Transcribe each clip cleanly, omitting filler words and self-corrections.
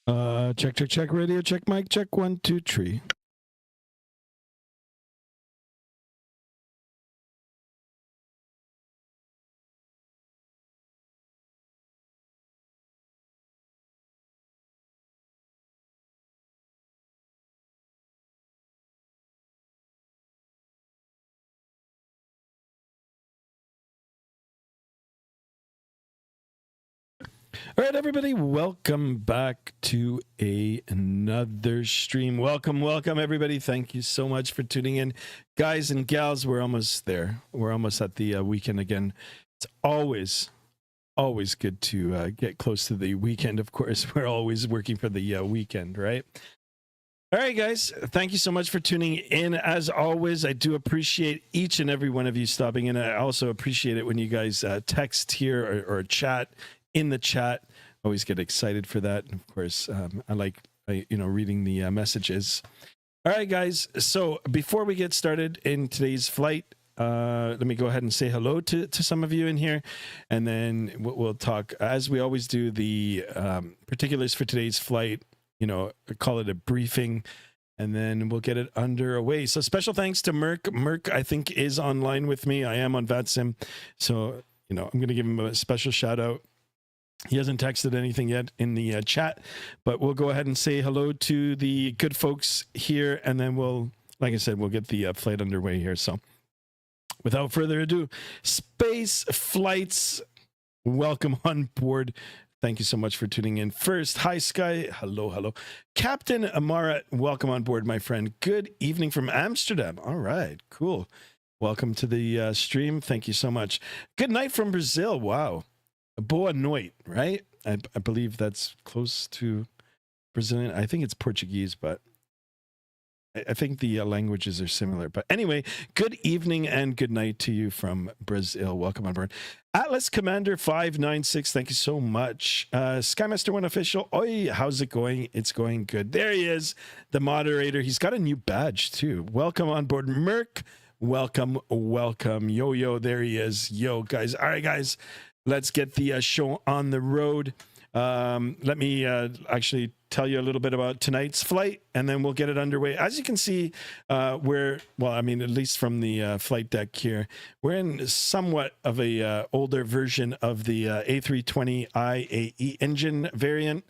Check radio, check mic, check 1 2 3. All right, everybody, welcome back to another stream. Welcome, everybody. Thank you so much for tuning in. Guys and gals, we're almost there. We're almost at the weekend again. It's always good to get close to the weekend. Of course, we're always working for the weekend, right? All right, guys, thank you so much for tuning in. As always, I do appreciate each and every one of you stopping in. I also appreciate it when you guys text here or chat in the chat. Always get excited for that. And of course, I like reading the messages. All right, guys. So before we get started in today's flight, let me go ahead and say hello to some of you in here, and then we'll talk, as we always do, the particulars for today's flight. Call it a briefing, and then we'll get it underway. So special thanks to Merck. Merck, I think, is online with me. I am on Vatsim, so I'm going to give him a special shout out. He hasn't texted anything yet in the chat, but we'll go ahead and say hello to the good folks here, and then we'll, like I said, we'll get the flight underway here. So without further ado, space flights, welcome on board. Thank you so much for tuning in. First, hi, Sky. Hello. Captain Amara, welcome on board, my friend. Good evening from Amsterdam. All right, cool. Welcome to the stream. Thank you so much. Good night from Brazil. Wow. Boa noite, right? I believe that's close to Brazilian. I think it's Portuguese, but I think the languages are similar. But anyway, good evening and good night to you from Brazil. Welcome on board. Atlas Commander 596, thank you so much. Skymaster 1 Official, oi, how's it going? It's going good. There he is, the moderator. He's got a new badge too. Welcome on board, Merc. Welcome. Yo, there he is. Yo, guys. All right, guys. Let's get the show on the road. Let me actually tell you a little bit about tonight's flight, and then we'll get it underway. As you can see, at least from the flight deck here, we're in somewhat of a older version of the A320 IAE engine variant.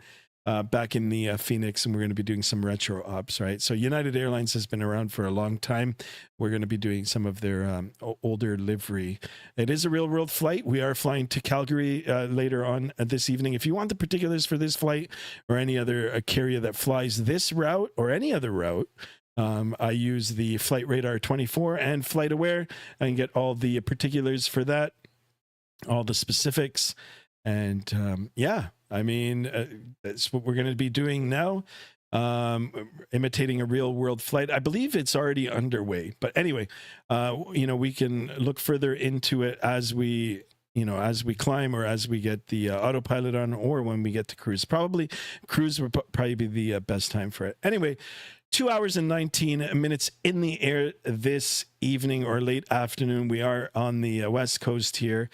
Back in the Fenix, and we're going to be doing some retro ops, right? So United Airlines has been around for a long time. We're going to be doing some of their older livery. It is a real world flight. We are flying to Calgary later on this evening. If you want the particulars for this flight or any other carrier that flies this route or any other route, I use the Flight Radar 24 and Flight Aware. I can get all the particulars for that, all the specifics, and I mean, that's what we're going to be doing now, imitating a real world flight. I believe it's already underway, but anyway, we can look further into it as we climb, or as we get the autopilot on, or when we get to cruise. Probably cruise would probably be the best time for it. Anyway, 2 hours and 19 minutes in the air this evening or late afternoon. We are on the West Coast here.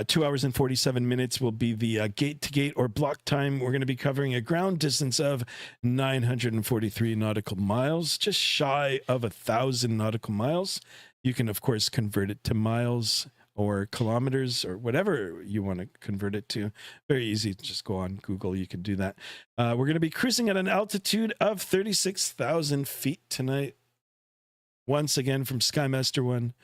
2 hours and 47 minutes will be the gate-to-gate or block time. We're going to be covering a ground distance of 943 nautical miles, just shy of 1,000 nautical miles. You can, of course, convert it to miles or kilometers or whatever you want to convert it to. Very easy. Just go on Google. You can do that. We're going to be cruising at an altitude of 36,000 feet tonight. Once again, from Skymaster 1.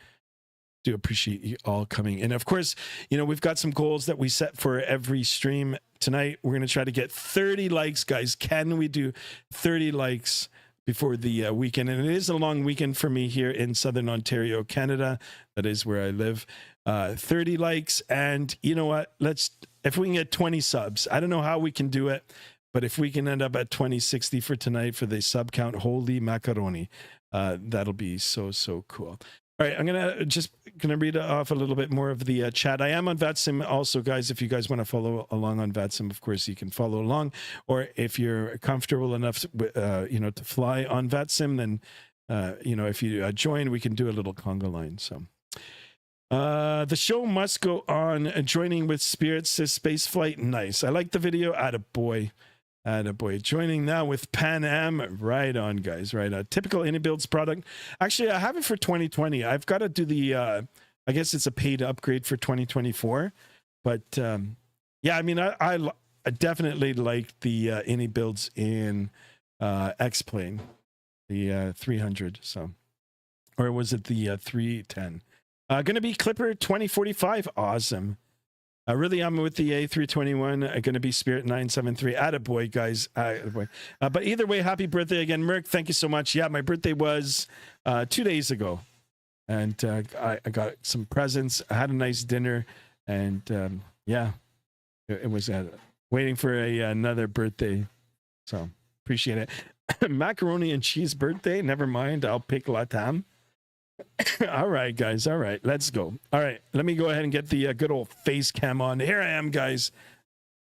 Do appreciate you all coming. And of course, we've got some goals that we set for every stream tonight. We're going to try to get 30 likes, guys. Can we do 30 likes before the weekend? And it is a long weekend for me here in Southern Ontario, Canada. That is where I live. 30 likes. And you know what? If we can get 20 subs, I don't know how we can do it, but if we can end up at 2060 for tonight for the sub count, holy macaroni, that'll be so cool. All right, I'm gonna read off a little bit more of the chat. I am on Vatsim also, guys. If you guys want to follow along on Vatsim, of course you can follow along. Or if you're comfortable enough, to fly on Vatsim, then if you join, we can do a little conga line. So the show must go on. Joining with Spirit says space flight. Nice. I like the video. Attaboy. Attaboy. Joining now with Pan Am. Right on, guys. Right on. Typical Anybuilds product. Actually, I have it for 2020. I've got to do the, I guess it's a paid upgrade for 2024. But yeah, I mean, I definitely like the Anybuilds in X-Plane, the 300. So, or was it the 310? Going to be Clipper 2045. Awesome. Really, I'm with the A321. Going to be Spirit 973. Attaboy, guys. Attaboy. But either way, happy birthday again, Merc. Thank you so much. Yeah, my birthday was 2 days ago. And I got some presents. I had a nice dinner. And yeah, it was waiting for another birthday. So appreciate it. Macaroni and cheese birthday. Never mind. I'll pick Latam. All right, guys. All right, let's go. All right, let me go ahead and get the good old face cam on. Here I am, guys,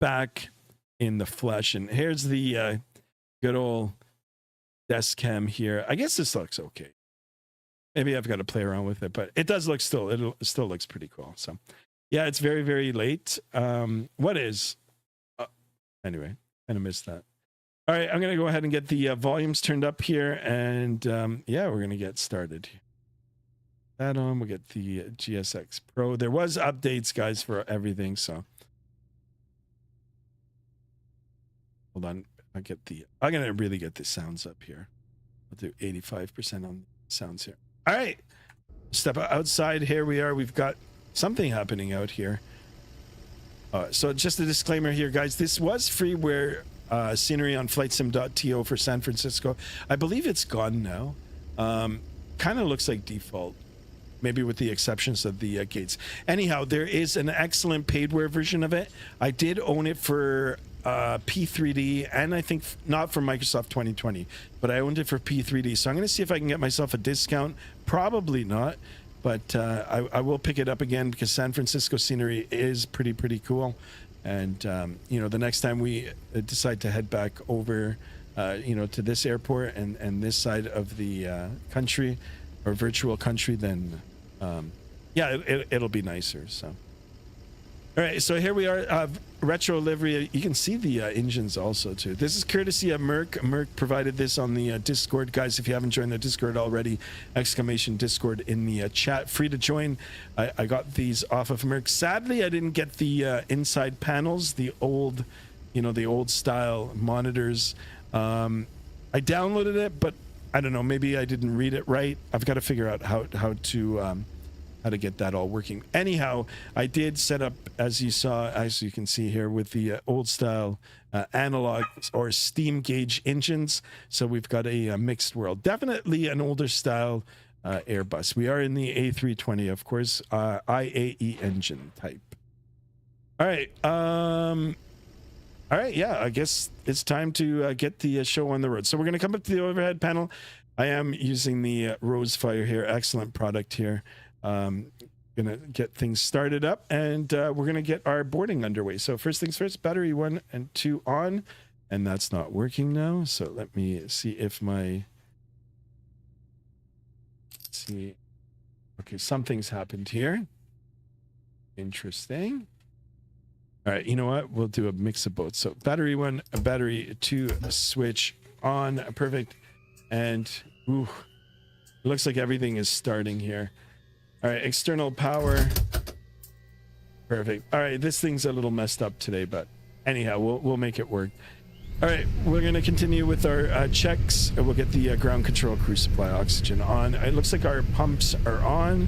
back in the flesh. And here's the good old desk cam here. I guess this looks okay. Maybe I've got to play around with it, but it does look still, it still looks pretty cool. So yeah, it's very, very late. What is, anyway, kind of missed that. All right, I'm going to go ahead and get the volumes turned up here. And yeah, we're going to get started. That on, we'll get the GSX Pro. There was updates, guys, for everything. So hold on. I'm going to really get the sounds up here. I'll do 85% on sounds here. All right. Step outside. Here we are. We've got something happening out here. So just a disclaimer here, guys. This was freeware scenery on flightsim.to for San Francisco. I believe it's gone now. Kind of looks like default. Maybe with the exceptions of the gates. Anyhow, there is an excellent paidware version of it. I did own it for P3D, and I think not for Microsoft 2020, but I owned it for P3D. So I'm going to see if I can get myself a discount. Probably not, but I will pick it up again because San Francisco scenery is pretty cool. And you know, the next time we decide to head back over, you know, to this airport and this side of the country, or virtual country, then yeah, it'll be nicer. So all right, so here we are, retro livery. You can see the engines also too. This is courtesy of Merc. Merc provided this on the Discord, guys. If you haven't joined the Discord already, exclamation Discord in the chat, free to join. I got these off of Merc. Sadly, I didn't get the inside panels, the old, you know, the old style monitors. I downloaded it, but I don't know, maybe I didn't read it right. I've got to figure out how to get that all working. Anyhow, I did set up, as you can see here, with the old style analog or steam gauge engines. So we've got a mixed world. Definitely an older style Airbus. We are in the A320, of course, IAE engine type. All right. All right, yeah, I guess it's time to get the show on the road. So we're going to come up to the overhead panel. I am using the Rosefire here. Excellent product here. Going to get things started up, and we're going to get our boarding underway. So first things first, battery 1 and 2 on, and that's not working now. So let me see if my... Let's see. Okay, something's happened here. Interesting. All right, you know what? We'll do a mix of both. So battery 1, battery 2, switch on. Perfect. And ooh, looks like everything is starting here. All right, external power. Perfect. All right, this thing's a little messed up today, but anyhow, we'll make it work. All right, we're going to continue with our checks. We'll get the ground control crew supply oxygen on. It looks like our pumps are on.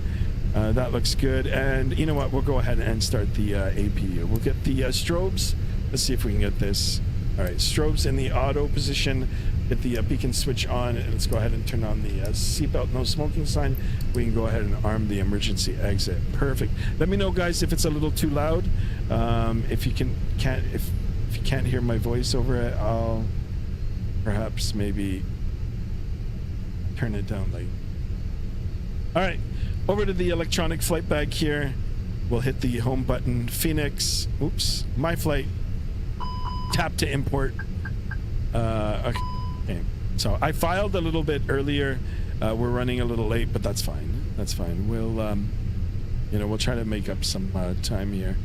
That looks good. And you know what? We'll go ahead and start the APU. We'll get the strobes. Let's see if we can get this. All right, strobes in the auto position. Get the beacon switch on. And let's go ahead and turn on the seatbelt no smoking sign. We can go ahead and arm the emergency exit. Perfect. Let me know, guys, if it's a little too loud. If you can't hear my voice over it, I'll perhaps maybe turn it down like. All right. Over to the electronic flight bag here. We'll hit the home button. Fenix. Oops. My flight. Tap to import. Okay. So I filed a little bit earlier. We're running a little late, but that's fine. That's fine. We'll, you know, we'll try to make up some time here.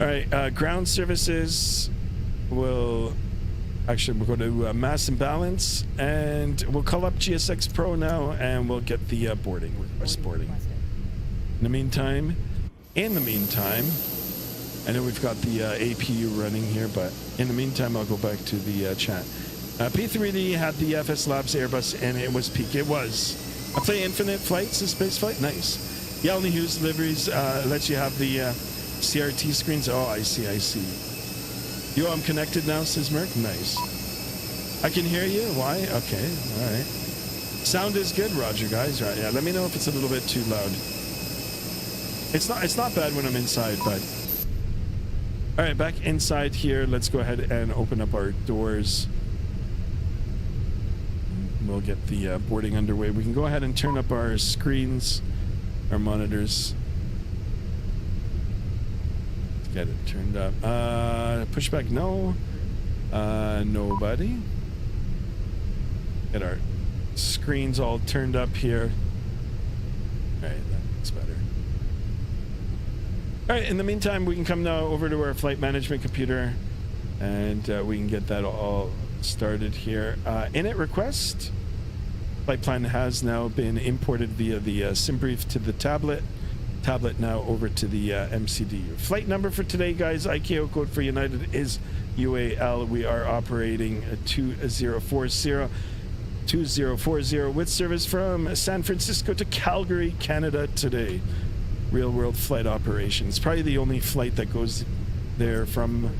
All right. Ground services will Actually, we'll go to mass and balance, and we'll call up GSX Pro now, and we'll get the boarding request boarding. In the meantime, I know we've got the APU running here, but in the meantime, I'll go back to the chat. P3D had the FS Labs Airbus, and it was peak. It was. I play Infinite Flights, a space flight. Nice. Yeah, only Hughes deliveries lets you have the CRT screens. Oh, I see. Yo, I'm connected now, says Merc. Nice. I can hear you. Why? Okay. All right. Sound is good, Roger, guys. Right. Yeah. Let me know if it's a little bit too loud. It's not bad when I'm inside, but all right. Back inside here. Let's go ahead and open up our doors. We'll get the boarding underway. We can go ahead and turn up our screens, our monitors. Get it turned up. Pushback, no. Nobody. Get our screens all turned up here. All right, that looks better. All right, in the meantime, we can come now over to our flight management computer, and we can get that all started here. Init request. Flight plan has now been imported via the SimBrief to the tablet. Tablet now over to the MCDU. Flight number for today, guys. ICAO code for United is UAL. We are operating 2040 with service from San Francisco to Calgary, Canada today. Real world flight operations. Probably the only flight that goes there from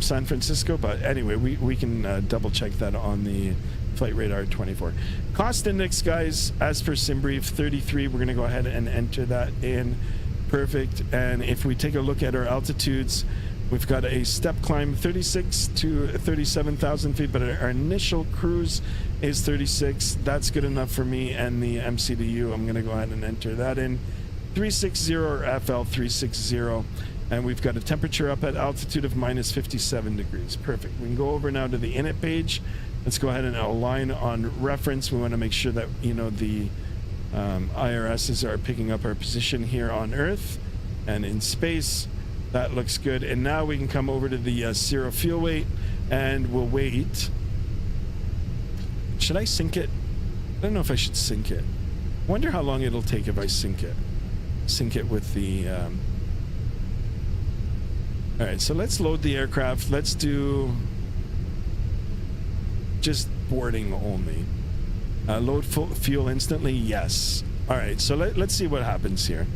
San Francisco, but anyway, we can double check that on the Flight Radar 24. Cost index, guys, as per SimBrief 33. We're going to go ahead and enter that in. Perfect. And if we take a look at our altitudes, we've got a step climb 36 to 37,000 feet, but our initial cruise is 36. That's good enough for me and the MCDU. I'm going to go ahead and enter that in. 360 or FL 360. And we've got a temperature up at altitude of minus 57 degrees. Perfect. We can go over now to the init page. Let's go ahead and align on reference. We want to make sure that, you know, the IRSs are picking up our position here on Earth and in space. That looks good. And now we can come over to the zero fuel weight, and we'll wait. Should I sync it? I don't know if I should sync it. I wonder how long it'll take if I sync it. Sync it with the... All right, so let's load the aircraft. Let's do just boarding only. Load fuel instantly, yes. All right, so let's see what happens here.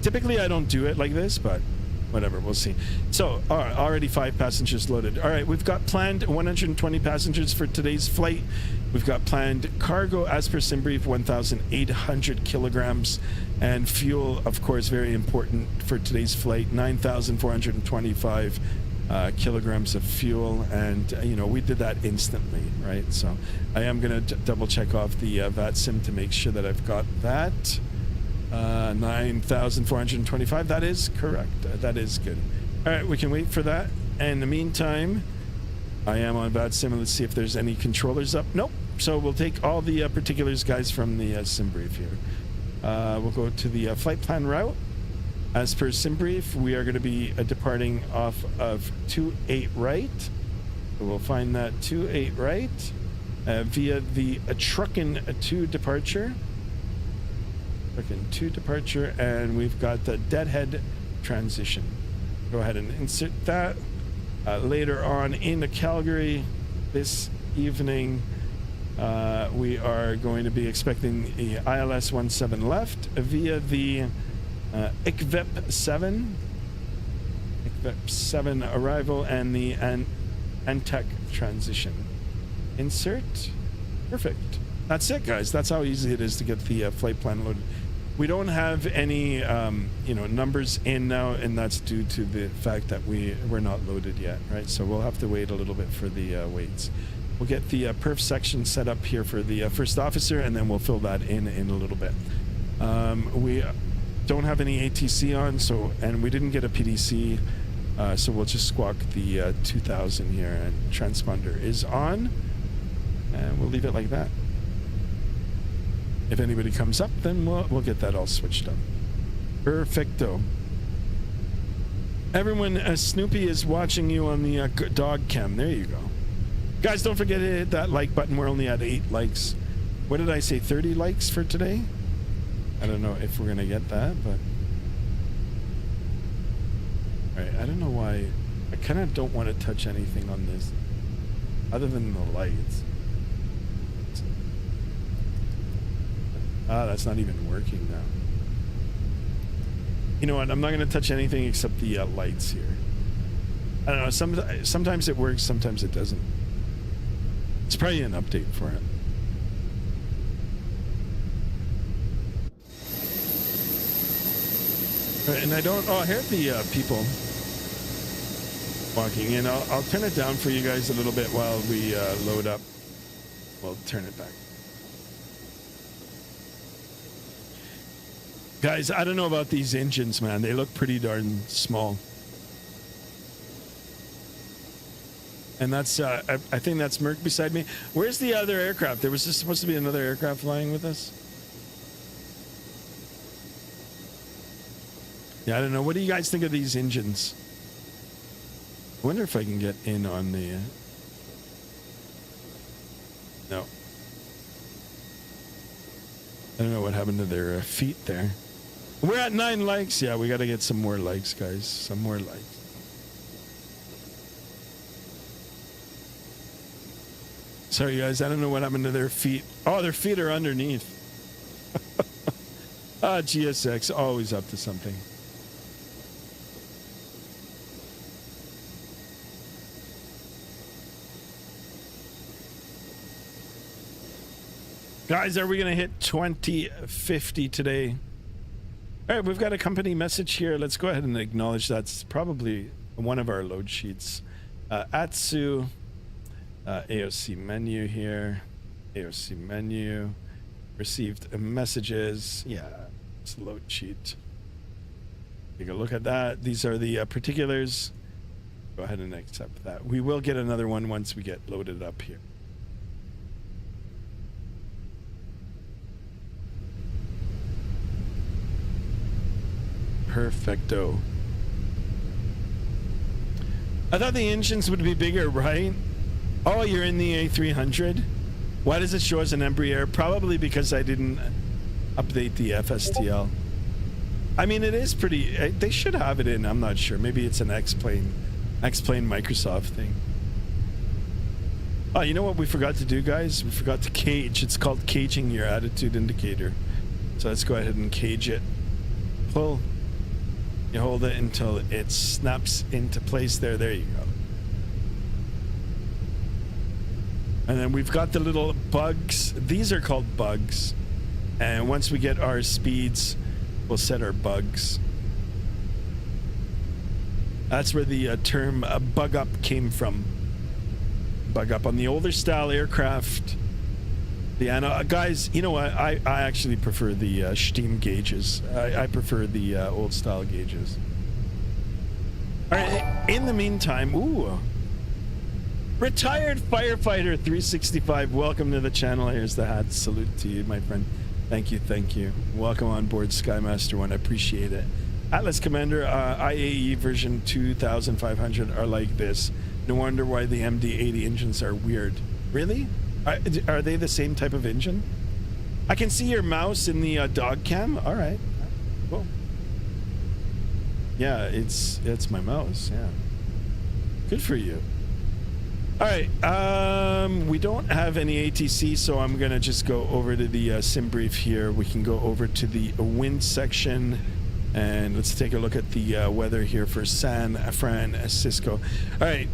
Typically, I don't do it like this, but whatever, we'll see. So, all right, already 5 passengers loaded. All right, we've got planned 120 passengers for today's flight. We've got planned cargo, as per SimBrief, 1,800 kilograms. And fuel, of course, very important for today's flight, 9,425 kilograms of fuel. And, you know, we did that instantly, right? So I am going to double check off the Vatsim to make sure that I've got that. 9,425, that is correct. That is good. All right, we can wait for that. And in the meantime, I am on Vatsim. Let's see if there's any controllers up. Nope. So we'll take all the particulars, guys, from the SimBrief here. We'll go to the flight plan route. As per SimBrief, we are going to be departing off of 28 right. So we'll find that 28 right via the Truckin 2 departure. Truckin 2 departure, and we've got the deadhead transition. Go ahead and insert that. Later on into Calgary this evening, we are going to be expecting the ILS 17 left via the ICVEP 7 arrival and the Antec transition. Insert. Perfect. That's it, guys. That's how easy it is to get the flight plan loaded. We don't have any numbers in now, and that's due to the fact that we're not loaded yet, right? So we'll have to wait a little bit for the weights. We'll get the perf section set up here for the first officer, and then we'll fill that in a little bit. We don't have any ATC on, and we didn't get a PDC, so we'll just squawk the 2000 here, and transponder is on, and we'll leave it like that. If anybody comes up, then we'll get that all switched up. Perfecto. Everyone, Snoopy is watching you on the dog cam. There you go. Guys, don't forget to hit that like button. We're only at 8 likes. What did I say? 30 likes for today? I don't know if we're going to get that, but... Alright, I don't know why. I kind of don't want to touch anything on this. Other than the lights. Ah, that's not even working now. You know what? I'm not going to touch anything except the lights here. I don't know. Sometimes it works, sometimes it doesn't. It's probably an update for it. And I don't... Oh, I heard the people walking in. I'll turn it down for you guys a little bit while we load up. We'll turn it back. Guys, I don't know about these engines, man. They look pretty darn small. And that's, I think that's Merc beside me. Where's the other aircraft? There was just supposed to be another aircraft flying with us. Yeah, I don't know. What do you guys think of these engines? I wonder if I can get in on the... No. I don't know what happened to their feet there. We're at 9 likes. Yeah, we got to get some more likes, guys. Some more likes. Sorry, guys. I don't know what happened to their feet. Oh, their feet are underneath. GSX, always up to something. Guys, are we going to hit 2050 today? All right, we've got a company message here. Let's go ahead and acknowledge that's probably one of our load sheets. Atsu, AOC menu here. AOC menu. Received messages. Yeah, it's a load sheet. Take a look at that. These are the particulars. Go ahead and accept that. We will get another one once we get loaded up here. Perfecto. I thought the engines would be bigger, right? Oh, you're in the A300? Why does it show as an Embraer? Probably because I didn't update the FSTL. I mean, it is pretty... They should have it in. I'm not sure. Maybe it's an X-Plane Microsoft thing. Oh, you know what we forgot to do, guys? We forgot to cage. It's called caging your attitude indicator. So let's go ahead and cage it. Pull. You hold it until it snaps into place there. There you go. And then we've got the little bugs. These are called bugs. And once we get our speeds, we'll set our bugs. That's where the term bug up came from. Bug up on the older style aircraft. Yeah, guys, you know what? I actually prefer the steam gauges. I prefer the old style gauges. All right, in the meantime, ooh. Retired Firefighter 365, welcome to the channel. Here's the hat. Salute to you, my friend. Thank you, thank you. Welcome on board Skymaster 1. I appreciate it. Atlas Commander IAE version 2500 are like this. No wonder why the MD-80 engines are weird. Really? Are they the same type of engine? I can see your mouse in the dog cam. All right. Cool. Yeah, it's my mouse. Yeah. Good for you. All right. We don't have any ATC, so I'm gonna just go over to the sim brief here. We can go over to the wind section, and let's take a look at the weather here for San Francisco. All right.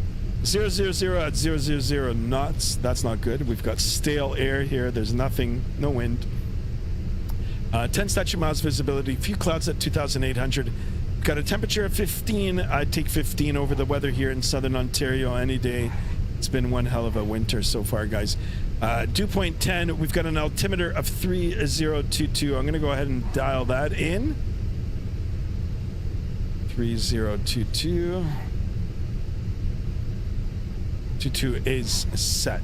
000 at 000 knots. That's not good. We've got stale air here. There's nothing, no wind. 10 statute miles visibility. Few clouds at 2,800. Got a temperature of 15. I'd take 15 over the weather here in southern Ontario any day. It's been one hell of a winter so far, guys. Dew point 10. We've got an altimeter of 3022. I'm going to go ahead and dial that in. 3022. 22 is set.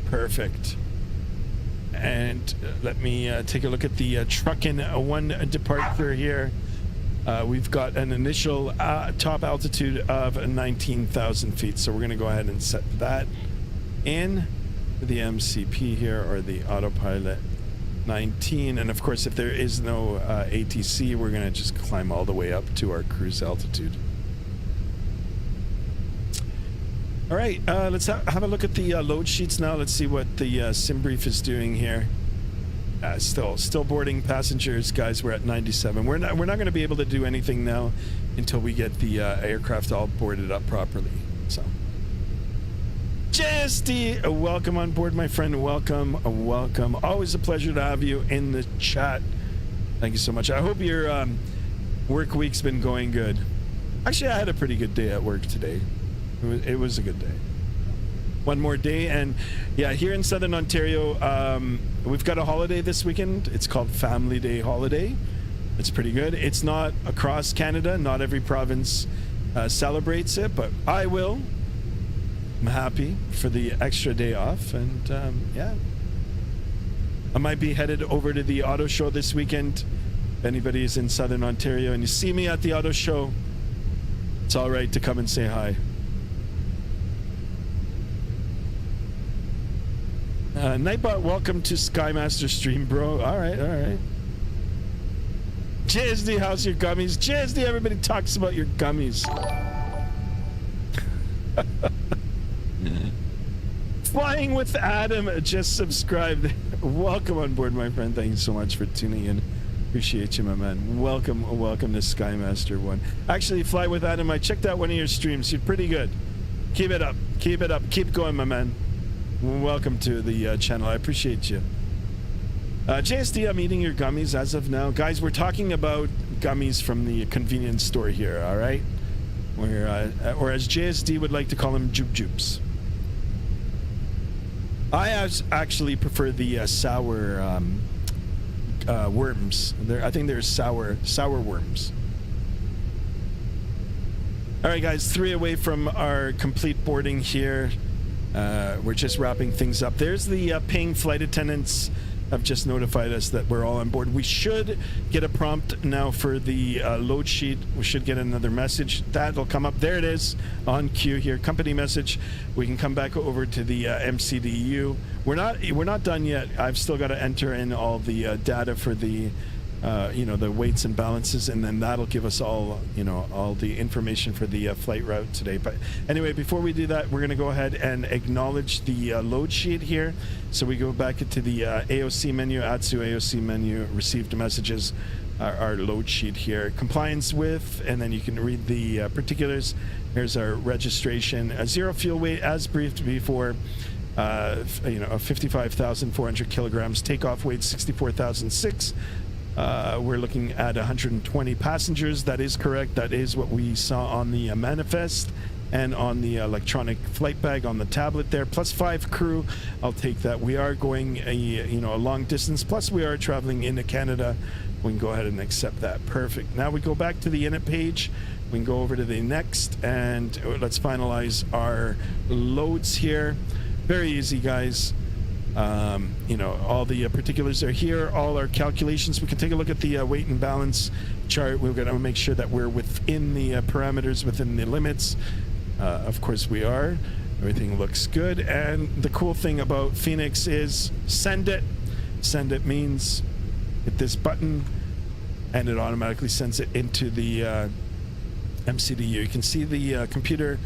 Perfect. And let me take a look at the truckin' one departure here. We've got an initial top altitude of 19,000 feet. So we're going to go ahead and set that in the MCP here, or the autopilot 19. And of course, if there is no ATC, we're going to just climb all the way up to our cruise altitude. All right, let's have a look at the load sheets now. Let's see what the sim brief is doing here. Still boarding passengers, guys. We're at 97. We're not going to be able to do anything now until we get the aircraft all boarded up properly. So, JSD, welcome on board, my friend. Welcome. Always a pleasure to have you in the chat. Thank you so much. I hope your work week's been going good. Actually, I had a pretty good day at work today. It was a good day. One more day, and yeah, here in Southern Ontario, we've got a holiday this weekend. It's called Family Day holiday. It's pretty good. It's not across Canada. Not every province celebrates it, but I will. I'm happy for the extra day off, and yeah, I might be headed over to the auto show this weekend. If anybody is in Southern Ontario and you see me at the auto show, it's all right to come and say hi. Nightbot, welcome to Skymaster stream, bro. All right. JSD, how's your gummies? JSD, everybody talks about your gummies. Flying with Adam just subscribed. Welcome on board, my friend. Thank you so much for tuning in. Appreciate you, my man. Welcome to Skymaster 1. Actually, Fly with Adam, I checked out one of your streams. You're pretty good. Keep it up. Keep going, my man. Welcome to the channel. I appreciate you. JSD, I'm eating your gummies as of now. Guys, we're talking about gummies from the convenience store here, all right? Or as JSD would like to call them, Joop Joops. I actually prefer the sour worms. I think there's sour worms. All right, guys, 3 away from our complete boarding here. We're just wrapping things up. There's the ping. Flight attendants have just notified us that we're all on board. We should get a prompt now for the load sheet. We should get another message. That'll come up. There it is on cue here. Company message. We can come back over to the MCDU. We're not done yet. I've still got to enter in all the data for the the weights and balances, and then that'll give us all all the information for the flight route today. But anyway, before we do that, we're going to go ahead and acknowledge the load sheet here. So we go back into the AOC menu, ATSU AOC menu, received messages, our load sheet here, compliance with, and then you can read the particulars. Here's our registration, a 0 fuel weight as briefed before. 55,400 kilograms, takeoff weight 64,006. We're looking at 120 passengers. That is correct. That is what we saw on the manifest and on the electronic flight bag on the tablet there. Plus 5 crew. I'll take that. We are going a long distance. Plus we are traveling into Canada. We can go ahead and accept that. Perfect. Now we go back to the init page. We can go over to the next, and let's finalize our loads here. Very easy, guys. All the particulars are here, all our calculations. We can take a look at the weight and balance chart. We're going to make sure that we're within the parameters, within the limits. Of course we are. Everything looks good. And the cool thing about Fenix is send it. Send it means hit this button and it automatically sends it into the MCDU. You can see the computer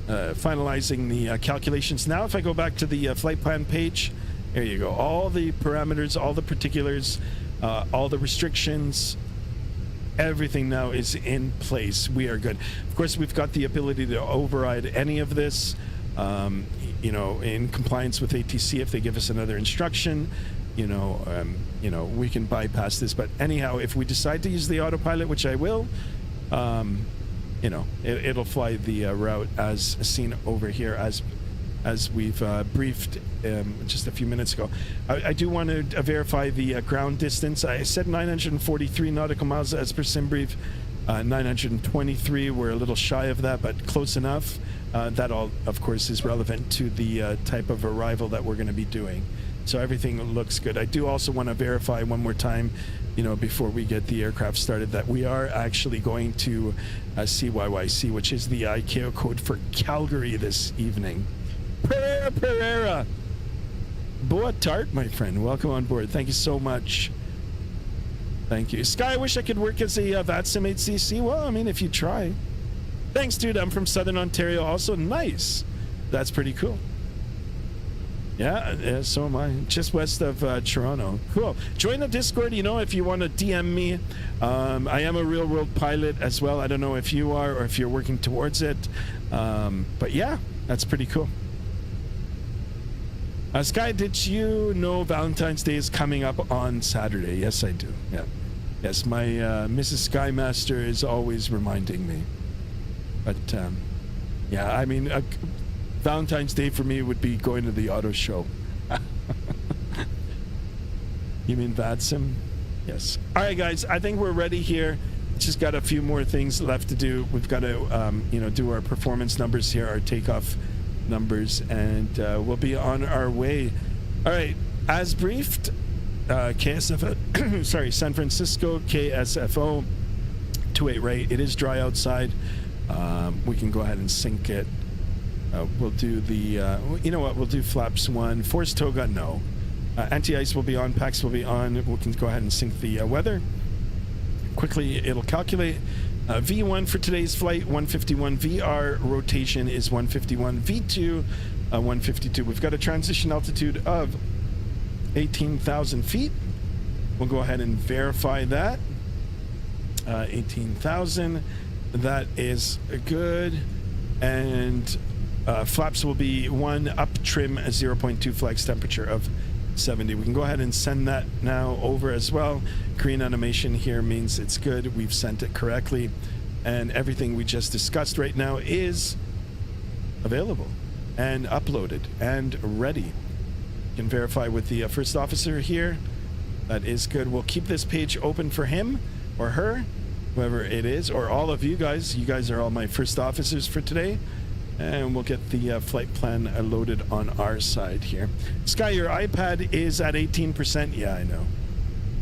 finalizing the calculations. Now if I go back to the flight plan page, there you go. All the parameters, all the particulars, all the restrictions, everything now is in place. We are good. Of course, we've got the ability to override any of this, in compliance with ATC. If they give us another instruction, we can bypass this. But anyhow, if we decide to use the autopilot, which I will, it'll fly the route as seen over here, as we've briefed just a few minutes ago. I do want to verify the ground distance. I said 943 nautical miles as per SimBrief. 923, we're a little shy of that, but close enough. That all, of course, is relevant to the type of arrival that we're going to be doing. So everything looks good. I do also want to verify one more time, you know, before we get the aircraft started, that we are actually going to CYYZ, which is the ICAO code for Calgary this evening. Pereira. Boa tart, my friend. Welcome on board. Thank you so much. Thank you. Sky, I wish I could work as a Vatsim HCC. Well, I mean, if you try. Thanks, dude. I'm from Southern Ontario. Also, nice. That's pretty cool. Yeah, so am I. Just west of Toronto. Cool. Join the Discord, you know, if you want to DM me. I am a real-world pilot as well. I don't know if you are or if you're working towards it. But yeah, that's pretty cool. Sky, did you know Valentine's Day is coming up on Saturday? Yes, I do. Yeah. Yes, my Mrs. Skymaster is always reminding me. But, yeah, I mean... Valentine's Day for me would be going to the auto show. You mean Vatsim? Yes. All right, guys. I think we're ready here. Just got a few more things left to do. We've got to, you know, do our performance numbers here, our takeoff numbers, and we'll be on our way. All right. As briefed, KSFO, sorry, San Francisco, KSFO, 28 right. It is dry outside. We can go ahead and sync it. We'll do the, you know what, we'll do flaps 1. Force toga, no. Anti-ice will be on, PAX will be on. We can go ahead and sync the weather. Quickly, it'll calculate. V1 for today's flight, 151. VR rotation is 151. V2, 152. We've got a transition altitude of 18,000 feet. We'll go ahead and verify that. 18,000. That is good. And... flaps will be 1 up trim 0.2 flex temperature of 70. We can go ahead and send that now over as well. Korean animation here means it's good. We've sent it correctly. And everything we just discussed right now is available and uploaded and ready. You can verify with the first officer here. That is good. We'll keep this page open for him or her, whoever it is, or all of you guys. You guys are all my first officers for today. And we'll get the flight plan loaded on our side here. Sky, your iPad is at 18%. Yeah, I know.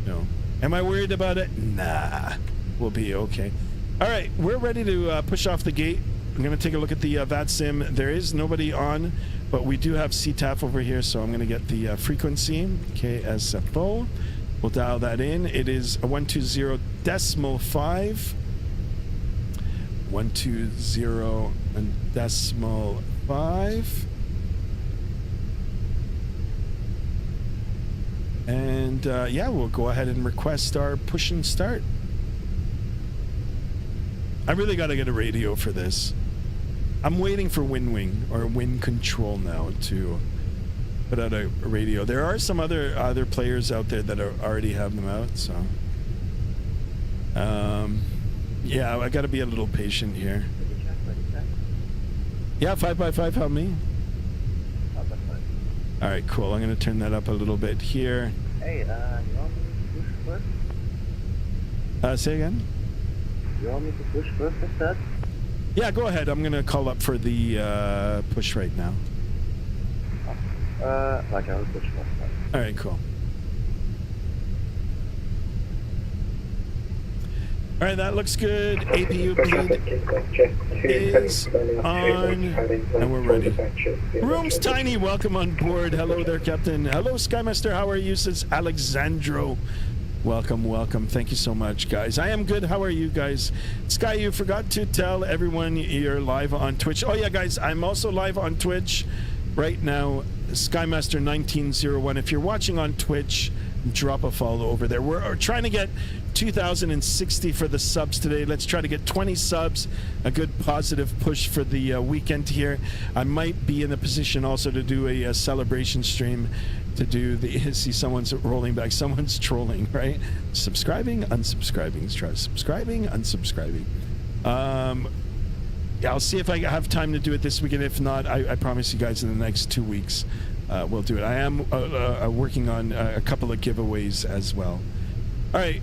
No. Am I worried about it? Nah. We'll be okay. All right, we're ready to push off the gate. I'm going to take a look at the Vatsim. There is nobody on, but we do have CTAF over here, so I'm going to get the frequency, KSFO. We'll dial that in. It is a 120.5. 120.5. And yeah, we'll go ahead and request our push and start. I really got to get a radio for this. I'm waiting for Wing or Wind Control now to put out a radio. There are some other players out there that already have them out, so yeah, I got to be a little patient here. Yeah, 5x5, help me. 5x5. All right, cool. I'm going to turn that up a little bit here. Hey, you want me to push first? Say again? You want me to push first instead? Yeah, go ahead. I'm going to call up for the push right now. Okay, I'll push first. All right, cool. All right, that looks good. APU bleed is on, and we're ready. Room's tiny. Welcome on board. Hello there, Captain. Hello, Skymaster. How are you? Says Alexandro. Welcome, welcome. Thank you so much, guys. I am good. How are you guys? Sky, you forgot to tell everyone you're live on Twitch. Oh, yeah, guys, I'm also live on Twitch right now. Skymaster 1901. If you're watching on Twitch, drop a follow over there. We're trying to get 2,060 for the subs today. Let's try to get 20 subs, a good positive push for the weekend here. I might be in the position also to do a celebration stream, to do the see someone's rolling back, someone's trolling, right? Subscribing, unsubscribing, subscribing, unsubscribing. Yeah, I'll see if I have time to do it this weekend. If not, I promise you guys in the next 2 weeks we'll do it. I am working on a couple of giveaways as well. All right,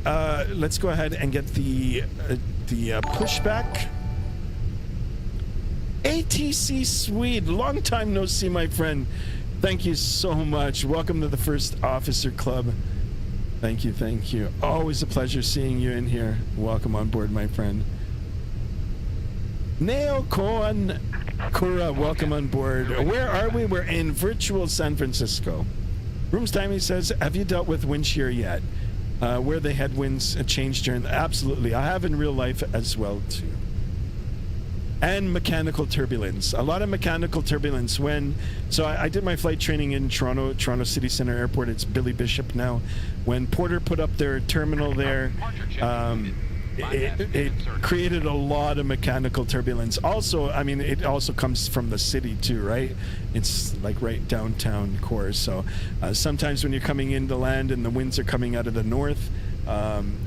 let's go ahead and get the pushback. ATC Swede, long time no see, my friend. Thank you so much. Welcome to the First Officer Club. Thank you, thank you. Always a pleasure seeing you in here. Welcome on board, my friend. Neo Koan Kura, welcome on board. Where are we? We're in virtual San Francisco. Rooms Timey says, have you dealt with wind shear yet? Where the headwinds change during... Absolutely. I have in real life as well, too. And mechanical turbulence. A lot of mechanical turbulence when... So I did my flight training in Toronto City Center Airport. It's Billy Bishop now. When Porter put up their terminal there, it created a lot of mechanical turbulence. Also, I mean, it also comes from the city too, right? It's like right downtown core. So sometimes when you're coming into land and the winds are coming out of the north,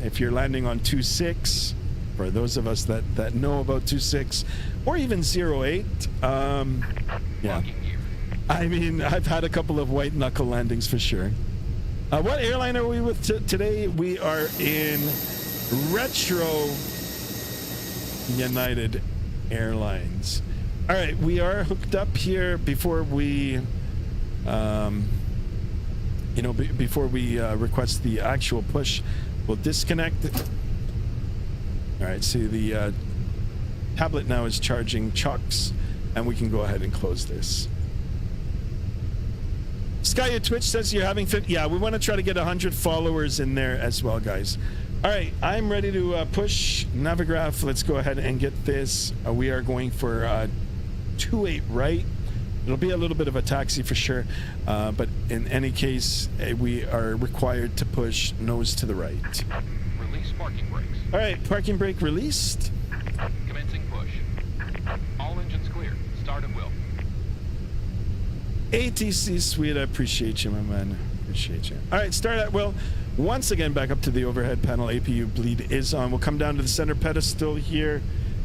if you're landing on 26, for those of us that know about 26 or even 08, yeah. I mean, I've had a couple of white knuckle landings for sure. What airline are we with today? We are in Retro United Airlines. All right, we are hooked up here before we, before we request the actual push. We'll disconnect. All right, see the tablet now is charging chocks, and we can go ahead and close this. Sky at Twitch says you're having yeah, we want to try to get 100 followers in there as well, guys. All right, I'm ready to push Navigraph. Let's go ahead and get this. We are going for 28 right. It'll be a little bit of a taxi for sure, but in any case, we are required to push nose to the right. Release parking brakes. All right, parking brake released. Commencing push. All engines clear. Start at will. ATC Sweet, I appreciate you, my man. Appreciate you. All right, start at will. Once again, back up to the overhead panel. APU bleed is on. We'll come down to the center pedestal here.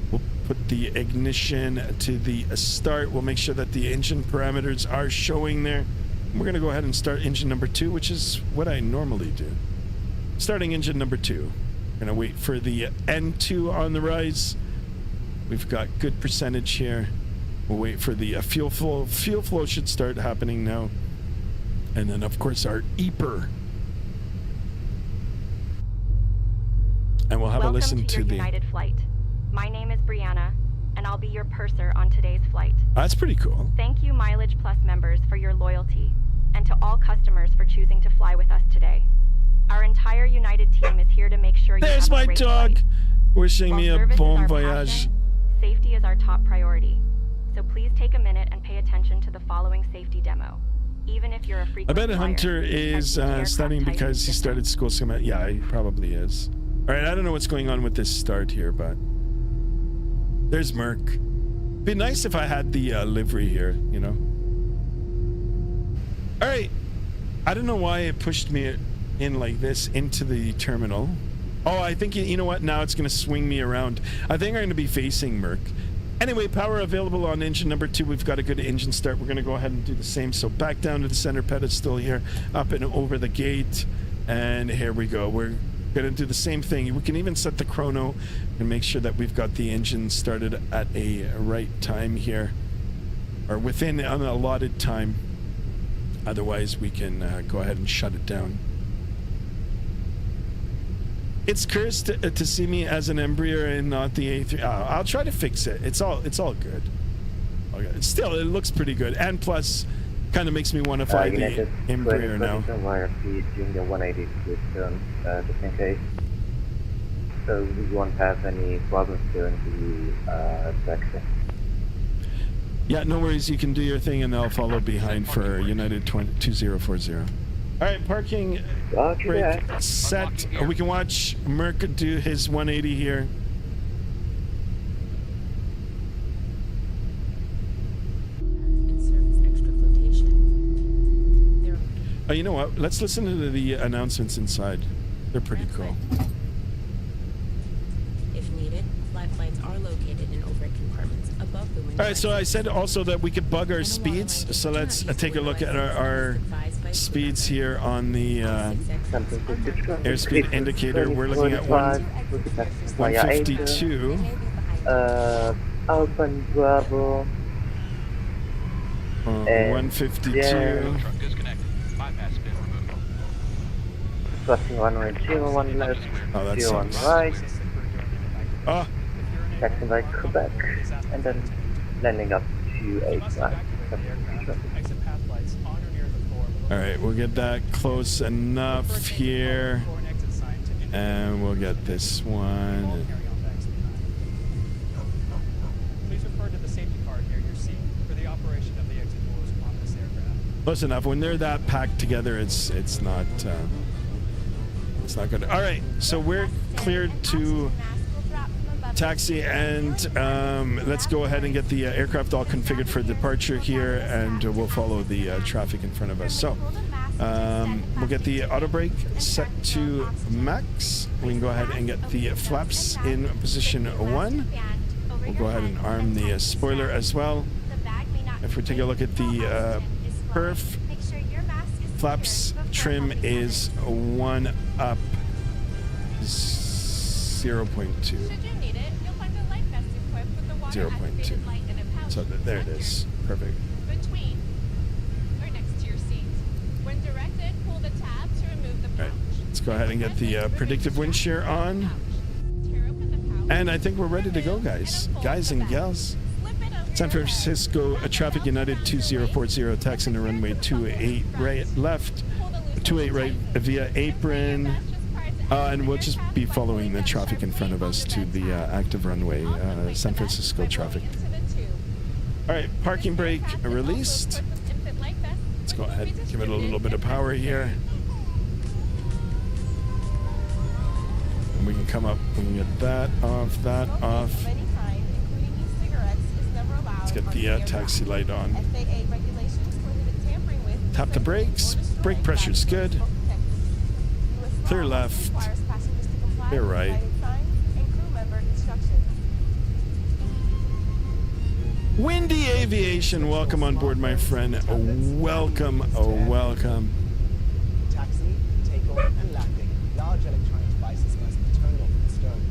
We'll put the ignition to the start. We'll make sure that the engine parameters are showing there. We're going to go ahead and start engine number 2, which is what I normally do. Starting engine number 2. We're going to wait for the N2 on the rise. We've got good percentage here. We'll wait for the fuel flow. Fuel flow should start happening now. And then, of course, our EEPR. And we'll have a listen to the United flight. My name is Brianna, and I'll be your purser on today's flight. That's pretty cool. Thank you, Mileage Plus members, for your loyalty, and to all customers for choosing to fly with us today. Our entire United team is here to make sure you There's have a my great dog flight. wishing While me a service is bon our voyage. passion, safety is our top priority. So please take a minute and pay attention to the following safety demo. Even if you're a I frequent bet flyer, Hunter is studying because he started school. Yeah, he probably is. All right, I don't know what's going on with this start here, but there's Merc. Be nice if I had the livery here, you know. All right, I don't know why it pushed me in like this into the terminal. Oh, I think you know what? Now it's going to swing me around. I think I'm going to be facing Merc. Anyway, power available on engine number 2. We've got a good engine start. We're going to go ahead and do the same. So back down to the center pedestal here, up and over the gate, and here we go. We're going to do the same thing. We can even set the chrono and make sure that we've got the engine started at a right time here, or within an allotted time. Otherwise, we can go ahead and shut it down. It's cursed to see me as an Embraer and not the A3. I'll try to fix it. It's all good. Okay. Still, it looks pretty good, and plus, kind of makes me want to fly the Embraer now. During the 180 system, just in case. So we won't have any problems during the section. Yeah, no worries. You can do your thing, and I'll follow behind for United 2040. All right, parking brake set. We can watch Merc do his 180 here. Oh, you know what? Let's listen to the announcements inside. They're pretty cool. If needed, flat lights are located in overhead compartments above the window. All right, so I said also that we could bug our speeds. So let's take a look at our speeds here on the airspeed indicator. We're looking at 152. Open Bravo. And 152. yeah. Truck disconnected. Bypass has been removed. Crossing runway 01 left, Oh, that 01 sucks. right, Oh, taxiing by Quebec, and then landing up to 89. Exit path lights on or near the floor. all right. We'll get that close enough here, Floor and exit sign to indicate and we'll get this all one. carry-on bags behind. Please refer to the safety card near your seat for the operation of the exit doors on this aircraft. Close enough. When they're that packed together, it's not good. All right, so we're cleared to taxi, and let's go ahead and get the aircraft all configured for departure here, and we'll follow the traffic in front of us. So we'll get the auto brake set to max. We can go ahead and get the flaps in position 1. We'll go ahead and arm the spoiler as well. If we take a look at the perf, flaps trim is 1 up 0.2. Should you need it, you'll find a light vest equipped with the water 0.2. activated light in a pouch So there it is. Perfect. between or next to your seat. When directed, pull the tab to remove the pouch. All right, let's go ahead and get the predictive wind shear on. Tear open the pouch. And I think we're ready to go, guys. Guys and gals. Slip it over San your head. Francisco Traffic United 2040, taxiing the runway 28 right left, 28 right via apron. And we'll just be following the traffic in front of us to the active runway, San Francisco traffic. All right, parking brake released. Let's go ahead and give it a little bit of power here. And we can come up, we can get that off, that off. Let's get the taxi light on. Tap the brakes, brake pressure's good. Clear left, clear right. Windy Aviation, welcome on board, my friend. Welcome, welcome. Taxi, takeoff, and landing. Large electronic devices must be turned off and stowed.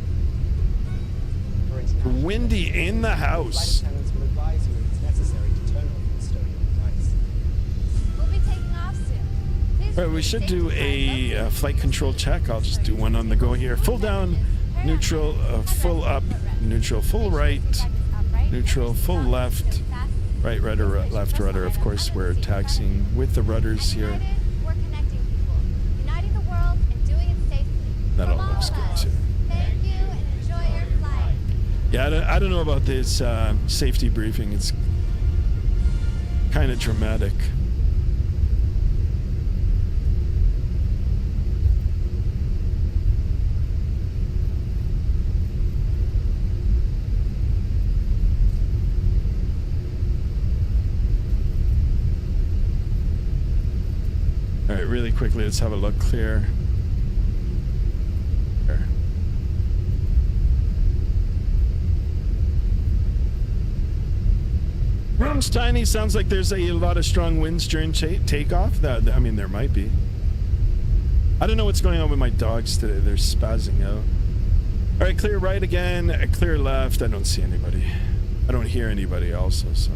For international Windy in the flight house. attendants will advise you if it's necessary to turn off and stow your device. We'll be taking off soon. Please All right, we should do a flight control check. I'll just do one on the go here. Full down, neutral, full up, neutral, full right, neutral, full left, right rudder, left rudder. Of course, we're taxiing with the rudders here. We're connecting people, uniting the world, and doing it safely. That all From looks of good us. too. Thank you and enjoy your flight. Yeah, I don't know about this safety briefing. It's kind of dramatic. All right, really quickly, let's have a look clear. There. Room's tiny. Sounds like there's a lot of strong winds during takeoff. I mean, there might be. I don't know what's going on with my dogs today. They're spazzing out. All right, clear right again. Clear left. I don't see anybody. I don't hear anybody also, so.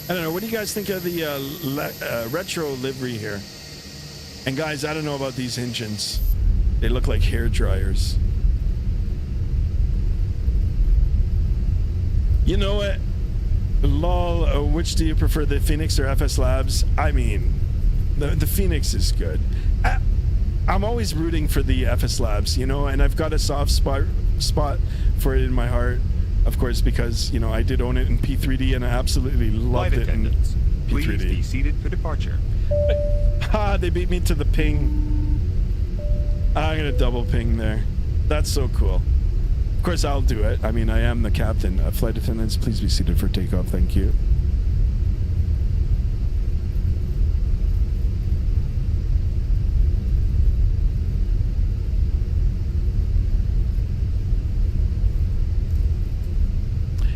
I don't know. What do you guys think of the retro livery here? And guys, I don't know about these engines. They look like hair dryers. You know what? Lol, which do you prefer, the Fenix or FS Labs? I mean, the Fenix is good. I'm always rooting for the FS Labs, you know, and I've got a soft spot for it in my heart. Of course, because, you know, I did own it in P3D and I absolutely loved it in P3D. Please be seated for departure. They beat me to the ping. I'm gonna double ping there. That's so cool. Of course, I'll do it. I mean, I am the captain. Flight attendants, please be seated for takeoff. Thank you.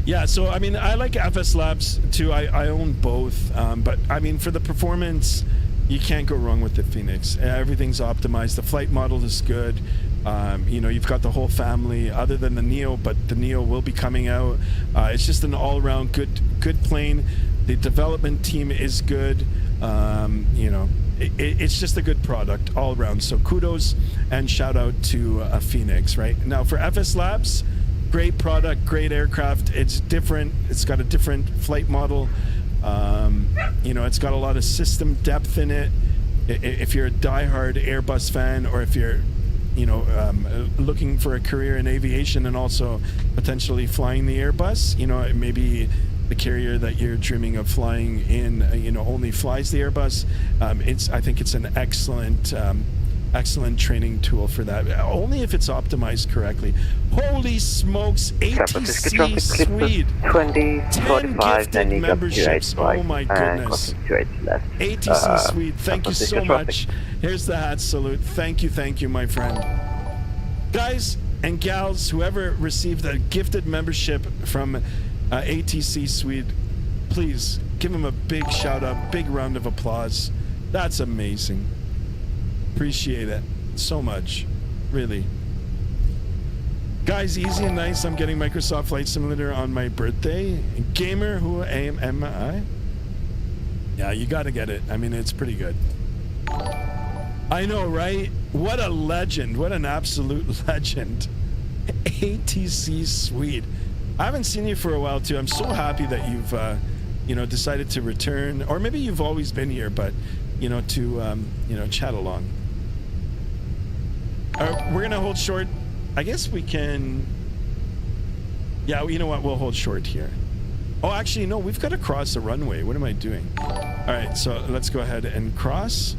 Yeah, so I mean, I like FS Labs too. I own both, but I mean, for the performance, you can't go wrong with the Fenix. Everything's optimized. The flight model is good. You've got the whole family other than the Neo, but the Neo will be coming out. It's just an all-around good plane. The development team is good. It's just a good product all around. So kudos and shout out to Fenix. Right now for FS Labs, great product, great aircraft. It's different. It's got a different flight model. It's got a lot of system depth in it. If you're a diehard Airbus fan, or if you're looking for a career in aviation and also potentially flying the Airbus, maybe the carrier that you're dreaming of flying in, only flies the Airbus. I think it's an excellent training tool for that. Only if it's optimized correctly. Holy smokes! ATC Swede, 2045, then you got memberships. Oh my goodness! ATC Swede, thank you so much. Here's the hat salute. Thank you, my friend. Guys and gals, whoever received a gifted membership from ATC Swede, please give him a big shout out, big round of applause. That's amazing. Appreciate it so much, really. Guys, easy and nice. I'm getting Microsoft Flight Simulator on my birthday. Gamer, who am I? Yeah, you gotta get it. I mean, it's pretty good. I know, right? What a legend. What an absolute legend. ATC Swede. I haven't seen you for a while too. I'm so happy that you've decided to return, or maybe you've always been here, but to chat along. We're gonna hold short. I guess we can. Yeah, you know what? We'll hold short here. Oh, actually, no. We've got to cross the runway. What am I doing? All right, so let's go ahead and cross.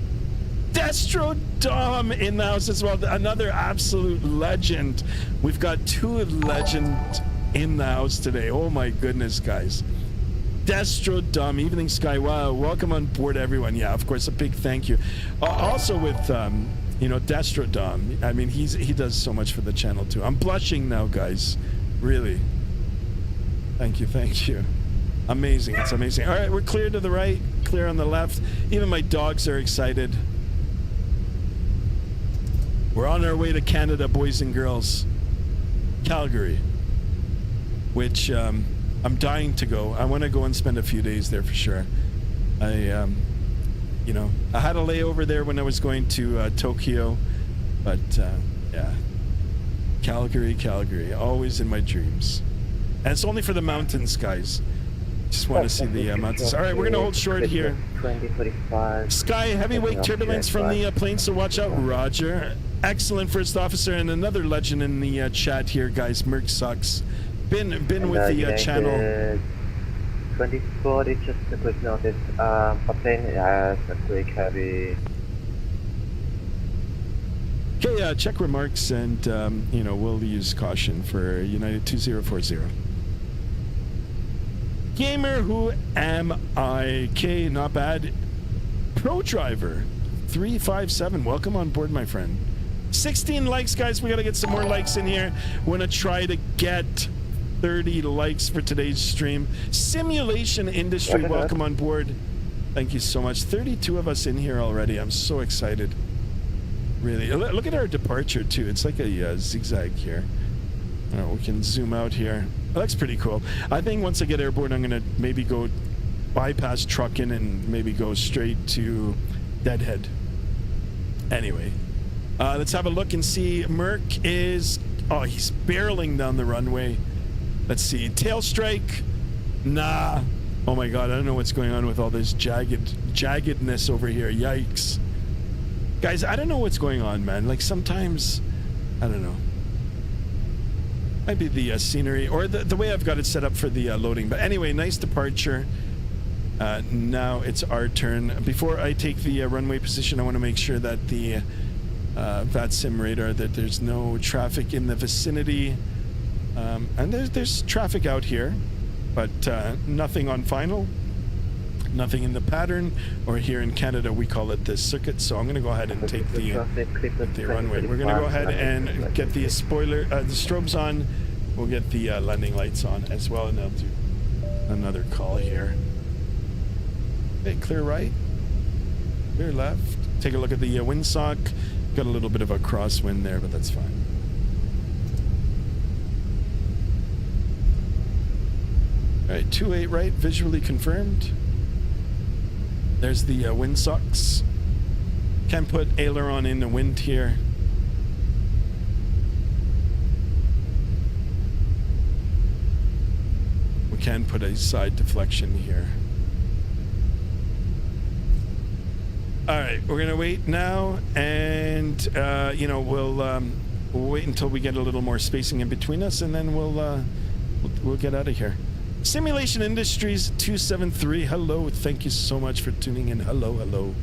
Destro Dom in the house as well. Another absolute legend. We've got two legends in the house today. Oh my goodness, guys. Destro Dom, Evening Sky. Wow, welcome on board, everyone. Yeah, of course, a big thank you. Also with Destro Dom. I mean, he does so much for the channel too. I'm blushing now, guys. Really. Thank you. Amazing. It's amazing. All right, we're clear to the right, clear on the left. Even my dogs are excited. We're on our way to Canada, boys and girls. Calgary. Which I'm dying to go. I want to go and spend a few days there for sure. I had a layover there when I was going to Tokyo, but yeah, Calgary, always in my dreams. And it's only for the mountains, guys. Just want to see the mountains. All right, we're gonna hold short here. 2045. Sky, heavyweight turbulence from the plane, so watch out. Roger. Excellent first officer, and another legend in the chat here, guys. Merc sucks. Been with the channel. 2040, just a quick notice. Plane has a quick heavy. Okay, check remarks, and we'll use caution for United 2040. Gamer, who am I? K, not bad. Pro Driver 357, welcome on board, my friend. 16 likes, guys. We gotta get some more likes in here. We're gonna try to get 30 likes for today's stream. Simulation Industry, welcome on board. Thank you so much. 32 of us in here already. I'm so excited. Really. Look at our departure too. It's like a zigzag here. We can zoom out here. That looks pretty cool. I think once I get airborne, I'm gonna maybe go bypass trucking and maybe go straight to Deadhead. Anyway, let's have a look and see. Merc is, he's barreling down the runway. Let's see. Tail strike. Nah. Oh my god, I don't know what's going on with all this jaggedness over here. Yikes. Guys, I don't know what's going on, man. Like sometimes, I don't know. Might be the scenery or the way I've got it set up for the loading. But anyway, nice departure. Now it's our turn. Before I take the runway position, I want to make sure that the Vatsim radar, that there's no traffic in the vicinity. And there's traffic out here, but nothing on final. Nothing in the pattern, or here in Canada we call it the circuit. So I'm going to go ahead and take the runway. We're going to go ahead and get the spoiler, the strobes on. We'll get the landing lights on as well, and I'll do another call here. Okay, clear right, clear left. Take a look at the windsock. Got a little bit of a crosswind there, but that's fine. All right, 28 right, visually confirmed. There's the wind socks. Can put aileron in the wind here. We can put a side deflection here. All right, we're gonna wait now, and you know, we'll wait until we get a little more spacing in between us, and then we'll get out of here. Simulation Industries 273. Hello, thank you so much for tuning in. Hello, hello.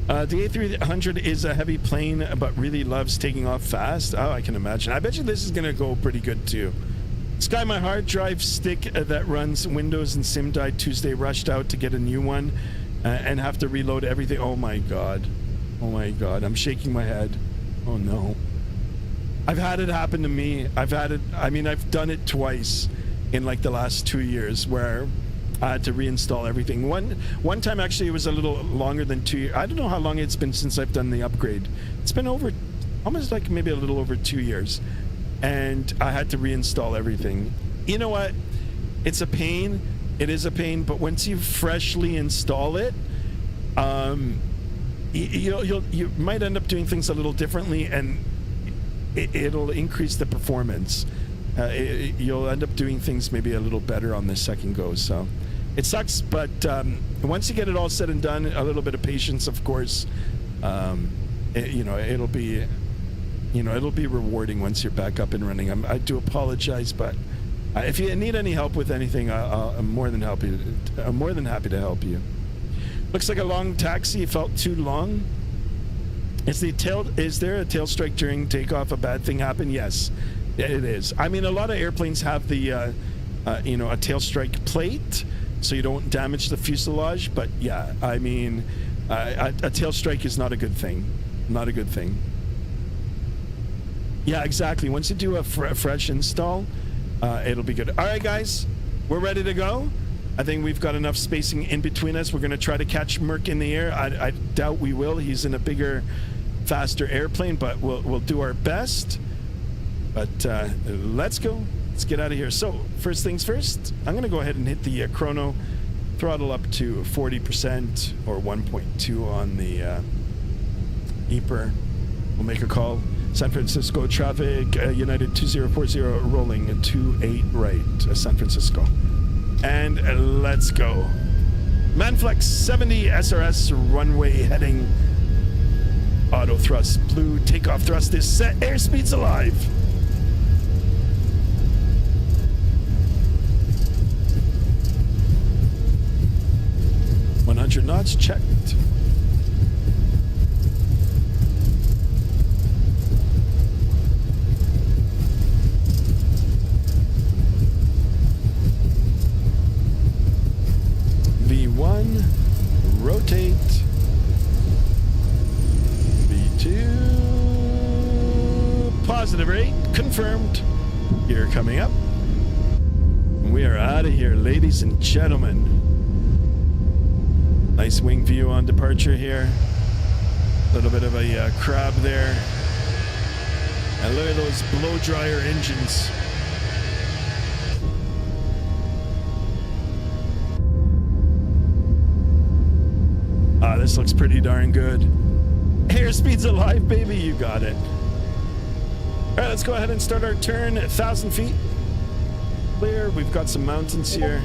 The A320 is a heavy plane, but really loves taking off fast. Oh, I can imagine. I bet you this is gonna go pretty good too. Sky, my hard drive stick that runs Windows and Sim died Tuesday. Rushed out to get a new one and have to reload everything. Oh my god. Oh my god. I'm shaking my head. Oh no. I've had it happen to me. I've done it twice in like the last 2 years where I had to reinstall everything. One time actually it was a little longer than 2 years. I don't know how long it's been since I've done the upgrade. It's been over almost like maybe a little over 2 years. And I had to reinstall everything. You know what? It's a pain. It is a pain, but once you freshly install it, you might end up doing things a little differently, and it'll increase the performance. You'll end up doing things maybe a little better on the second go. So it sucks, but once you get it all said and done, a little bit of patience, of course. It'll be rewarding once you're back up and running. I do apologize, but if you need any help with anything, I'm more than happy to help you. Looks like a long taxi. Felt too long. Is there a tail strike during takeoff? A bad thing happen? Yes, it is. I mean, a lot of airplanes have the a tail strike plate, so you don't damage the fuselage. But yeah, I mean, a tail strike is not a good thing. Not a good thing. Yeah, exactly. Once you do a fresh install, it'll be good. All right, guys, we're ready to go. I think we've got enough spacing in between us. We're going to try to catch Merc in the air. I doubt we will. He's in a bigger, faster airplane, but we'll do our best. But let's go. Let's get out of here. So first things first, I'm going to go ahead and hit the chrono, throttle up to 40% or 1.2 on the EPR. We'll make a call. San Francisco traffic, United 2040 rolling 28 right, San Francisco. And let's go. Manflex 70 SRS runway heading. Auto thrust blue, takeoff thrust is set, airspeed's alive. .100 knots checked. V1, rotate. V2, positive rate, confirmed. Gear coming up. We are out of here, ladies and gentlemen. Nice wing view on departure here. A little bit of a crab there. And look at those blow dryer engines. This looks pretty darn good. Airspeed's alive, baby. You got it. All right, let's go ahead and start our turn. 1,000 feet. Clear. We've got some mountains here.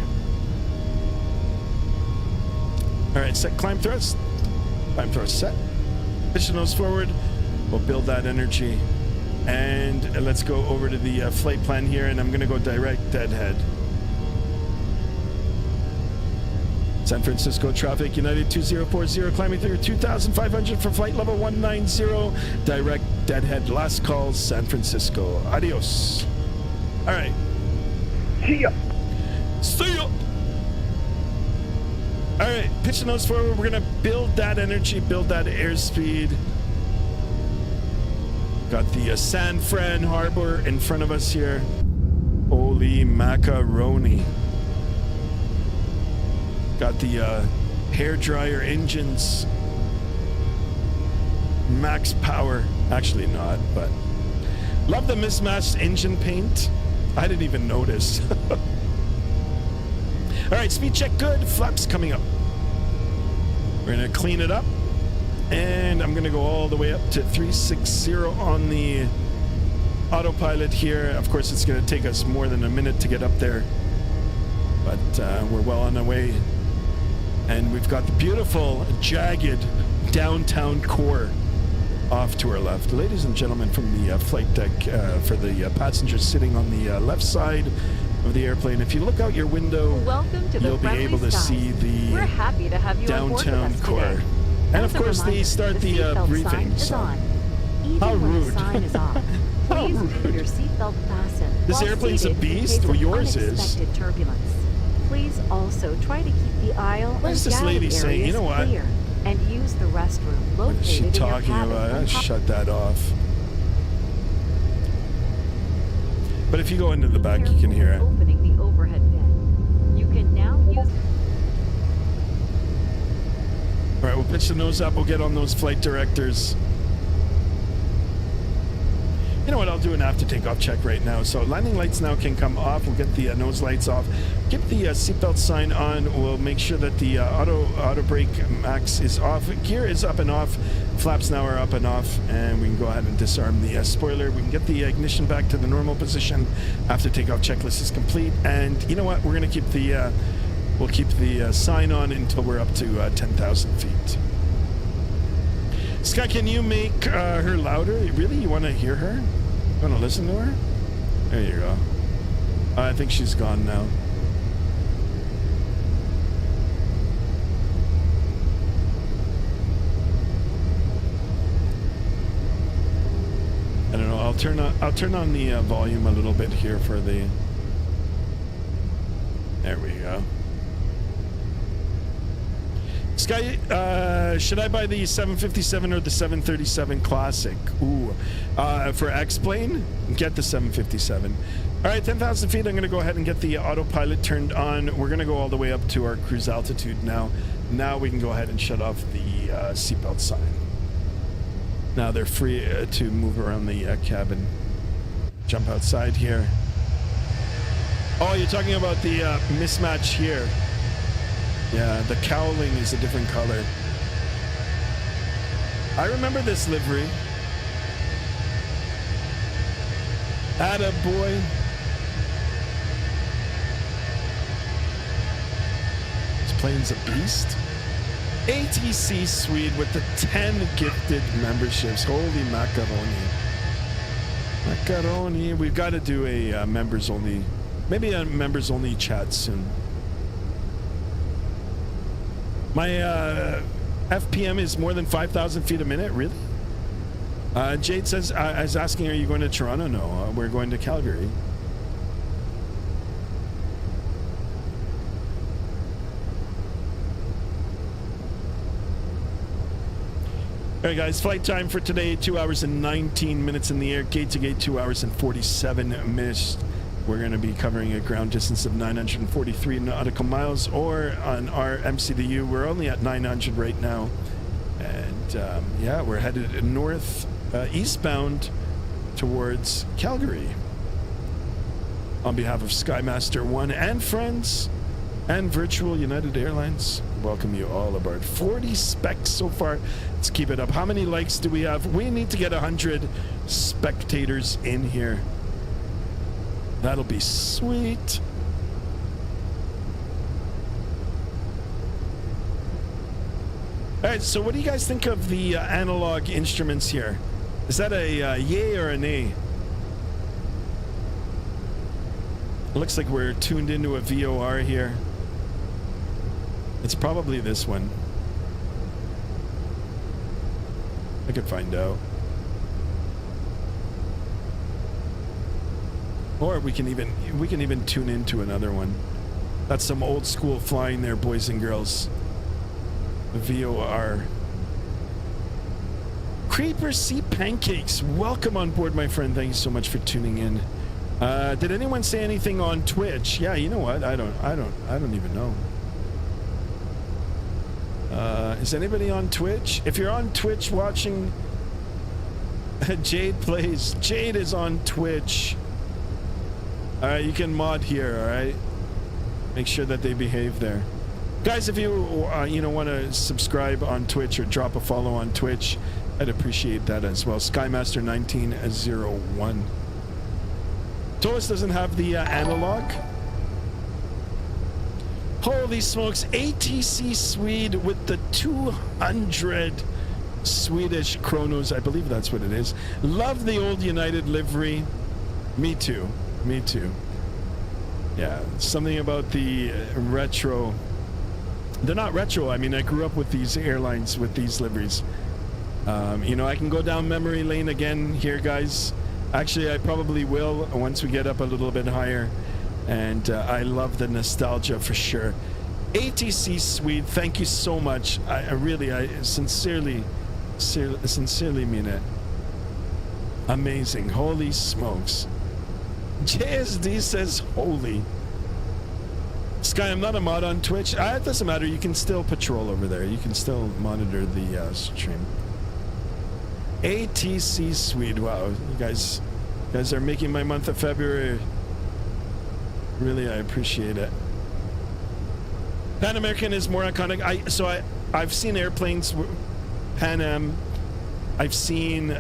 All right, set climb thrust. Climb thrust set. Pitch the nose forward. We'll build that energy. And let's go over to the flight plan here, and I'm going to go direct deadhead. San Francisco traffic, United 2040, climbing through 2,500 for flight level 190, direct deadhead, last call, San Francisco. Adios. All right. See ya. See ya. All right, pitch the nose forward. We're gonna build that energy, build that airspeed. Got the San Fran Harbor in front of us here. Holy macaroni. Got the hair dryer engines. Max power. Actually not, but love the mismatched engine paint. I didn't even notice. All right, speed check good. Flaps coming up. We're gonna clean it up, and I'm gonna go all the way up to 360 on the autopilot here. Of course, it's gonna take us more than a minute to get up there, but we're well on our way. And we've got the beautiful, jagged downtown core off to our left. Ladies and gentlemen, from the flight deck, for the passengers sitting on the left side of the airplane, if you look out your window, Welcome to you'll the be able to see We're the happy to have you on board with downtown us core. today. And As of a course, they reminder, start the seatbelt sign briefing. is So. on. Even How when rude. the sign is off, How please keep rude. your seatbelt fastened. This while airplane's a seated in beast? case Well, of yours is. unexpected turbulence. Please also try to keep the aisle What is and this galley lady saying? You areas know what? clear and use the restroom What located is she in your talking cabin about? when Shut that off. But if you go into the back, you can hear it. opening the overhead bin. You can now use. All right, we'll pitch the nose up. We'll get on those flight directors. You know what? I'll do an after takeoff check right now. So landing lights now can come off. We'll get the nose lights off. Get the seatbelt sign on. We'll make sure that the auto brake max is off. Gear is up and off. Flaps now are up and off, and we can go ahead and disarm the spoiler. We can get the ignition back to the normal position. After takeoff checklist is complete. And you know what? We're gonna keep the we'll keep the sign on until we're up to 10,000 feet. Scott, can you make her louder? Really? You want to hear her? You want to listen to her? There you go. I think she's gone now. I don't know. I'll turn on the volume a little bit here for the. There we go. Sky, should I buy the 757 or the 737 Classic? Ooh, for X-Plane, get the 757. All right, 10,000 feet. I'm going to go ahead and get the autopilot turned on. We're going to go all the way up to our cruise altitude now. Now we can go ahead and shut off the seatbelt sign. Now they're free to move around the cabin. Jump outside here. Oh, you're talking about the mismatch here. Yeah, the cowling is a different color. I remember this livery. Atta boy. This plane's a beast. ATC Swede with the 10 gifted memberships. Holy macaroni. Macaroni. We've got to do a members only, maybe a members only chat soon. My FPM is more than 5,000 feet a minute. Really? Jade says, I was asking, are you going to Toronto? No, we're going to Calgary. All right, guys, flight time for today, 2 hours and 19 minutes in the air. Gate to gate, 2 hours and 47 minutes. We're going to be covering a ground distance of 943 nautical miles, or on our MCDU, we're only at 900 right now. And yeah, we're headed north, eastbound towards Calgary. On behalf of Skymaster One and friends and Virtual United Airlines, welcome you all aboard. 40 specs so far. Let's keep it up. How many likes do we have? We need to get 100 spectators in here. That'll be sweet. All right, so what do you guys think of the analog instruments here? Is that a yay or a nay? It looks like we're tuned into a VOR here. It's probably this one. I could find out. Or we can even tune into another one. That's some old school flying there, boys and girls. VOR. Creeper Sea Pancakes, welcome on board, my friend. Thank you so much for tuning in. Did anyone say anything on Twitch? Yeah, you know what? I don't even know. Is anybody on Twitch? If you're on Twitch watching, Jade plays. Jade is on Twitch. All right, you can mod here. All right, make sure that they behave there, guys. If you want to subscribe on Twitch or drop a follow on Twitch, I'd appreciate that as well. Skymaster 1901. Tolis doesn't have the analog. Holy smokes! ATC Swede with the 200 Swedish Kronos. I believe that's what it is. Love the old United livery. Me too. Me too. Yeah, something about the retro. They're not retro. I mean, I grew up with these airlines with these liveries. I can go down memory lane again here, guys. Actually, I probably will once we get up a little bit higher. And I love the nostalgia for sure. ATC Swede, thank you so much. I sincerely mean it. Amazing. Holy smokes. JSD says holy. Sky, I'm not a mod on Twitch. It doesn't matter. You can still patrol over there. You can still monitor the stream. ATC Swede. Wow, you guys are making my month of February. Really, I appreciate it. Pan American is more iconic. I've seen airplanes, Pan Am. I've seen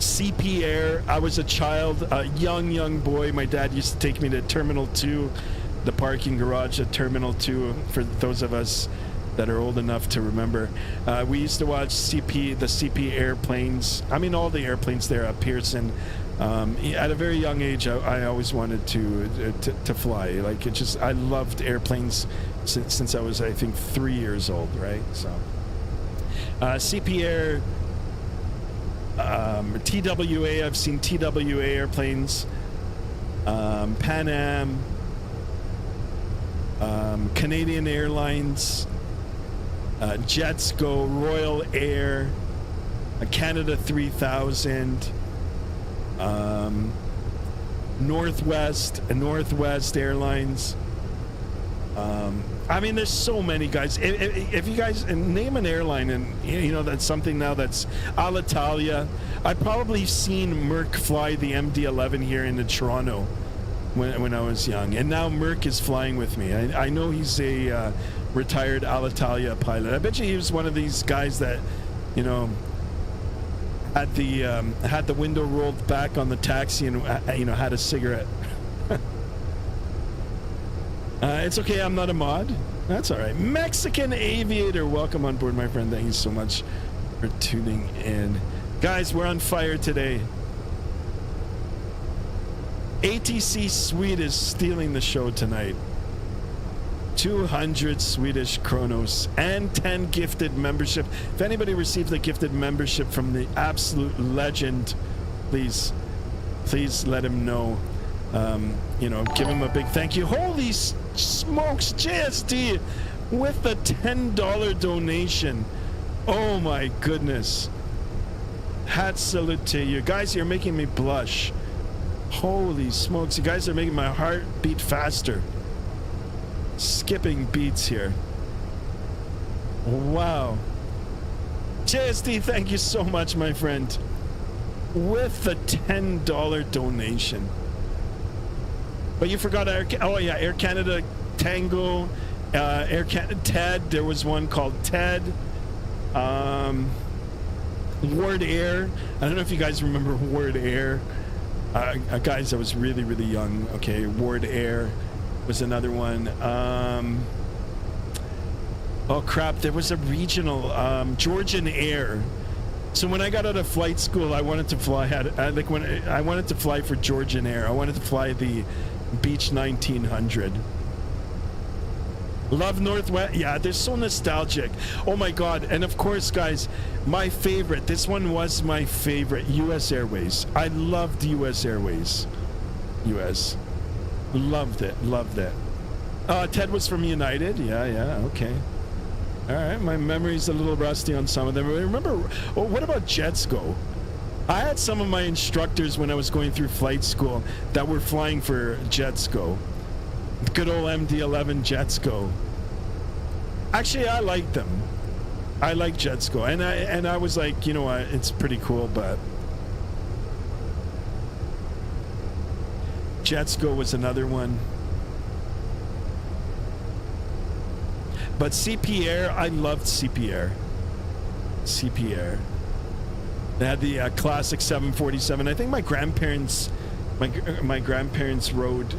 CP Air. I was a child, a young boy. My dad used to take me to Terminal 2, the parking garage at Terminal 2. For those of us that are old enough to remember, we used to watch the CP airplanes. I mean, all the airplanes there at Pearson. At a very young age, I always wanted to fly. Like, I loved airplanes since I was, I think, 3 years old, right? So, CP Air, TWA, I've seen TWA airplanes, Pan Am, Canadian Airlines, Jetsco, Royal Air, Canada 3000, Northwest Airlines. I mean, there's so many, guys. If you guys name an airline, and that's something now that's Alitalia. I've probably seen Merck fly the MD-11 here in Toronto when I was young, and now Merck is flying with me. I know he's a retired Alitalia pilot. I bet you he was one of these guys that, had the window rolled back on the taxi and had a cigarette. It's okay, I'm not a mod. That's all right. Mexican Aviator, welcome on board, my friend. Thank you so much for tuning in, guys. We're on fire today. ATC Swede is stealing the show tonight. 200 Swedish Kronos and 10 gifted membership. If anybody received a gifted membership from the absolute legend, please let him know. Give him a big thank you. Holy smokes, JSD with the $10 donation. Oh my goodness. Hat salute to you. Guys, you're making me blush. Holy smokes, you guys are making my heart beat faster. Skipping beats here. Wow. JSD, thank you so much, my friend. With the $10 donation. But you forgot Air Canada Tango, Air Canada TED. There was one called TED. Ward Air. I don't know if you guys remember Ward Air. Guys, I was really, really young. Okay, Ward Air was another one. Oh crap, there was a regional, Georgian Air. So when I got out of flight school, I wanted to fly. I wanted to fly for Georgian Air. I wanted to fly the Beech 1900. Love Northwest. Yeah, they're so nostalgic. Oh my God. And of course, guys, my favorite. This one was my favorite. U.S. Airways. I loved U.S. Airways. U.S. Loved it. Loved it. Ted was from United. Yeah. Okay. All right. My memory's a little rusty on some of them. Remember, what about Jetsco? I had some of my instructors when I was going through flight school that were flying for Jetsco. Good old MD-11 Jetsco. Actually, I like them. I like Jetsko, and I was like, you know what, it's pretty cool, but Jetsko was another one. But CP Air, I loved CP Air. CP Air. They had the classic 747. I think my grandparents rode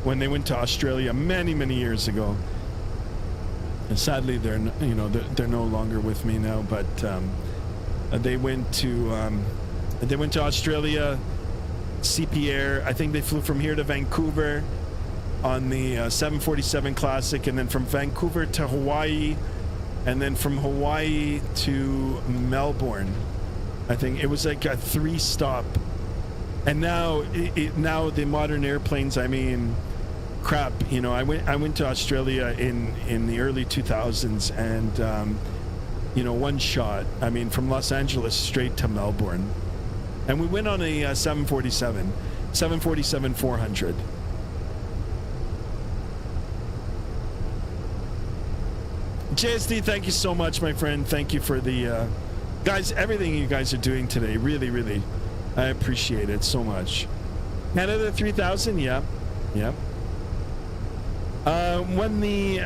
when they went to Australia many years ago. And sadly, they're no longer with me now. But they went to Australia. CP Air. I think they flew from here to Vancouver on the 747 Classic, and then from Vancouver to Hawaii, and then from Hawaii to Melbourne. I think it was like a 3-stop. And now, now the modern airplanes, I mean, crap. You know, I went to Australia in the early 2000s, and you know, one shot. I mean, from Los Angeles straight to Melbourne, and we went on a 747-400. JSD, thank you so much, my friend. Thank you for the guys, everything you guys are doing today. Really, I appreciate it so much. Canada 3000, yeah. When the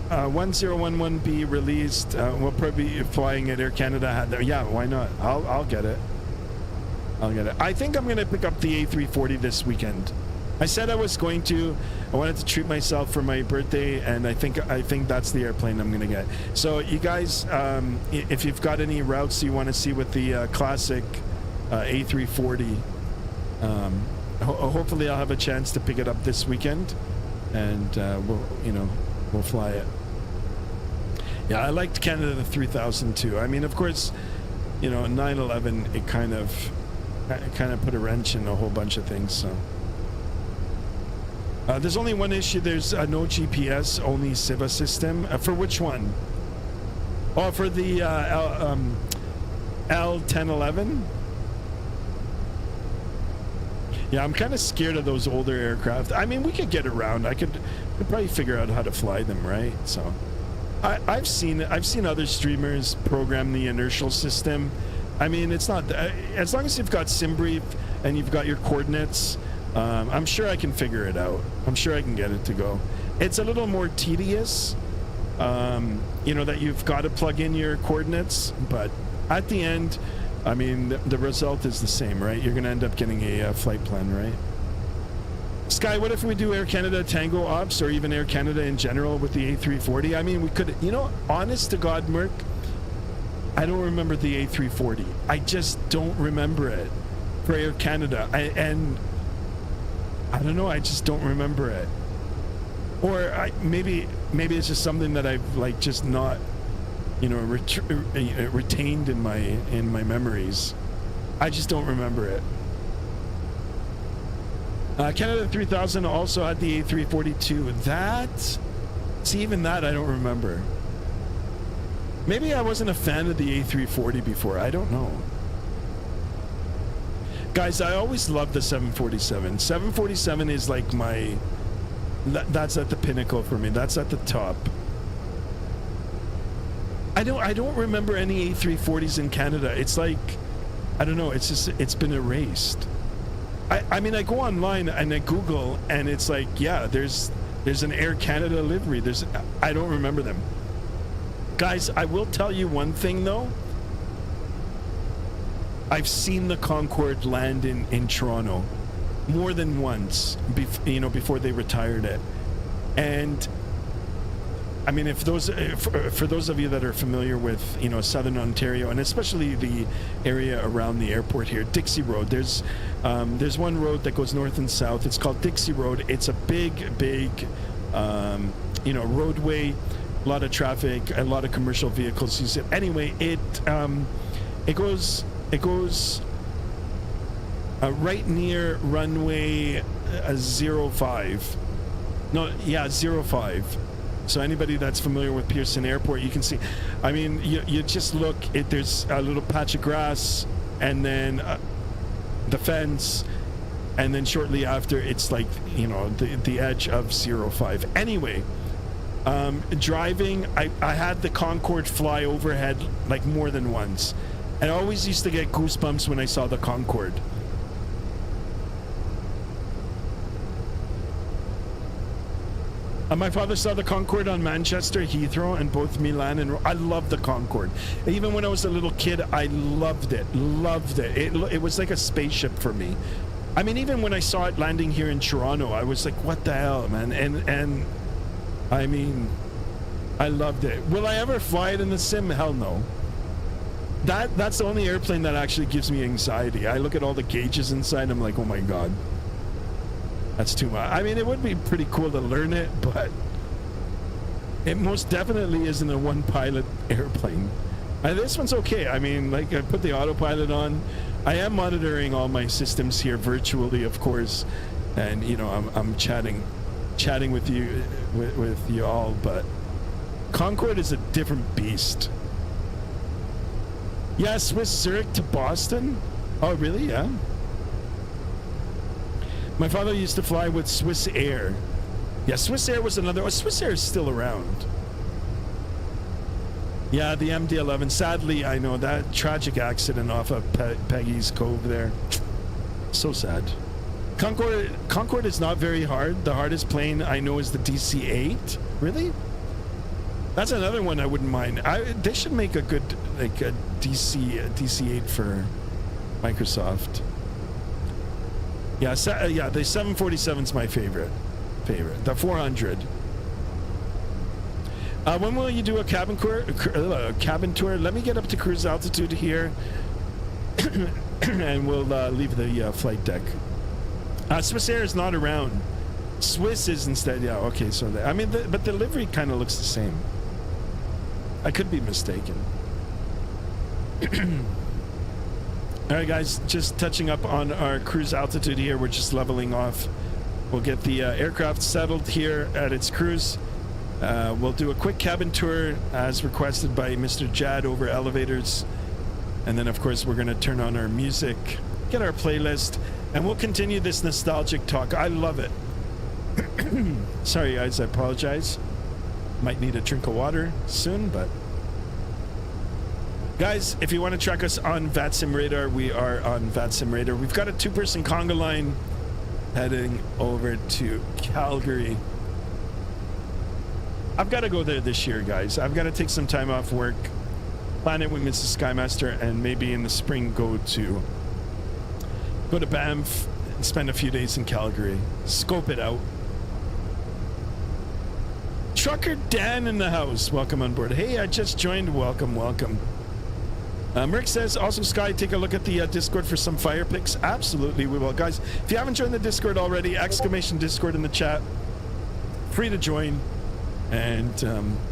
L1011B released, we'll probably be flying at Air Canada. Yeah, why not? I'll get it. I think I'm gonna pick up the A340 this weekend. I said I was going to. I wanted to treat myself for my birthday, and I think that's the airplane I'm gonna get. So you guys, if you've got any routes you want to see with the classic A340, hopefully I'll have a chance to pick it up this weekend, and we'll fly it. Yeah, I liked Canada 3000 too. I mean, of course, 9/11 it kind of put a wrench in a whole bunch of things. So. There's only one issue. There's no GPS, only CYYZ system. For which one? Oh, for the L1011? Yeah, I'm kind of scared of those older aircraft. I mean, we could get around. I could probably figure out how to fly them, right? So, I've seen other streamers program the inertial system. I mean, it's not as long as you've got SimBrief and you've got your coordinates. I'm sure I can figure it out. I'm sure I can get it to go. It's a little more tedious, that you've got to plug in your coordinates, but at the end, I mean, the result is the same, right? You're going to end up getting a flight plan, right? Sky, what if we do Air Canada Tango Ops, or even Air Canada in general with the A340? I mean, we could, honest to God, Merc, I don't remember the A340. I just don't remember it for Air Canada. I don't know. I just don't remember it, or maybe it's just something that I've just not, retained in my memories. I just don't remember it. Canada 3000 also had the A342. Even that I don't remember. Maybe I wasn't a fan of the A340 before. I don't know. Guys, I always loved the 747. 747 is like that's at the pinnacle for me. That's at the top. I don't remember any A340s in Canada. It's like, I don't know, it's been erased. I mean, I go online and I Google, and it's like, yeah, there's an Air Canada livery. I don't remember them. Guys, I will tell you one thing though. I've seen the Concorde land in Toronto more than once, before they retired it. And I mean, for those of you that are familiar with, Southern Ontario, and especially the area around the airport here, Dixie Road, there's one road that goes north and south. It's called Dixie Road. It's a big, roadway, a lot of traffic, a lot of commercial vehicles use it. Anyway, it goes right near runway 05. No, yeah, 05. So anybody that's familiar with Pearson Airport, you can see. I mean, you just look. There's a little patch of grass, and then the fence, and then shortly after, it's like the edge of 05. Anyway, Driving, I had the Concorde fly overhead like more than once. And I always used to get goosebumps when I saw the Concorde. My father saw the Concorde on Manchester, Heathrow, and both Milan and I love the Concorde. Even when I was a little kid, I loved it. It was like a spaceship for me. I mean, even when I saw it landing here in Toronto, I was like, what the hell, man? And I mean, I loved it. Will I ever fly it in the sim? Hell no. That's the only airplane that actually gives me anxiety. I look at all the gauges inside, I'm like, oh my God. That's too much. I mean, it would be pretty cool to learn it, but it most definitely isn't a one pilot airplane. This one's okay. I mean, like, I put the autopilot on. I am monitoring all my systems here virtually, of course, and you know, I'm chatting with you with you all, but Concorde is a different beast. Yeah, Swiss Zurich to Boston. Oh, really? Yeah. My father used to fly with Swiss Air. Yeah, Swiss Air was another. Oh, Swiss Air is still around. Yeah, the MD-11. Sadly, I know that tragic accident off of Peggy's Cove there. So sad. Concorde is not very hard. The hardest plane I know is the DC-8. Really? That's another one I wouldn't mind. They should make a good, like a DC-8 for Microsoft. Yeah, the 747's my favorite. The 400. When will you do a cabin tour? Let me get up to cruise altitude here, and we'll leave the flight deck. Swiss Air is not around. Swiss is instead. Yeah, okay. So I mean, but the livery kind of looks the same. I could be mistaken. All right, guys, just touching up on our cruise altitude here. We're just leveling off. We'll get the aircraft settled here at its cruise. We'll do a quick cabin tour as requested by Mr. Jad over elevators. And then, of course, we're going to turn on our music, get our playlist, and we'll continue this nostalgic talk. I love it. Sorry, guys, I apologize. Might need a drink of water soon, but... Guys, if you want to track us on Vatsim Radar, we are on Vatsim Radar. We've got a two-person conga line heading over to Calgary. I've got to go there this year, guys. I've got to take some time off work, plan it with Mrs. Skymaster, and maybe in the spring go to Banff and spend a few days in Calgary. Scope it out. Trucker Dan in the house. Welcome on board. Hey, I just joined. Welcome. Merck says, also, Sky, take a look at the Discord for some fire picks. Absolutely, we will. Guys, if you haven't joined the Discord already, exclamation Discord in the chat. Free to join. And,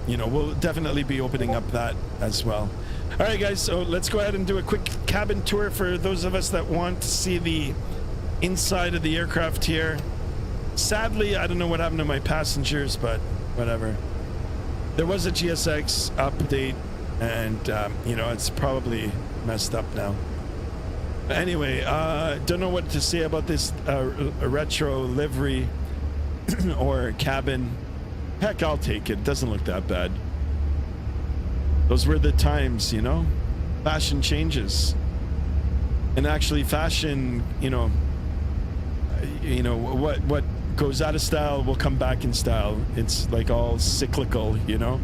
you know, we'll definitely be opening up that as well. All right, guys, so let's go ahead and do a quick cabin tour for those of us that want to see the inside of the aircraft here. Sadly, I don't know what happened to my passengers, but whatever. There was a GSX update. And, you know, it's probably messed up now. But anyway, don't know what to say about this retro livery or cabin. Heck, I'll take it. Doesn't look that bad. Those were the times, you know? Fashion changes. And actually, fashion, you know, what goes out of style will come back in style. It's like all cyclical, you know?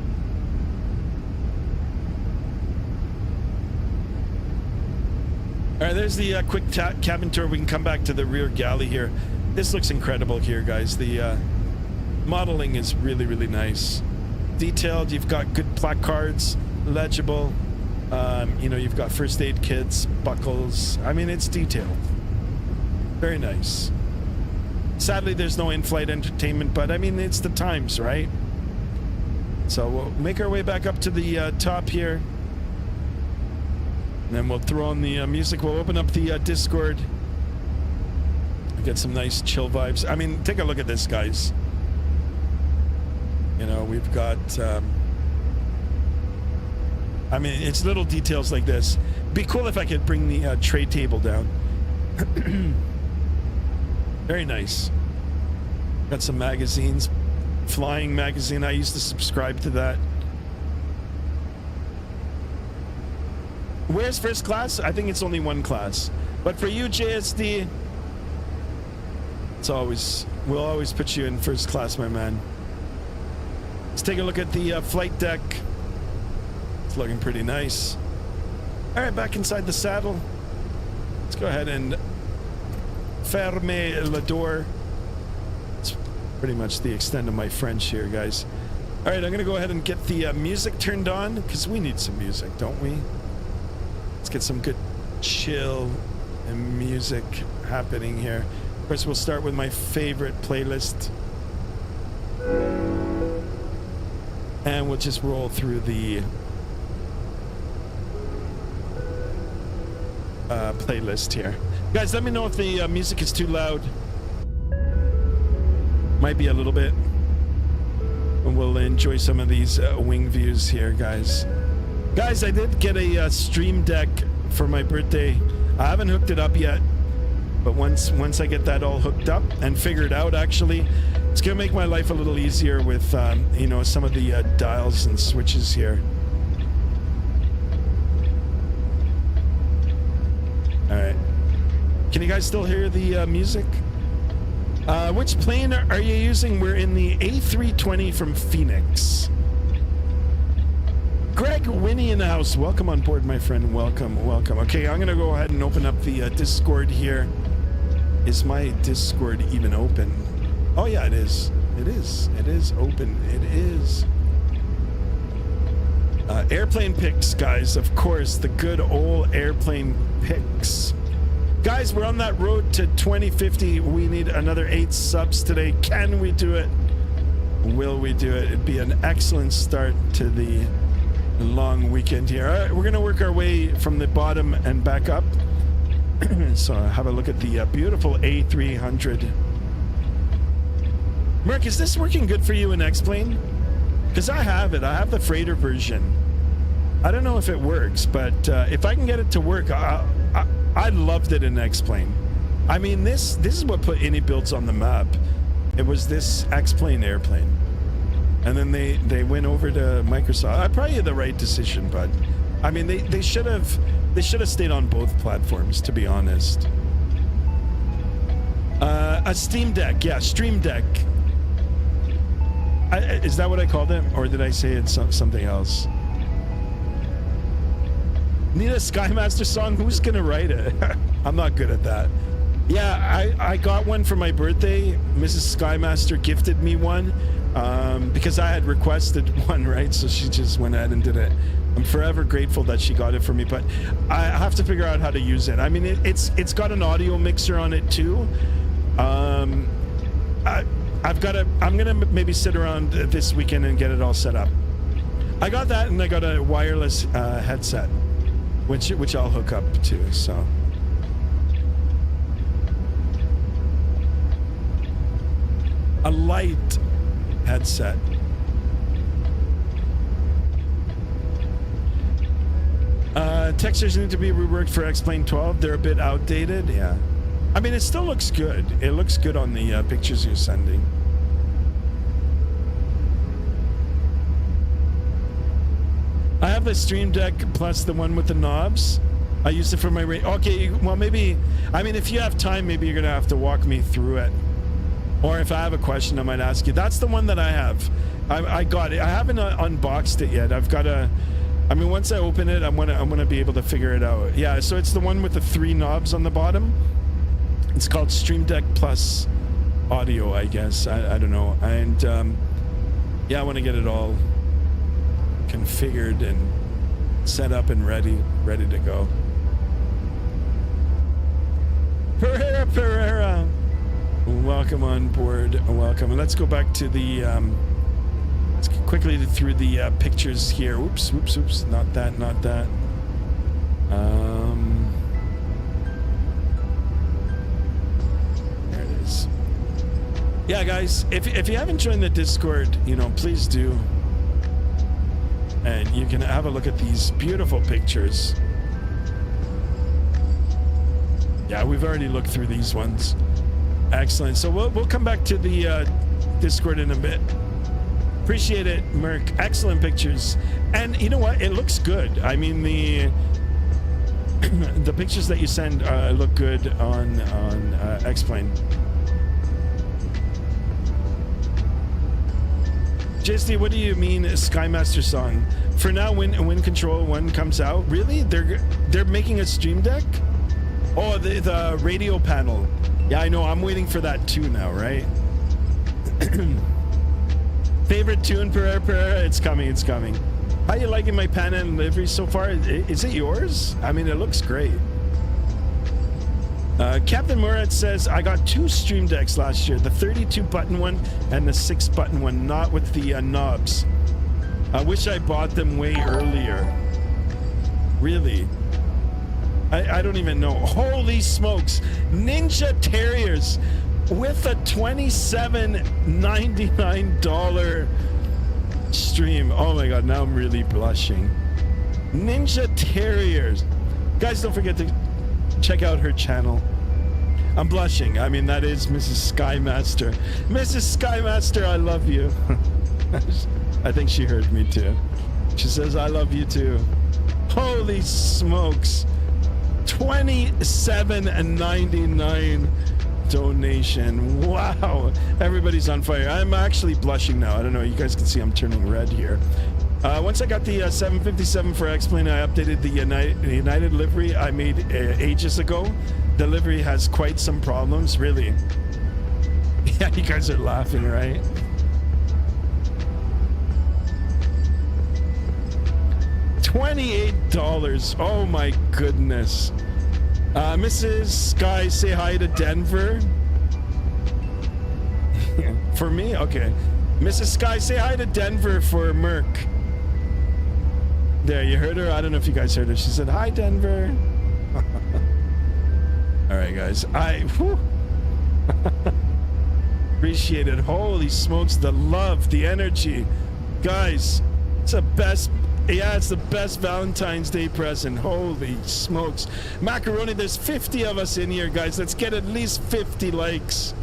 All right, there's the quick cabin tour. We can come back to the rear galley here. This looks incredible here, guys. The modeling is really, really nice. Detailed. You've got good placards, legible. You know, you've got first aid kits, buckles. I mean, it's detailed. Very nice. Sadly, there's no in-flight entertainment, but I mean, it's the times, right? So we'll make our way back up to the top here. And then we'll throw on the music. We'll open up the Discord. Get some nice chill vibes. I mean, take a look at this, guys. You know, we've got... I mean, it's little details like this. Be cool if I could bring the tray table down. Very nice. Got some magazines. flying magazine. I used to subscribe to that. Where's first class? I think it's only one class. But for you, JSD, we'll always put you in first class, my man. Let's take a look at the flight deck. It's looking pretty nice. All right, back inside the saddle. Let's go ahead and ferme le door. It's pretty much the extent of my French here, guys. All right, I'm going to go ahead and get the music turned on because we need some music, don't we? Let's get some good chill and music happening here. Of course, we'll start with my favorite playlist. And we'll just roll through the playlist here. Guys, let me know if the music is too loud. Might be a little bit. And we'll enjoy some of these wing views here, guys. Guys, I did get a stream deck for my birthday. I haven't hooked it up yet, but once I get that all hooked up and figured out, actually, it's gonna make my life a little easier with you know, some of the dials and switches here. All right, can you guys still hear the music? Which plane are you using? We're in the A320 from Fenix. Greg Winnie in the house. Welcome on board, my friend. Welcome, welcome. Okay, I'm gonna go ahead and open up the Discord here. Is my Discord even open? Oh yeah, it is. It is. It is open. It is. Airplane pics, guys. Of course, the good old airplane pics. Guys, we're on that road to 2050. We need another 8 subs today. Can we do it? Will we do it? It'd be an excellent start to the long weekend here. All right, we're gonna work our way from the bottom and back up. So have a look at the beautiful A300. Merc, is this working good for you in X-Plane? Because I have it. I have the freighter version. I don't know if it works, but if I can get it to work, I loved it in X-Plane. I mean, this is what put any builds on the map. It was this X-Plane airplane. And then they went over to Microsoft. Probably the right decision, but I mean, they should have stayed on both platforms, to be honest. A Steam Deck, yeah, Stream Deck. Is that what I called it, or did I say it's something else? Need a Skymaster song? Who's gonna write it? I'm not good at that. Yeah, I got one for my birthday. Mrs. Skymaster gifted me one because I had requested one, right? So she just went ahead and did it. I'm forever grateful that she got it for me, but I have to figure out how to use it. I mean, it's got an audio mixer on it too. I'm gonna maybe sit around this weekend and get it all set up. I got that, and I got a wireless headset, which I'll hook up to. So. A light headset. Textures need to be reworked for X-Plane 12. They're a bit outdated. Yeah. I mean, it still looks good. It looks good on the pictures you're sending. I have the Stream Deck plus the one with the knobs. I use it for my... Okay, well, maybe... I mean, if you have time, maybe you're going to have to walk me through it. Or if I have a question, I might ask you. That's the one that I have. I got it. I haven't unboxed it yet. I've got to... I mean, once I open it, I'm gonna be able to figure it out. Yeah, so it's the one with the 3 knobs on the bottom. It's called Stream Deck Plus Audio, I guess. I don't know. And yeah, I want to get it all configured and set up and ready to go. Pereira. Welcome on board. Welcome. And let's go back to the let's get quickly through the pictures here. Oops. Not that. There it is. Yeah, guys, if you haven't joined the Discord, you know, please do. And you can have a look at these beautiful pictures. Yeah, we've already looked through these ones. Excellent. So we'll come back to the Discord in a bit. Appreciate it, Merc. Excellent pictures. And you know what? It looks good. I mean, the pictures that you send look good on X-Plane. JSD, what do you mean Skymaster song? For now, when Control 1 comes out, really? They're making a stream deck? Oh, the radio panel. Yeah, I know. I'm waiting for that too now, right? Favorite tune, Pereira? It's coming. It's coming. How you liking my Pan Am livery so far? Is it yours? I mean, it looks great. Captain Murat says, I got 2 stream decks last year, the 32-button one and the 6-button one, not with the knobs. I wish I bought them way earlier. Really? I don't even know. Holy smokes. Ninja Terriers with a $27.99 stream. Oh my god, now I'm really blushing. Ninja Terriers. Guys, don't forget to check out her channel. I'm blushing. I mean, that is Mrs. Skymaster. Mrs. Skymaster, I love you. I think she heard me too. She says, I love you too. Holy smokes. $27.99 donation. Wow. Everybody's on fire. I'm actually blushing now. I don't know. You guys can see I'm turning red here. Once I got the 757 for X-Plane, I updated the United livery I made ages ago. The livery has quite some problems, really. Yeah, you guys are laughing, right? $28. Oh my goodness. Mrs. Sky, say hi to Denver. For me? Okay. Mrs. Sky, say hi to Denver for Merc. There, you heard her? I don't know if you guys heard her. She said, hi, Denver. All right, guys. Appreciate it. Holy smokes, the love, the energy. Guys, it's the best. Yeah, it's the best Valentine's Day present. Holy smokes. Macaroni, there's 50 of us in here, guys. Let's get at least 50 likes.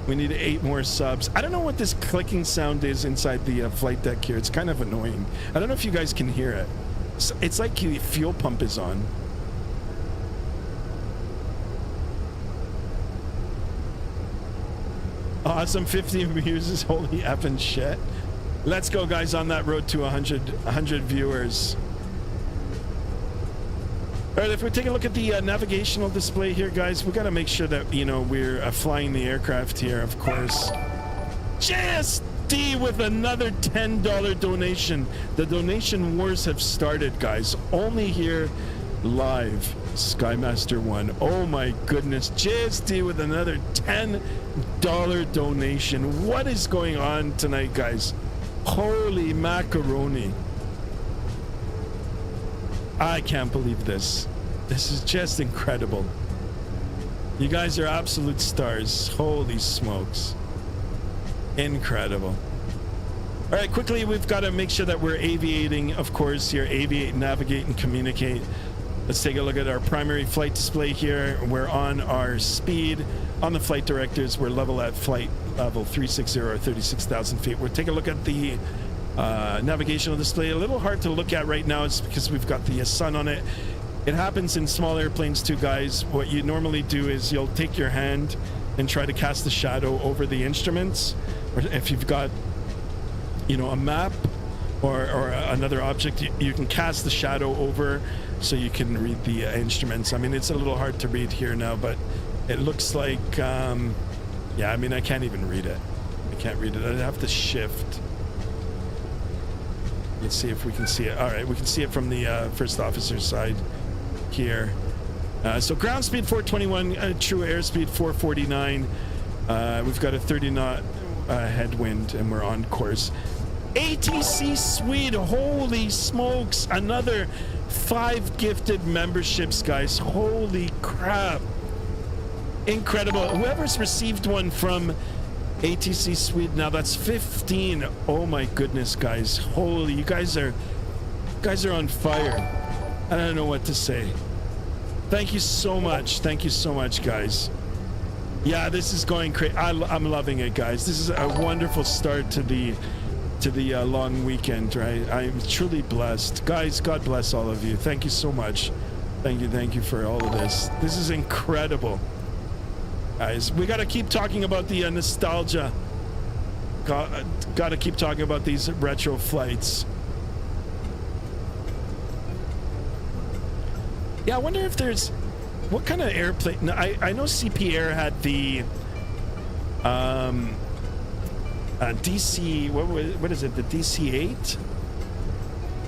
We need 8 more subs. I don't know what this clicking sound is inside the flight deck here. It's kind of annoying. I don't know if you guys can hear it. It's like the fuel pump is on. Awesome, 50 views. Holy effing shit. Let's go, guys, on that road to 100 viewers. All right, if we take a look at the navigational display here, guys, we got to make sure that, you know, we're flying the aircraft here, of course. JSD with another $10 donation. The donation wars have started, guys. Only here live. Skymaster 1. Oh my goodness. JSD with another $10 donation. What is going on tonight, guys? Holy macaroni. I can't believe this. This is just incredible. You guys are absolute stars. Holy smokes. Incredible. All right, quickly, we've got to make sure that we're aviating, of course, here. Aviate, navigate, and communicate. Let's take a look at our primary flight display here. We're on our speed. On the flight directors, we're level at flight level 360 or 36,000 feet. We'll take a look at the navigational display. A little hard to look at right now is because we've got the sun on it. It happens in small airplanes too, guys. What you normally do is you'll take your hand and try to cast a shadow over the instruments. Or if you've got, you know, a map or another object, you can cast the shadow over so you can read the instruments. I mean, it's a little hard to read here now, but it looks like, yeah, I mean, I can't even read it. I can't read it. I'd have to shift. Let's see if we can see it. All right, we can see it from the first officer's side here. So ground speed 421, true airspeed 449. We've got a 30 knot headwind and we're on course. ATC Swede, holy smokes, another 5 gifted memberships, guys. Holy crap. Incredible. Whoever's received one from ATC Swede now, that's 15. Oh my goodness, guys. Holy, you guys are on fire. I don't know what to say. Thank you so much. Thank you so much, guys. Yeah, this is going crazy. I'm loving it, guys. This is a wonderful start to the long weekend, right? I'm truly blessed. Guys, God bless all of you. Thank you so much. Thank you for all of this. This is incredible. Guys, we got to keep talking about the nostalgia. Got to keep talking about these retro flights. Yeah, I wonder if there's... What kind of airplane? No, I know CP Air had the DC... What is it? The DC-8?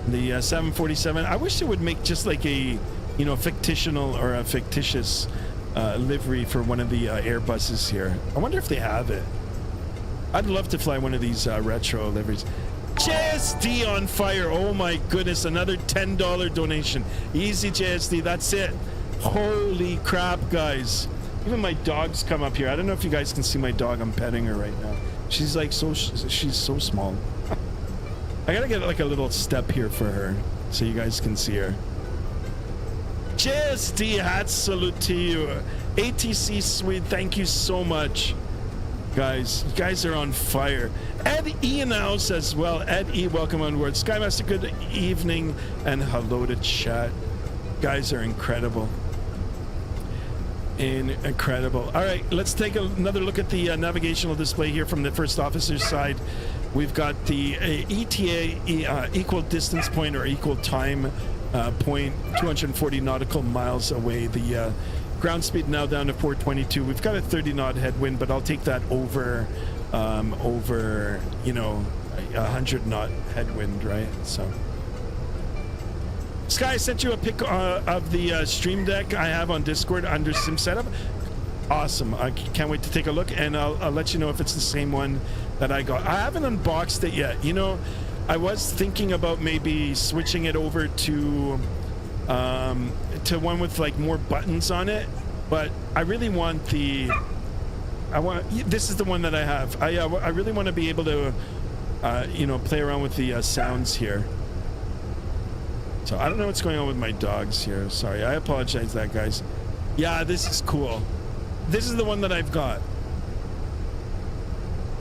The 747. I wish they would make just like a, you know, fictitious livery for one of the Airbuses here. I wonder if they have it. I'd love to fly one of these retro liveries. JSD on fire. Oh my goodness, another $10 donation. Easy, JSD, that's it. Holy crap, guys. Even my dog's come up here. I don't know if you guys can see my dog. I'm petting her right now. She's like she's so small. I gotta get like a little step here for her so you guys can see her. JSD, hat salute to you. ATC Swede, thank you so much. Guys, you guys are on fire. Ed E in the house as well. Ed E, welcome on board. Skymaster, good evening and hello to chat. Guys are incredible. Incredible. All right, let's take another look at the navigational display here from the first officer's side. We've got the ETA equal distance point or equal time point, 240 nautical miles away. The ground speed now down to 422. We've got a 30 knot headwind, but I'll take that over you know, 100 knot headwind, right? So Sky, I sent you a pic of the stream deck I have on Discord under Sim Setup. Awesome. I can't wait to take a look, and I'll let you know if it's the same one that I got. I haven't unboxed it yet. You know, I was thinking about maybe switching it over to one with like more buttons on it, but I really want this is the one that I have. I really want to be able to you know, play around with the sounds here. So I don't know what's going on with my dogs here. Sorry, I apologize that, guys. Yeah, this is cool. This is the one that I've got.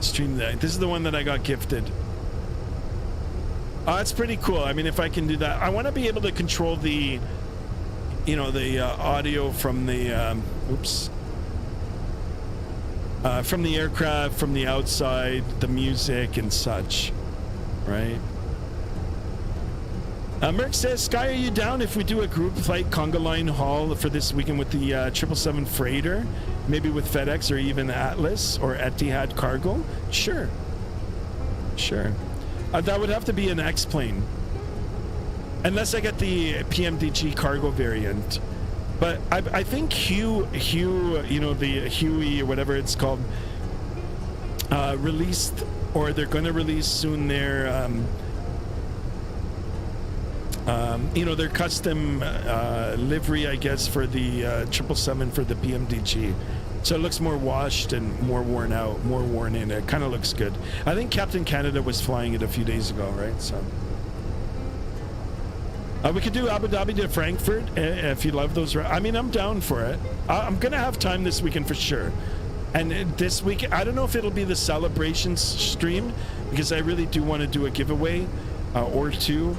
Stream Deck. This is the one that I got gifted. It's pretty cool. I mean, if I can do that, I want to be able to control the, you know, the audio from the from the aircraft, from the outside, the music and such, right? Merck says, Sky, are you down if we do a group flight conga line haul for this weekend with the 777 freighter, maybe with FedEx or even Atlas or Etihad Cargo? Sure. That would have to be an X-plane, unless I get the PMDG cargo variant. But I think Hue, you know, the Huey or whatever it's called, released, or they're going to release soon their you know, their custom livery, I guess, for the 777 for the PMDG. So it looks more washed and more worn out, more worn in. It kind of looks good. I think Captain Canada was flying it a few days ago, right? So we could do Abu Dhabi to Frankfurt if you love those. I mean, I'm down for it. I'm going to have time this weekend for sure. And this week, I don't know if it'll be the celebrations stream, because I really do want to do a giveaway or two.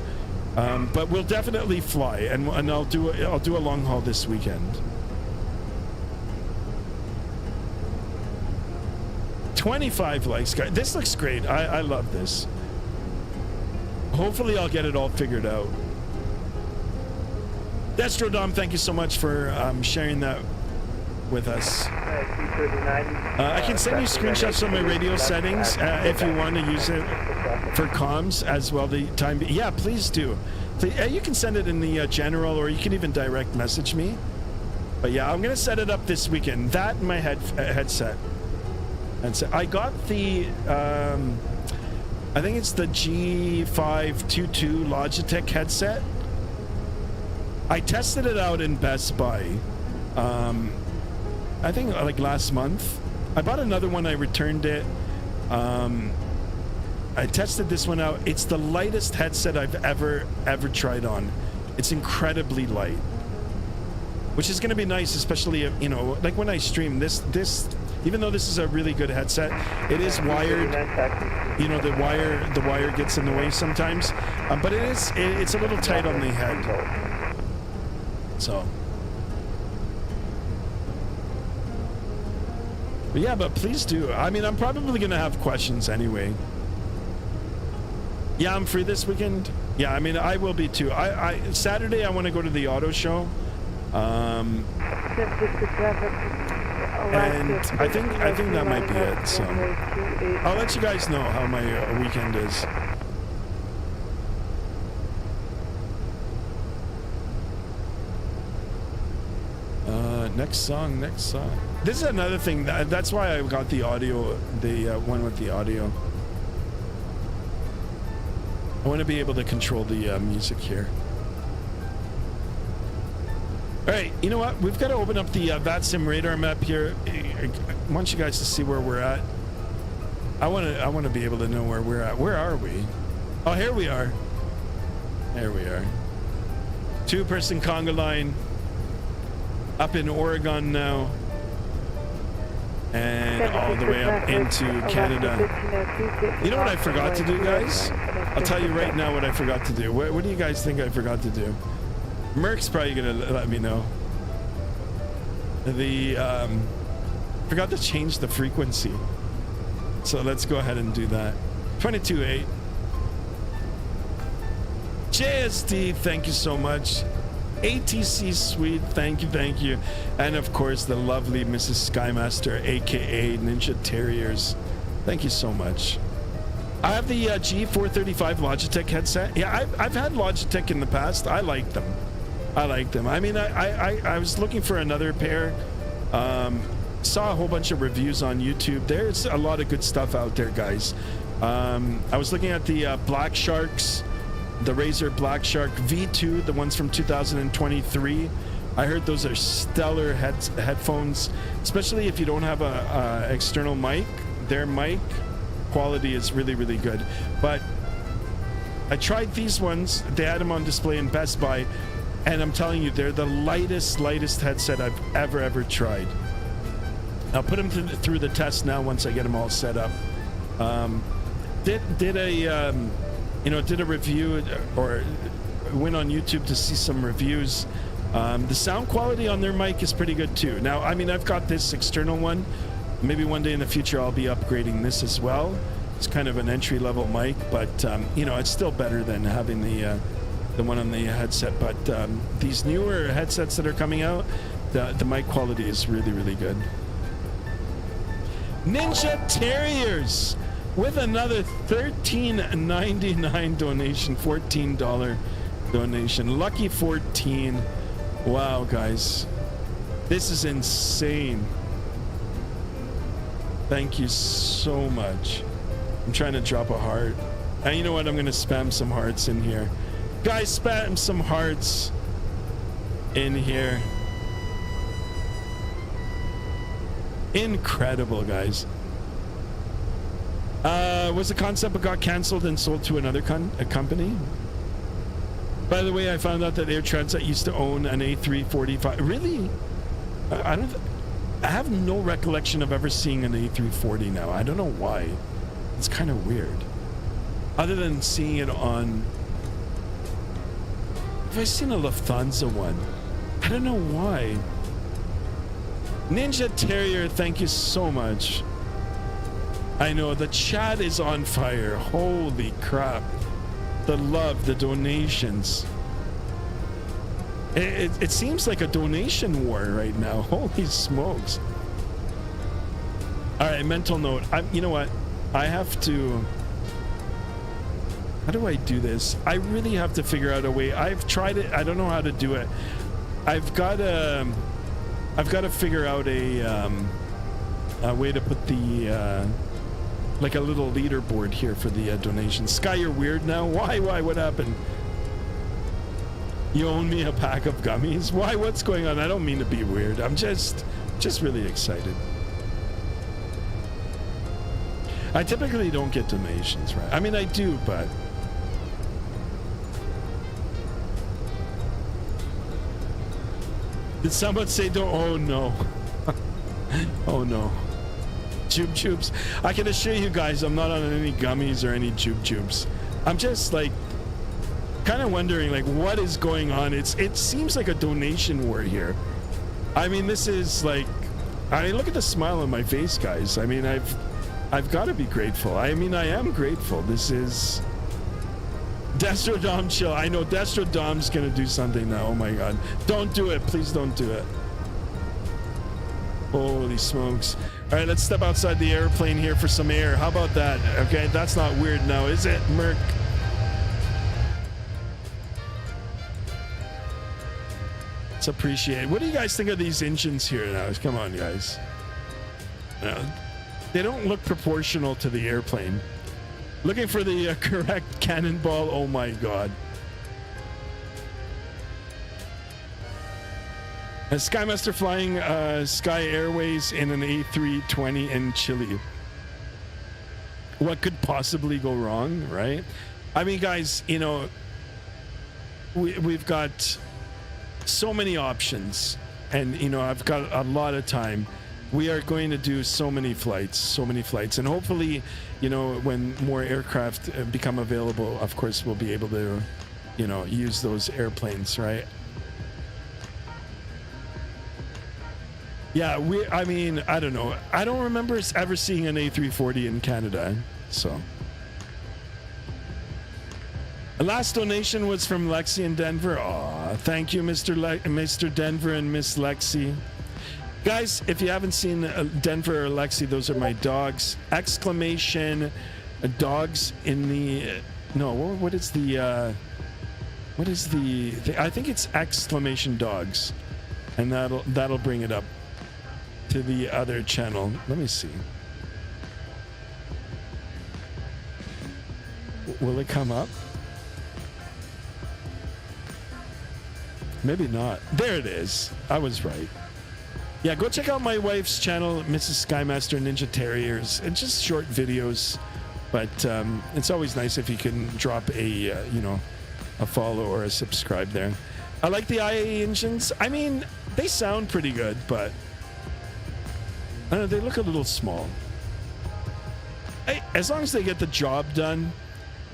But we'll definitely fly, and I'll do a long haul this weekend. 25 likes, guys. This looks great. I love this. Hopefully I'll get it all figured out. Destrodom, thank you so much for sharing that with us. I can send you screenshots of my radio settings if you want to use it for comms as well. The time, yeah, please do. You can send it in the general, or you can even direct message me. But yeah, I'm gonna set it up this weekend. That and my headset. And so I got the I think it's the G522 Logitech headset. I tested it out in Best Buy. I think like last month. I bought another one, I returned it. I tested this one out. It's the lightest headset I've ever tried on. It's incredibly light, which is going to be nice, especially if, you know, like when I stream this Even though this is a really good headset, it is wired. You know, the wire gets in the way sometimes, but it's a little tight on the head. So, but yeah, but please do. I mean, I'm probably gonna have questions anyway. Yeah, I'm free this weekend. Yeah, I mean, I will be too. Saturday I want to go to the auto show. And I think that might be it. So I'll let you guys know how my weekend is. Next song. This is another thing. That's why I got the audio, the one with the audio. I want to be able to control the music here. All right, you know what? We've got to open up the Vatsim radar map here. I want you guys to see where we're at. I want to be able to know where we're at. Where are we? Oh, here we are. There we are. 2-person conga line. Up in Oregon now. And all the way up into Canada. You know what I forgot to do, guys? I'll tell you right now what I forgot to do. What do you guys think I forgot to do? Merck's probably gonna let me know. Forgot to change the frequency. So let's go ahead and do that. 22.8. JSD, thank you so much. ATC Suite, thank you. And of course, the lovely Mrs. Skymaster, aka Ninja Terriers. Thank you so much. I have the G435 Logitech headset. Yeah, I've had Logitech in the past. I like them. I mean, I was looking for another pair. Saw a whole bunch of reviews on YouTube. There's a lot of good stuff out there, guys. I was looking at the Black Sharks, the Razer Black Shark V2, the ones from 2023. I heard those are stellar headphones, especially if you don't have a external mic. Their mic quality is really, really good. But I tried these ones. They had them on display in Best Buy, and I'm telling you, they're the lightest headset I've ever tried. I'll put them through the test now once I get them all set up. Did a review, or went on YouTube to see some reviews. The sound quality on their mic is pretty good too. Now, I mean, I've got this external one. Maybe one day in the future I'll be upgrading this as well. It's kind of an entry-level mic, but it's still better than having the one on the headset. But these newer headsets that are coming out, the mic quality is really, really good. Ninja Terriers with another $13.99 donation, $14 donation. Lucky 14. Wow, guys, this is insane. Thank you so much. I'm trying to drop a heart. And you know what? I'm going to spam some hearts in here. Guys, spam some hearts in here. Incredible, guys. Was the concept but got canceled and sold to another company? By the way, I found out that Air Transat used to own an A345. Really? I have no recollection of ever seeing an A340 now. I don't know why. It's kind of weird. Other than seeing it on... Have I seen a Lufthansa one? I don't know why. Ninja Terrier, thank you so much. I know, the chat is on fire. Holy crap. The love, the donations. It seems like a donation war right now. Holy smokes. All right, mental note. You know what? I have to... How do I do this? I really have to figure out a way. I've tried it. I don't know how to do it. I've got to figure out a way to put the... like a little leaderboard here for the donations. Sky, you're weird now. Why? What happened? You own me a pack of gummies? Why? What's going on? I don't mean to be weird. I'm just really excited. I typically don't get donations, right? I mean, I do, but... Did someone say don't? Oh, no. Oh, no. Tube tubes. I can assure you guys, I'm not on any gummies or any tube tubes. I'm just like kind of wondering like what is going on. It seems like a donation war here. I mean, this is like, I mean, look at the smile on my face, guys. I mean, I've got to be grateful. I mean, I am grateful. This is Destro Dom chill. I know Destro Dom's gonna do something now. Oh my god. Don't do it. Please don't do it. Holy smokes. All right, let's step outside the airplane here for some air. How about that? Okay, that's not weird now, is it, Merc? It's appreciated. What do you guys think of these engines here now? Come on, guys. They don't look proportional to the airplane. Looking for the correct cannonball. Oh my god. A Skymaster flying Sky Airways in an A320 in Chile. What could possibly go wrong, right? I mean, guys, you know, we've got so many options, and you know, I've got a lot of time. We are going to do so many flights, and hopefully, you know, when more aircraft become available, of course, we'll be able to, you know, use those airplanes, right? Yeah, I mean, I don't know. I don't remember ever seeing an A340 in Canada, so. The last donation was from Lexi in Denver. Aw, thank you, Mr. Denver and Miss Lexi. Guys, if you haven't seen Denver or Lexi, those are my dogs. Exclamation dogs in the no. What is the? I think it's exclamation dogs, and that'll bring it up to the other channel. Let me see. Will it come up? Maybe not. There it is. I was right. Yeah, go check out my wife's channel, Mrs. Skymaster Ninja Terriers. It's just short videos, but it's always nice if you can drop a you know, a follow or a subscribe there. I like the IA engines. I mean, they sound pretty good, but I don't know, they look a little small. Hey, as long as they get the job done,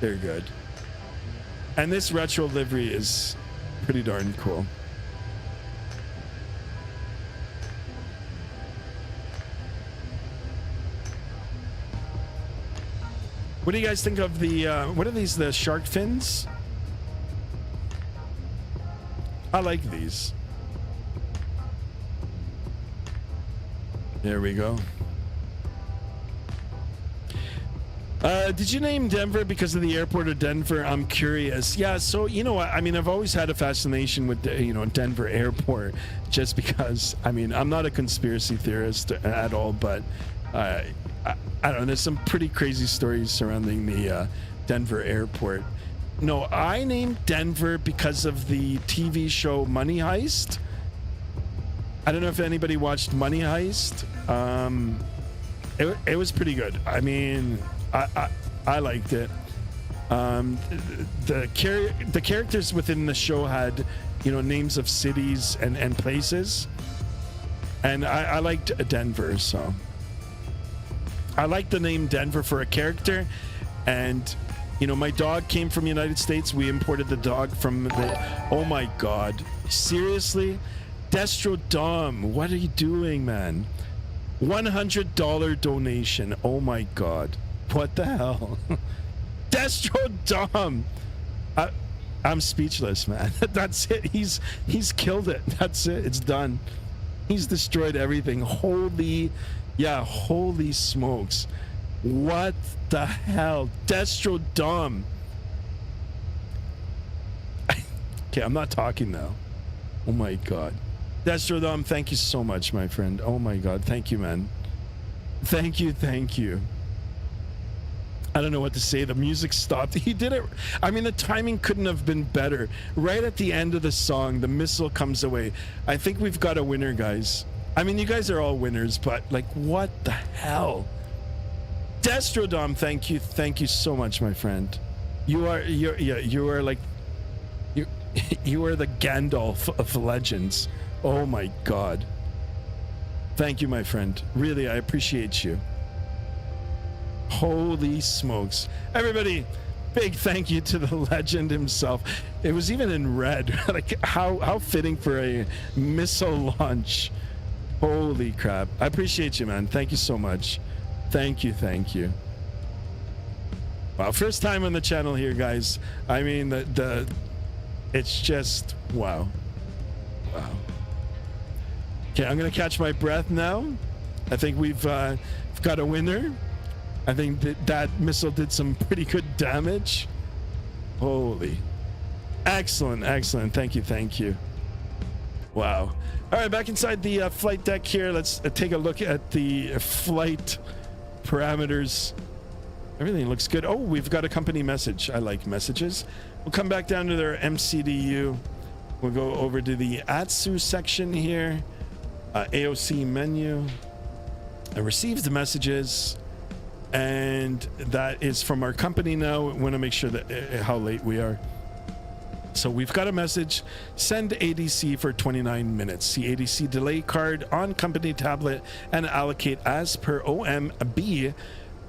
they're good. And this retro livery is pretty darn cool. What do you guys think of the, what are these, the shark fins? I like these. There we go. Did you name Denver because of the airport of Denver? I'm curious. Yeah, so, you know what? I mean, I've always had a fascination with, you know, Denver airport, just because, I mean, I'm not a conspiracy theorist at all, but I don't know, there's some pretty crazy stories surrounding the Denver airport. No, I named Denver because of the TV show Money Heist. I don't know if anybody watched Money Heist. It was pretty good. I mean, I liked it. The characters within the show had, you know, names of cities and places, and I liked Denver, so I like the name Denver for a character. And you know, my dog came from the United States. We imported the dog from the, oh my god, seriously? Destro Dom, what are you doing, man? $100 donation. Oh my god, what the hell? Destro Dom, I'm speechless, man. That's it. He's killed it. That's it. It's done. He's destroyed everything. Holy smokes. What the hell? Destro Dom. Okay, I'm not talking now. Oh my god. Destro Dom, thank you so much, my friend. Oh my god, thank you, man. Thank you. I don't know what to say. The music stopped. He did it. I mean, the timing couldn't have been better. Right at the end of the song, the missile comes away. I think we've got a winner, guys. I mean, you guys are all winners, but like, what the hell? Destro Dom, thank you so much, my friend. You are like, you are the Gandalf of legends. Oh my god. Thank you, my friend. Really, I appreciate you. Holy smokes. Everybody, big thank you to the legend himself. It was even in red. Like how fitting for a missile launch. Holy crap. I appreciate you, man. Thank you so much. Thank you. Wow, first time on the channel here, guys. I mean, it's just wow. Okay, I'm gonna catch my breath now. I think we've got a winner. I think that missile did some pretty good damage. Holy, excellent. Thank you. Wow. All right, back inside the flight deck here. Let's take a look at the flight parameters. Everything looks good. Oh, we've got a company message. I like messages. We'll come back down to their MCDU. We'll go over to the ATSU section here. AOC menu. I received the messages, and that is from our company now. We want to make sure that how late we are. So we've got a message. Send ADC for 29 minutes. See ADC delay card on company tablet and allocate as per OMB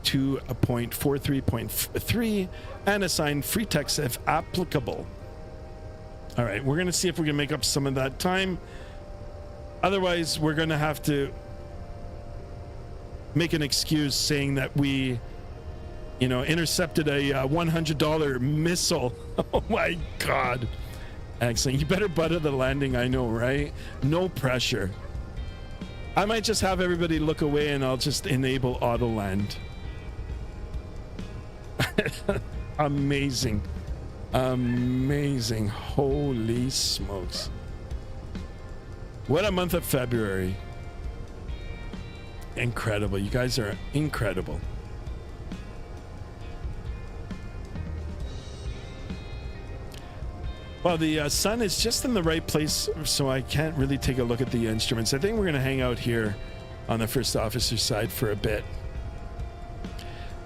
to a 0.43.3 and assign free text if applicable. All right, we're going to see if we can make up some of that time. Otherwise, we're going to have to make an excuse saying that we, intercepted a $100 missile. Oh my God. Excellent. You better butter the landing. I know, right? No pressure. I might just have everybody look away and I'll just enable auto land. Amazing. Holy smokes. What a month of February. Incredible. You guys are incredible. Well, the sun is just in the right place, so I can't really take a look at the instruments. I think we're going to hang out here on the first officer side for a bit.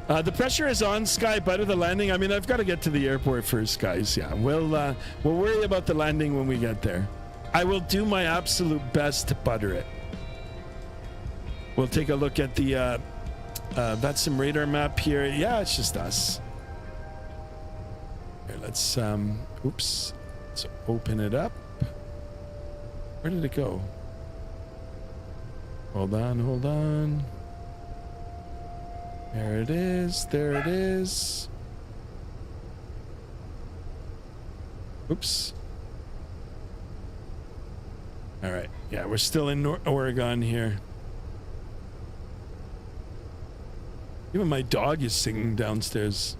The pressure is on. Sky, butter the landing. I mean, I've got to get to the airport first, guys. Yeah, we'll worry about the landing when we get there. I will do my absolute best to butter it. We'll take a look at the Vatsim radar map here. Yeah, it's just us. Here, let's oops. Let's open it up. Where did it go? Hold on. There it is. Oops. All right. Yeah, we're still in Oregon here. Even my dog is singing downstairs.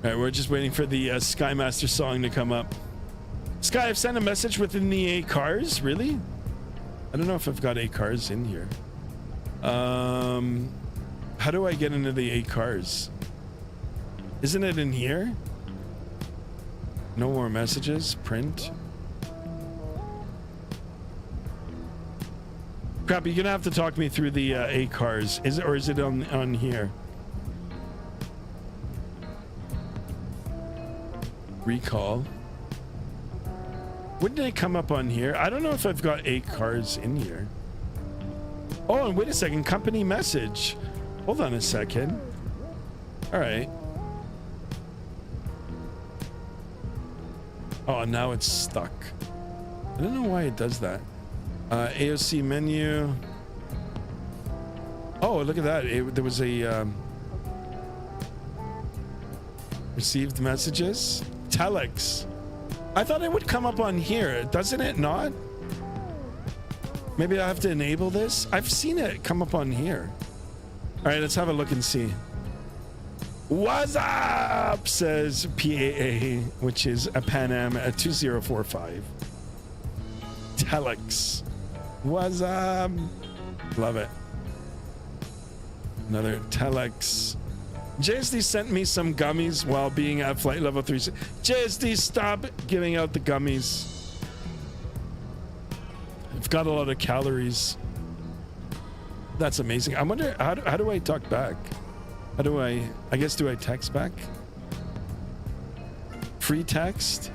All right, we're just waiting for the Skymaster song to come up. Sky, I've sent a message within the 8 cars. Really? I don't know if I've got 8 cars in here. How do I get into the 8 cars? Isn't it in here? No more messages. Print. Crap, you're gonna have to talk me through the 8 cars. Is it on here? Recall. Wouldn't it come up on here? I don't know if I've got 8 cars in here. Oh, and wait a second. Company message. Hold on a second. All right. Oh, now it's stuck. I don't know why it does that. AOC menu. Oh, look at that. There was a received messages. Telex. I thought it would come up on here. Doesn't it not? Maybe I have to enable this. I've seen it come up on here. All right, let's have a look and see. What's up, says PAA, which is a Pan Am 2045. Telex. What's up? Love it. Another Telex. JSD sent me some gummies while being at flight level 3. JSD, stop giving out the gummies. I've got a lot of calories. That's amazing. I wonder, how do I talk back? How do I guess, do I text back? Free text?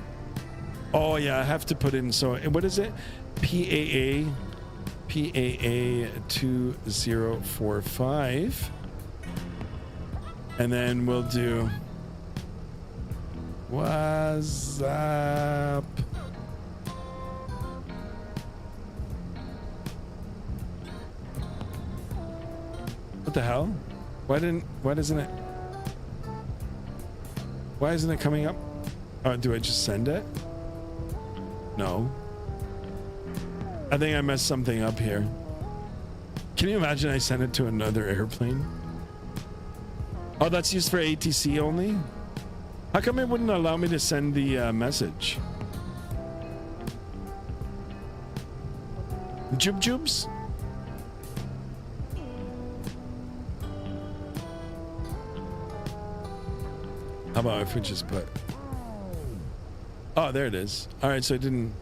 Oh yeah, I have to put in. So what is it? PAA 2045, and then we'll do what's up. What the hell? Why isn't it coming up? Oh, do I just send it? No. I think I messed something up here. Can you imagine I sent it to another airplane? Oh, that's used for ATC only? How come it wouldn't allow me to send the message? Jub jubs? How about if we just put... Oh, there it is. All right, so it didn't...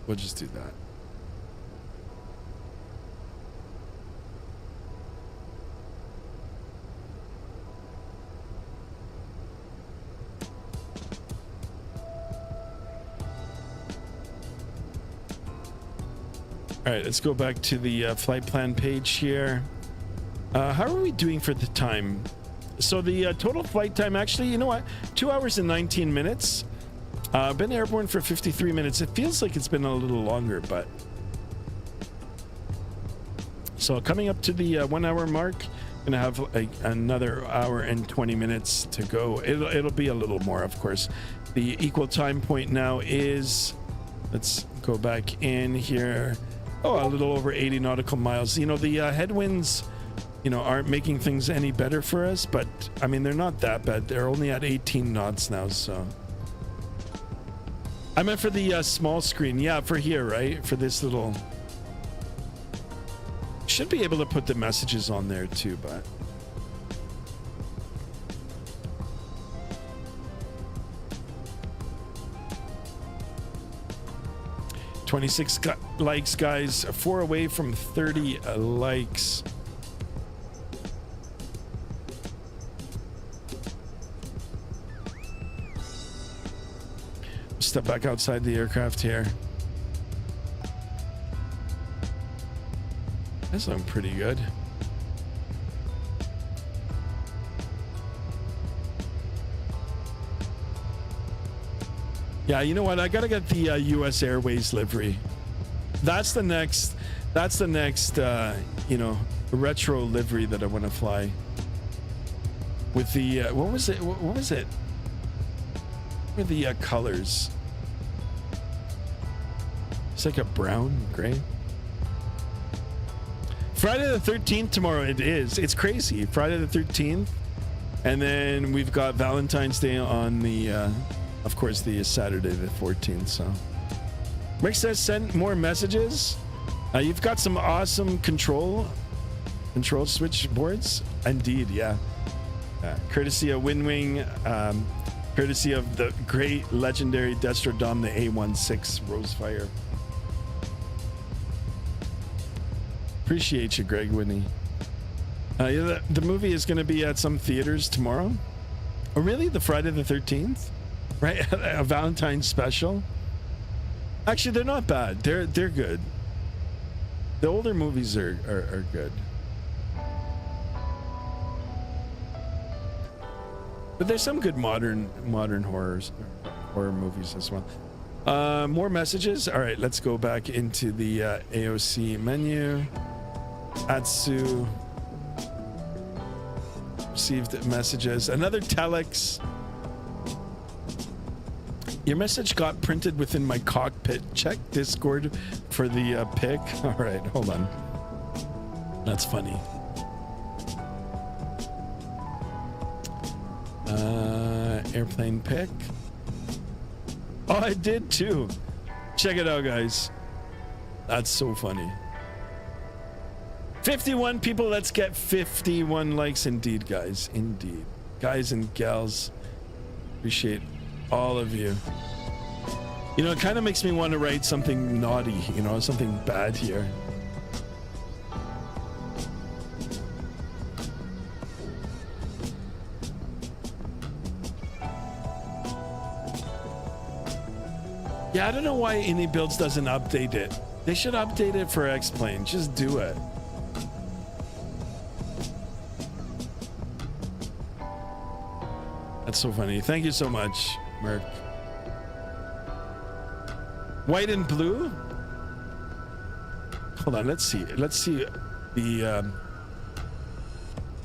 We'll just do that. All right, let's go back to the flight plan page here. How are we doing for the time? So the total flight time, actually, you know what? 2 hours and 19 minutes. Been airborne for 53 minutes. It feels like it's been a little longer, but... So coming up to the 1 hour mark, gonna have another hour and 20 minutes to go. It'll be a little more, of course. The equal time point now is... Let's go back in here. Oh, a little over 80 nautical miles. You know, the headwinds... You know, aren't making things any better for us, but I mean, they're not that bad. They're only at 18 knots now, so. I meant for the small screen. Yeah, for here, right? For this little. Should be able to put the messages on there too, but. $26 likes, guys. 4 away from 30 likes. Step back outside the aircraft here. That's looking pretty good. Yeah, you know what? I gotta get the US Airways livery. That's the next you know, retro livery that I want to fly. With the what was it? What was it? What are the colors? It's like a brown, gray. Friday the 13th tomorrow. It is. It's crazy. Friday the 13th. And then we've got Valentine's Day on the, of course, the Saturday the 14th. So Rick says send more messages. You've got some awesome control switchboards. Indeed, yeah. Courtesy of Windwing. Courtesy of the great legendary Destrodom, the A16 Rosefire. Appreciate you, Greg Whitney. Yeah, the movie is going to be at some theaters tomorrow. Oh, really? The Friday the 13th? Right? A Valentine's special? Actually, they're not bad. They're good. The older movies are good. But there's some good modern horror movies as well. More messages. All right, let's go back into the AOC menu. Atsu received messages. Another telex. Your message got printed within my cockpit. Check Discord for the pic. All right, hold on. That's funny. Airplane pic. Oh, I did too. Check it out, guys. That's so funny. 51 people. Let's get 51 likes. Indeed, guys. Indeed. Guys and gals. Appreciate all of you. You know, it kind of makes me want to write something naughty, you know, something bad here. Yeah, I don't know why Indie Builds doesn't update it. They should update it for X-Plane. Just do it. That's so funny. Thank you so much, Merc. White and blue? Hold on, let's see. Let's see the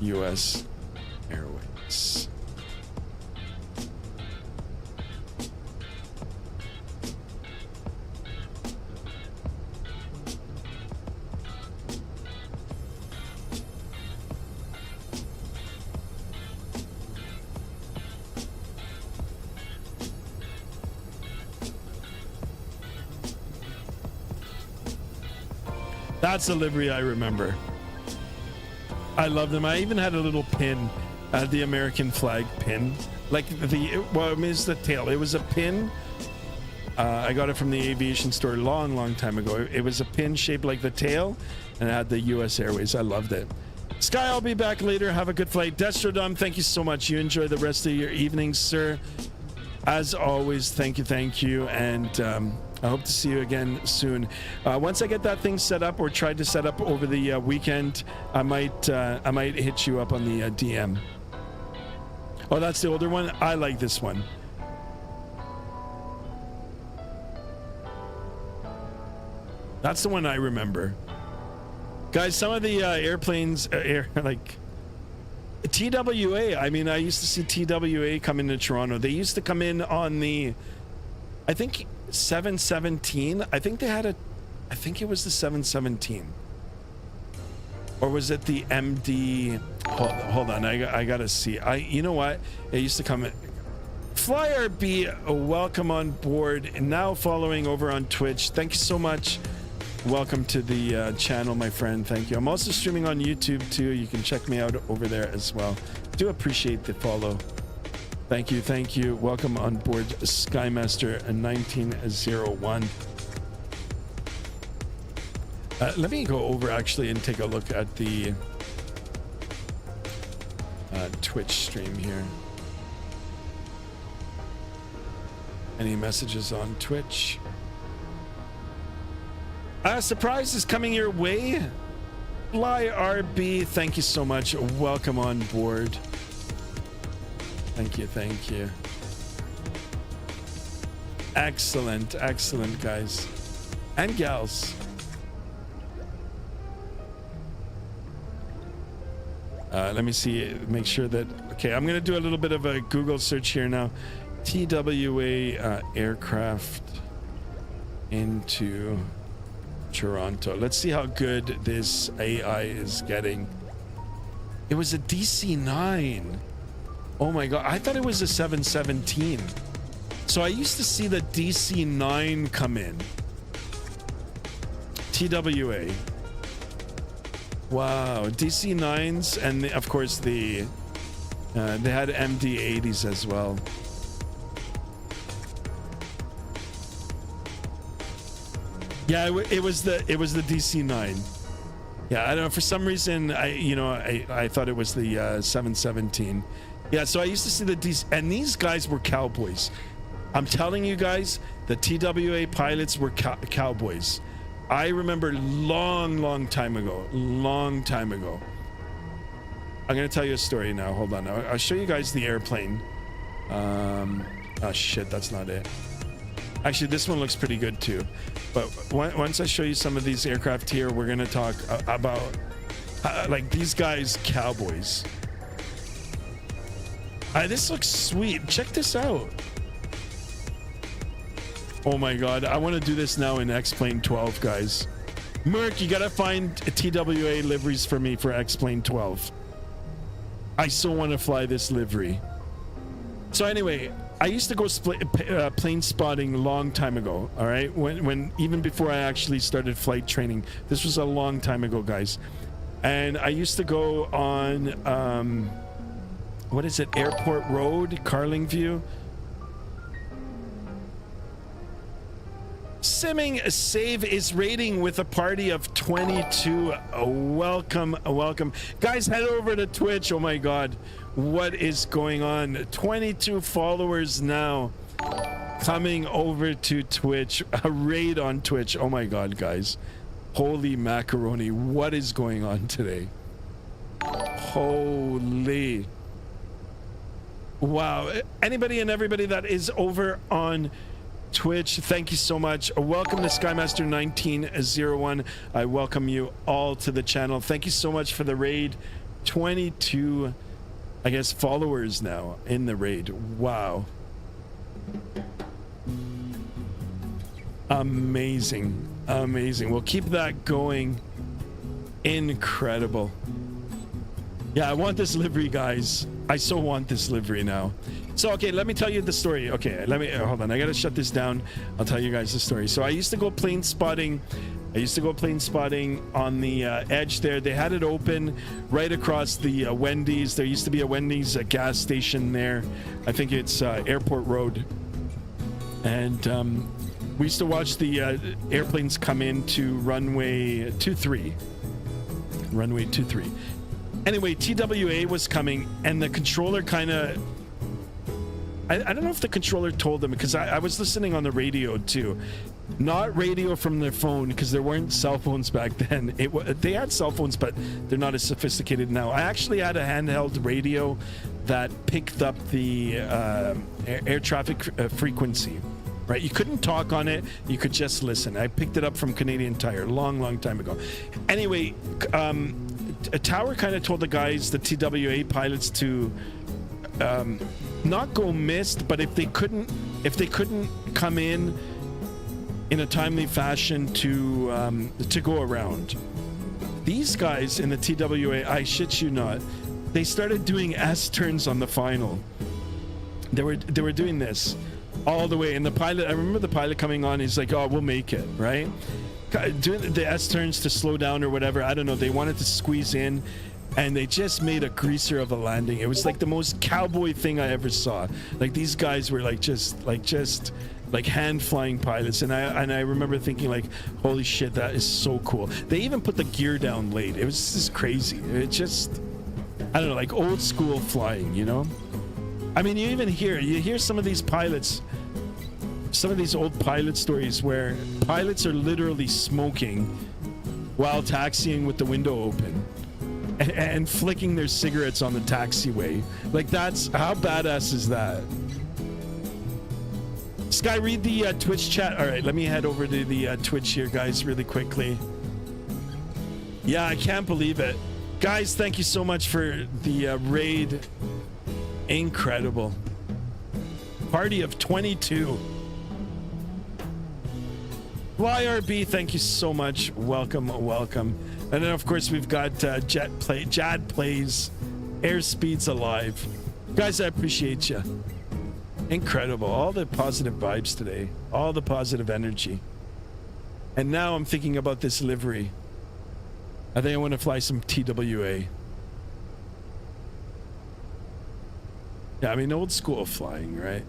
US Airways. That's the livery I remember. I love them. I even had a little pin, the American flag pin. Like well, I mean, it's the tail. It was a pin. I got it from the Aviation store a long time ago. It was a pin shaped like the tail, and it had the US Airways. I loved it. Sky, I'll be back later. Have a good flight. Destrodom, thank you so much. You enjoy the rest of your evening, sir. As always, thank you. And I hope to see you again soon. Once I get that thing set up or tried to set up over the weekend, I might hit you up on the DM. Oh, that's the older one. I like this one. That's the one I remember. Guys, some of the airplanes, like TWA. I mean, I used to see TWA come into Toronto. They used to come in on the, I think, 717. I think it was the 717. Or was it the MD? Hold on, I gotta see. You know what? It used to come in. FlyRB, welcome on board. And now following over on Twitch. Thank you so much. Welcome to the channel, my friend. Thank you. I'm also streaming on YouTube too. You can check me out over there as well. Do appreciate the follow. Thank you. Welcome on board Skymaster 1901. Let me go over actually and take a look at the Twitch stream here. Any messages on Twitch? Surprise is coming your way. FlyRB, thank you so much. Welcome on board. Thank you. Excellent, guys and gals. Let me see, make sure that, okay, I'm gonna do a little bit of a Google search here now. TWA aircraft into Toronto. Let's see how good this AI is getting. It was a DC-9. Oh my god, I thought it was a 717. So I used to see the DC-9 come in. TWA. Wow, DC-9s, and of course they had MD-80s as well. Yeah, it was the DC-9. Yeah, I don't know, for some reason I thought it was the 717. Yeah, so I used to see the DC, and these guys were cowboys. I'm telling you guys, the TWA pilots were cowboys. I remember long time ago. I'm gonna tell you a story now. Hold on. I'll show you guys the airplane. Oh shit, that's not it. Actually, this one looks pretty good too. But once I show you some of these aircraft here, we're gonna talk about like these guys, cowboys. This looks sweet. Check this out. Oh my god, I want to do this now in X-Plane 12, guys. Merc, you gotta find TWA liveries for me for X-Plane 12. I so want to fly this livery. So anyway, I used to go plane spotting a long time ago, all right? When even before I actually started flight training. This was a long time ago, guys. And I used to go on, what is it, Airport Road, Carlingview. Simming Save is rating with a party of 22. Welcome. Guys, head over to Twitch. Oh my god, what is going on? 22 followers now. coming over to Twitch. A raid on Twitch. Oh my god, guys. Holy macaroni. What is going on today? Holy. Wow. Anybody and everybody that is over on Twitch, thank you so much. Welcome to Skymaster 1901. I welcome you all to the channel. Thank you so much for the raid. 22, I guess, followers now in the raid. Wow. Amazing. Amazing. We'll keep that going. Incredible. Yeah, I want this livery, guys. I so want this livery now. So, okay, let me tell you the story. Okay, let me, hold on. I gotta shut this down. I'll tell you guys the story. So I used to go plane spotting. On the edge there. They had it open right across the Wendy's. There used to be a Wendy's gas station there. I think it's Airport Road. And we used to watch the airplanes come into runway 23. Runway 23. Anyway, TWA was coming, and the controller kind of... I don't know if the controller told them, because I was listening on the radio too. Not radio from their phone, because there weren't cell phones back then. They had cell phones, but they're not as sophisticated now. I actually had a handheld radio that picked up the air traffic frequency. Right, you couldn't talk on it, you could just listen. I picked it up from Canadian Tire long time ago. Anyway, a tower kind of told the guys, the TWA pilots, to not go missed, but if they couldn't come in a timely fashion to go around. These guys in the TWA, I shit you not, they started doing S turns on the final. They were doing this all the way, and the pilot, I remember the pilot coming on, he's like, oh, we'll make it, right? Doing the S turns to slow down or whatever, I don't know, they wanted to squeeze in, and they just made a greaser of a landing. It was like the most cowboy thing I ever saw. Like, these guys were just hand flying pilots, and I remember thinking, like, holy shit, that is so cool. They even put the gear down late. It was just crazy. It just, I don't know, like old school flying, you know? I mean, you hear some of these pilots, some of these old pilot stories where pilots are literally smoking while taxiing with the window open and flicking their cigarettes on the taxiway. Like, that's, how badass is that? Sky, read the Twitch chat. All right, let me head over to the Twitch here, guys, really quickly. Yeah, I can't believe it. Guys, thank you so much for the raid. Incredible. Party of 22. YRB, thank you so much. Welcome. And then, of course, we've got Jad Plays, Airspeed's Alive. Guys, I appreciate you. Incredible. All the positive vibes today. All the positive energy. And now I'm thinking about this livery. I think I want to fly some TWA. Yeah, I mean, old school flying, right?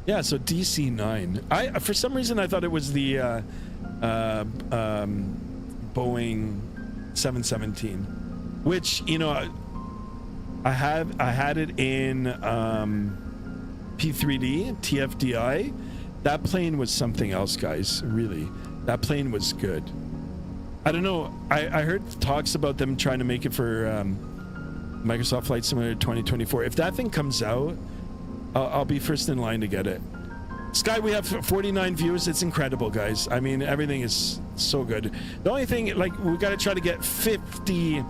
Yeah, so DC-9. For some reason, I thought it was the Boeing 717, which, you know, I had it in P3D, TFDI. That plane was something else, guys. Really, that plane was good. I don't know. I heard talks about them trying to make it for Microsoft Flight Simulator 2024. If that thing comes out, I'll be first in line to get it. Sky, we have 49 views. It's incredible, guys. I mean, everything is so good. The only thing, like, we got to try to get 50,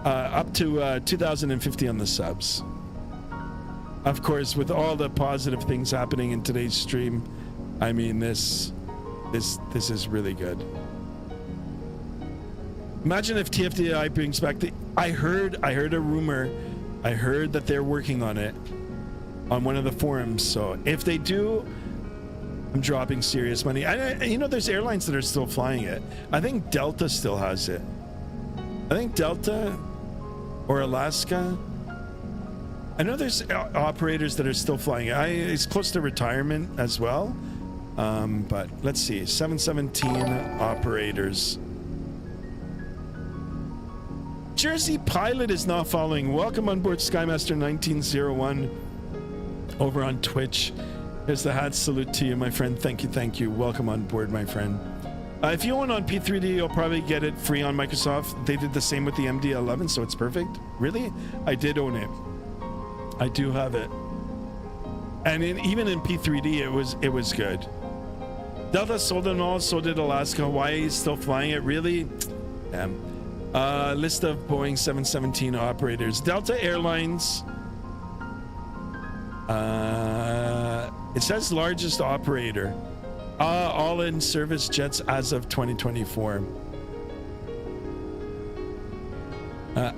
up to 2,050 on the subs. Of course, with all the positive things happening in today's stream, I mean, this is really good. Imagine if TFDI brings back the... I heard a rumor. I heard that they're working on it on one of the forums. So if they do, I'm dropping serious money. You know, there's airlines that are still flying it. I think Delta still has it. I think Delta or Alaska. I know there's operators that are still flying it. It's close to retirement as well. But let's see. 717 operators. Jersey Pilot is now following. Welcome on board Skymaster 1901 over on Twitch. Here's the hat salute to you, my friend. Thank you, thank you. Welcome on board, my friend. If you own on P3D, you'll probably get it free on Microsoft. They did the same with the MD-11, so it's perfect. Really? I did own it. I do have it. And even in P3D, it was good. Delta sold it all, so did Alaska. Hawaii is still flying it. Really? Damn. List of Boeing 717 operators. Delta Airlines. It says largest operator. All in service jets as of 2024.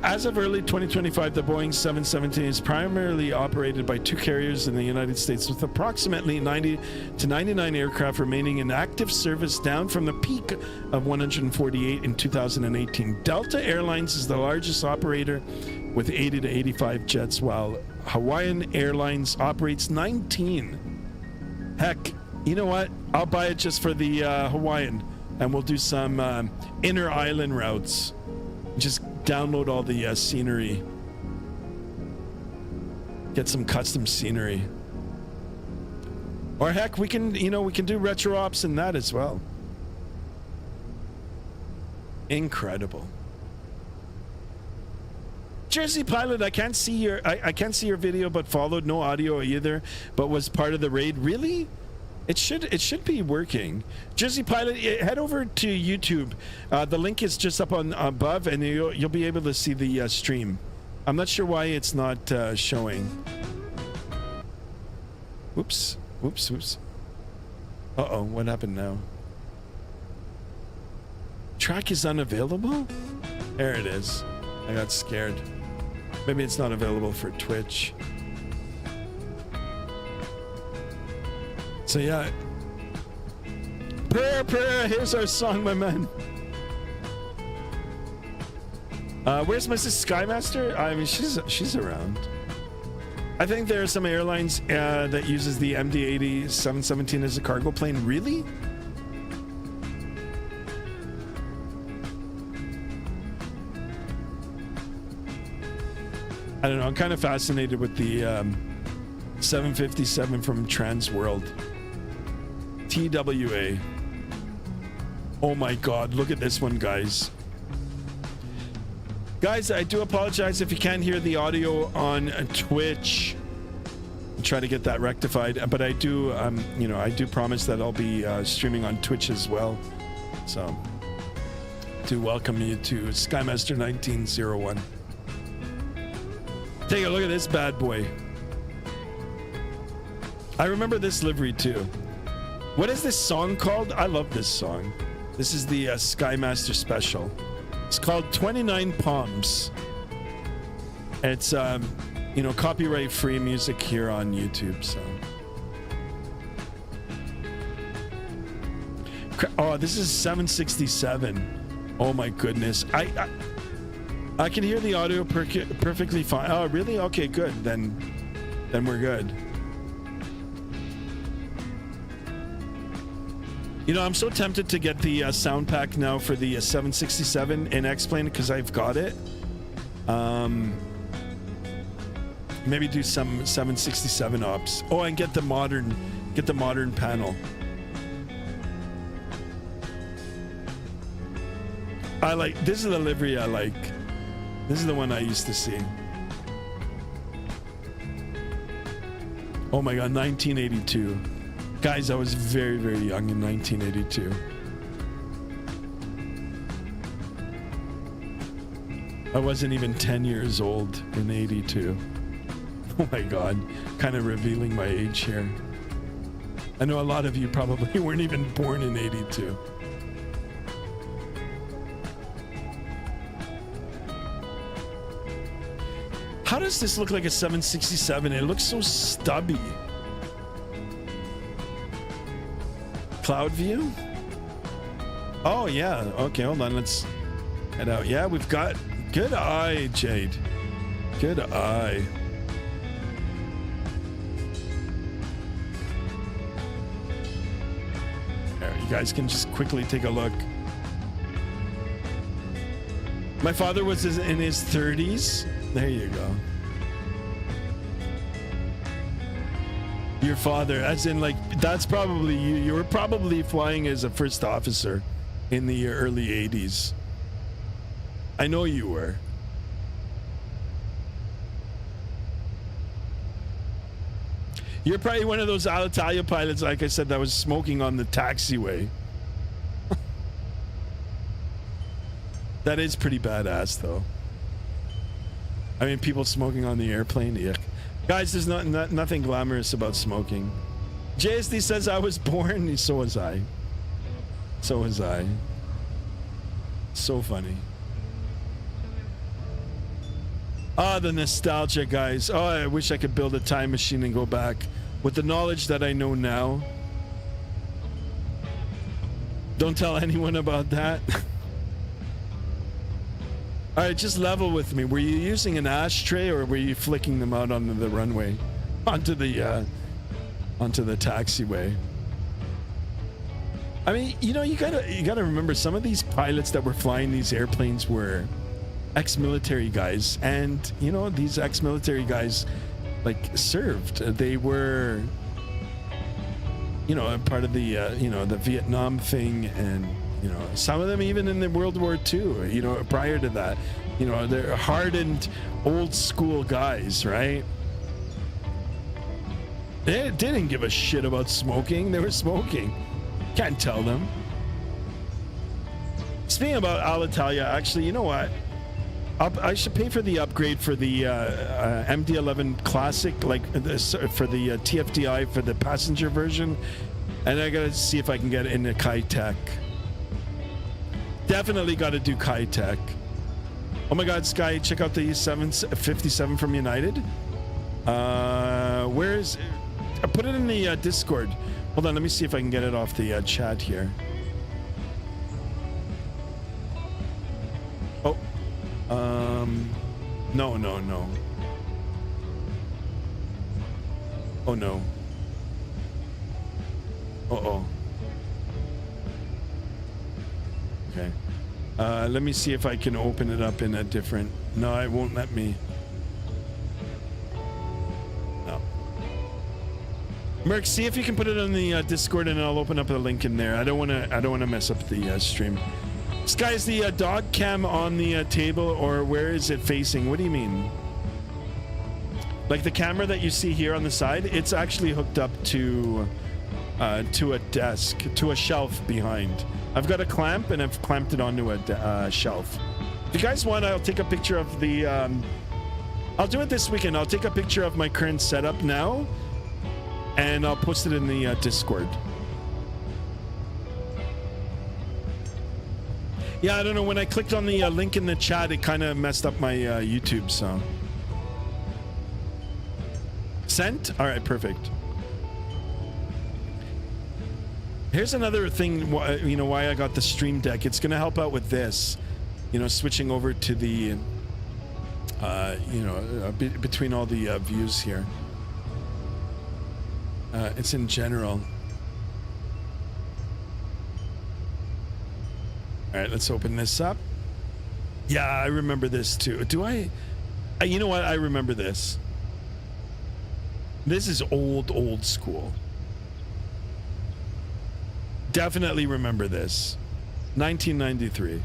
As of early 2025, the Boeing 717 is primarily operated by 2 carriers in the United States, with approximately 90 to 99 aircraft remaining in active service, down from the peak of 148 in 2018. Delta Airlines is the largest operator with 80 to 85 jets, while Hawaiian Airlines operates 19. Heck, you know what? I'll buy it just for the Hawaiian, and we'll do some inner island routes. Just download all the scenery. Get some custom scenery. Or heck, we can do retro ops in that as well. Incredible. Jersey Pilot, I can't see your video, but followed, no audio either, but was part of the raid. Really? It should be working. Jersey Pilot, head over to YouTube. The link is just up on above, and you'll be able to see the stream. I'm not sure why it's not showing. Oops. Uh-oh, what happened now? Track is unavailable? There it is. I got scared. Maybe it's not available for Twitch. So yeah, prayer, here's our song, my man. Where's Mrs. Skymaster? I mean, she's around. I think there are some airlines that uses the MD-80 717 as a cargo plane. Really? I don't know. I'm kind of fascinated with the 757 from Trans World. TWA. Oh my god, look at this one, guys. Guys, I do apologize if you can't hear the audio on Twitch. I'll try to get that rectified, but I do I do promise that I'll be streaming on Twitch as well. So to welcome you to Skymaster 1901. Take a look at this bad boy. I remember this livery too. What is this song called? I love this song. This is the Skymaster special. It's called 29 Palms. It's copyright free music here on YouTube. So oh, this is 767. Oh my goodness. I can hear the audio perfectly fine. Oh really? Okay, good. Then we're good. You know, I'm so tempted to get the sound pack now for the 767 in X-Plane because I've got it. Maybe do some 767 ops. Oh, and get the modern panel. This is the livery I like. This is the one I used to see. Oh my god, 1982. Guys, I was very, very young in 1982. I wasn't even 10 years old in 82. Oh my god, kind of revealing my age here. I know a lot of you probably weren't even born in 82. How does this look like a 767? It looks so stubby. Cloud view? Oh yeah, okay, hold on, let's head out. Yeah, we've got good eye, Jade. Good eye. There, you guys can just quickly take a look. My father was in his 30s. There you go. Your father, as in like, that's probably you. You were probably flying as a first officer in the early 80s. I know you were. You're probably one of those Alitalia pilots, like I said, that was smoking on the taxiway. That is pretty badass, though. I mean, people smoking on the airplane. Yuck. Guys, there's nothing glamorous about smoking. JSD says I was born. So was I. So was I. So funny. Ah, the nostalgia, guys. Oh, I wish I could build a time machine and go back. With the knowledge that I know now. Don't tell anyone about that. All right, just level with me. Were you using an ashtray or were you flicking them out onto the runway? Onto the taxiway? I mean, you know, you gotta remember, some of these pilots that were flying these airplanes were ex-military guys, and you know, these ex-military guys like served. They were, you know, part of the you know, the Vietnam thing, and you know, some of them even in the World War II, you know, prior to that. You know, they're hardened old school guys, right? They didn't give a shit about smoking. They were smoking. Can't tell them. Speaking about Alitalia, actually, you know what? I should pay for the upgrade for the MD-11 Classic, like for the TFDI for the passenger version, and I gotta see if I can get it in the Kai-Tech. Definitely got to do Kai-Tech. Oh my God, Sky! Check out the 757 from United. Where is? I put it in the Discord. Hold on, let me see if I can get it off the chat here. Oh. No. Oh no. Uh-oh. Okay. Let me see if I can open it up in a different... No, it won't let me. No. Merc, see if you can put it on the Discord and I'll open up a link in there. I don't want to mess up the stream. Sky, is the dog cam on the table, or where is it facing? What do you mean? Like the camera that you see here on the side, it's actually hooked up to a desk, to a shelf behind. I've got a clamp and I've clamped it onto a shelf. If you guys want, I'll take a picture of the... I'll do it this weekend. I'll take a picture of my current setup now and I'll post it in the Discord. Yeah, I don't know. When I clicked on the link in the chat, it kind of messed up my YouTube, so... Sent? All right, perfect. Here's another thing, you know, why I got the Stream Deck. It's going to help out with this, you know, switching over to the, you know, between all the views here. It's in general. All right, let's open this up. Yeah, I remember this too. Do I you know what? I remember this. This is old school. Definitely remember this. 1993.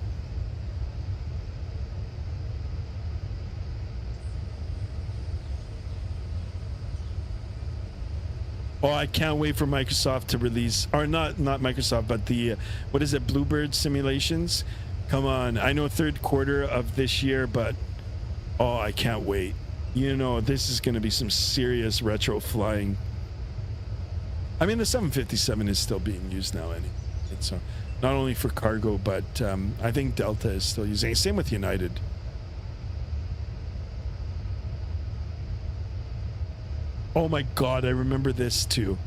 Oh, I can't wait for Microsoft to release, or not Microsoft, but the, what is it, Bluebird simulations? Come on, I know third quarter of this year, but oh, I can't wait. You know, this is going to be some serious retro flying. I mean, the 757 is still being used now, anyway. So not only for cargo, but I think Delta is still using it. Same with United. Oh my God, I remember this too.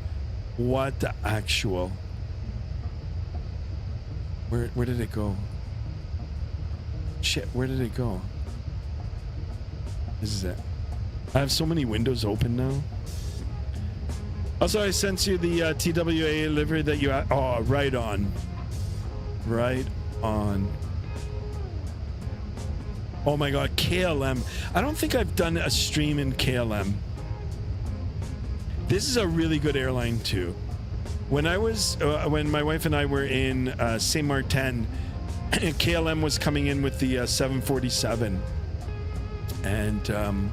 What the actual? Where did it go? Shit, where did it go? This is it. I have so many windows open now. Also, I sent you the TWA livery that you... Oh, right on. Right on. Oh my God, KLM. I don't think I've done a stream in KLM. This is a really good airline too. When my wife and I were in Saint Martin, KLM was coming in with the 747, and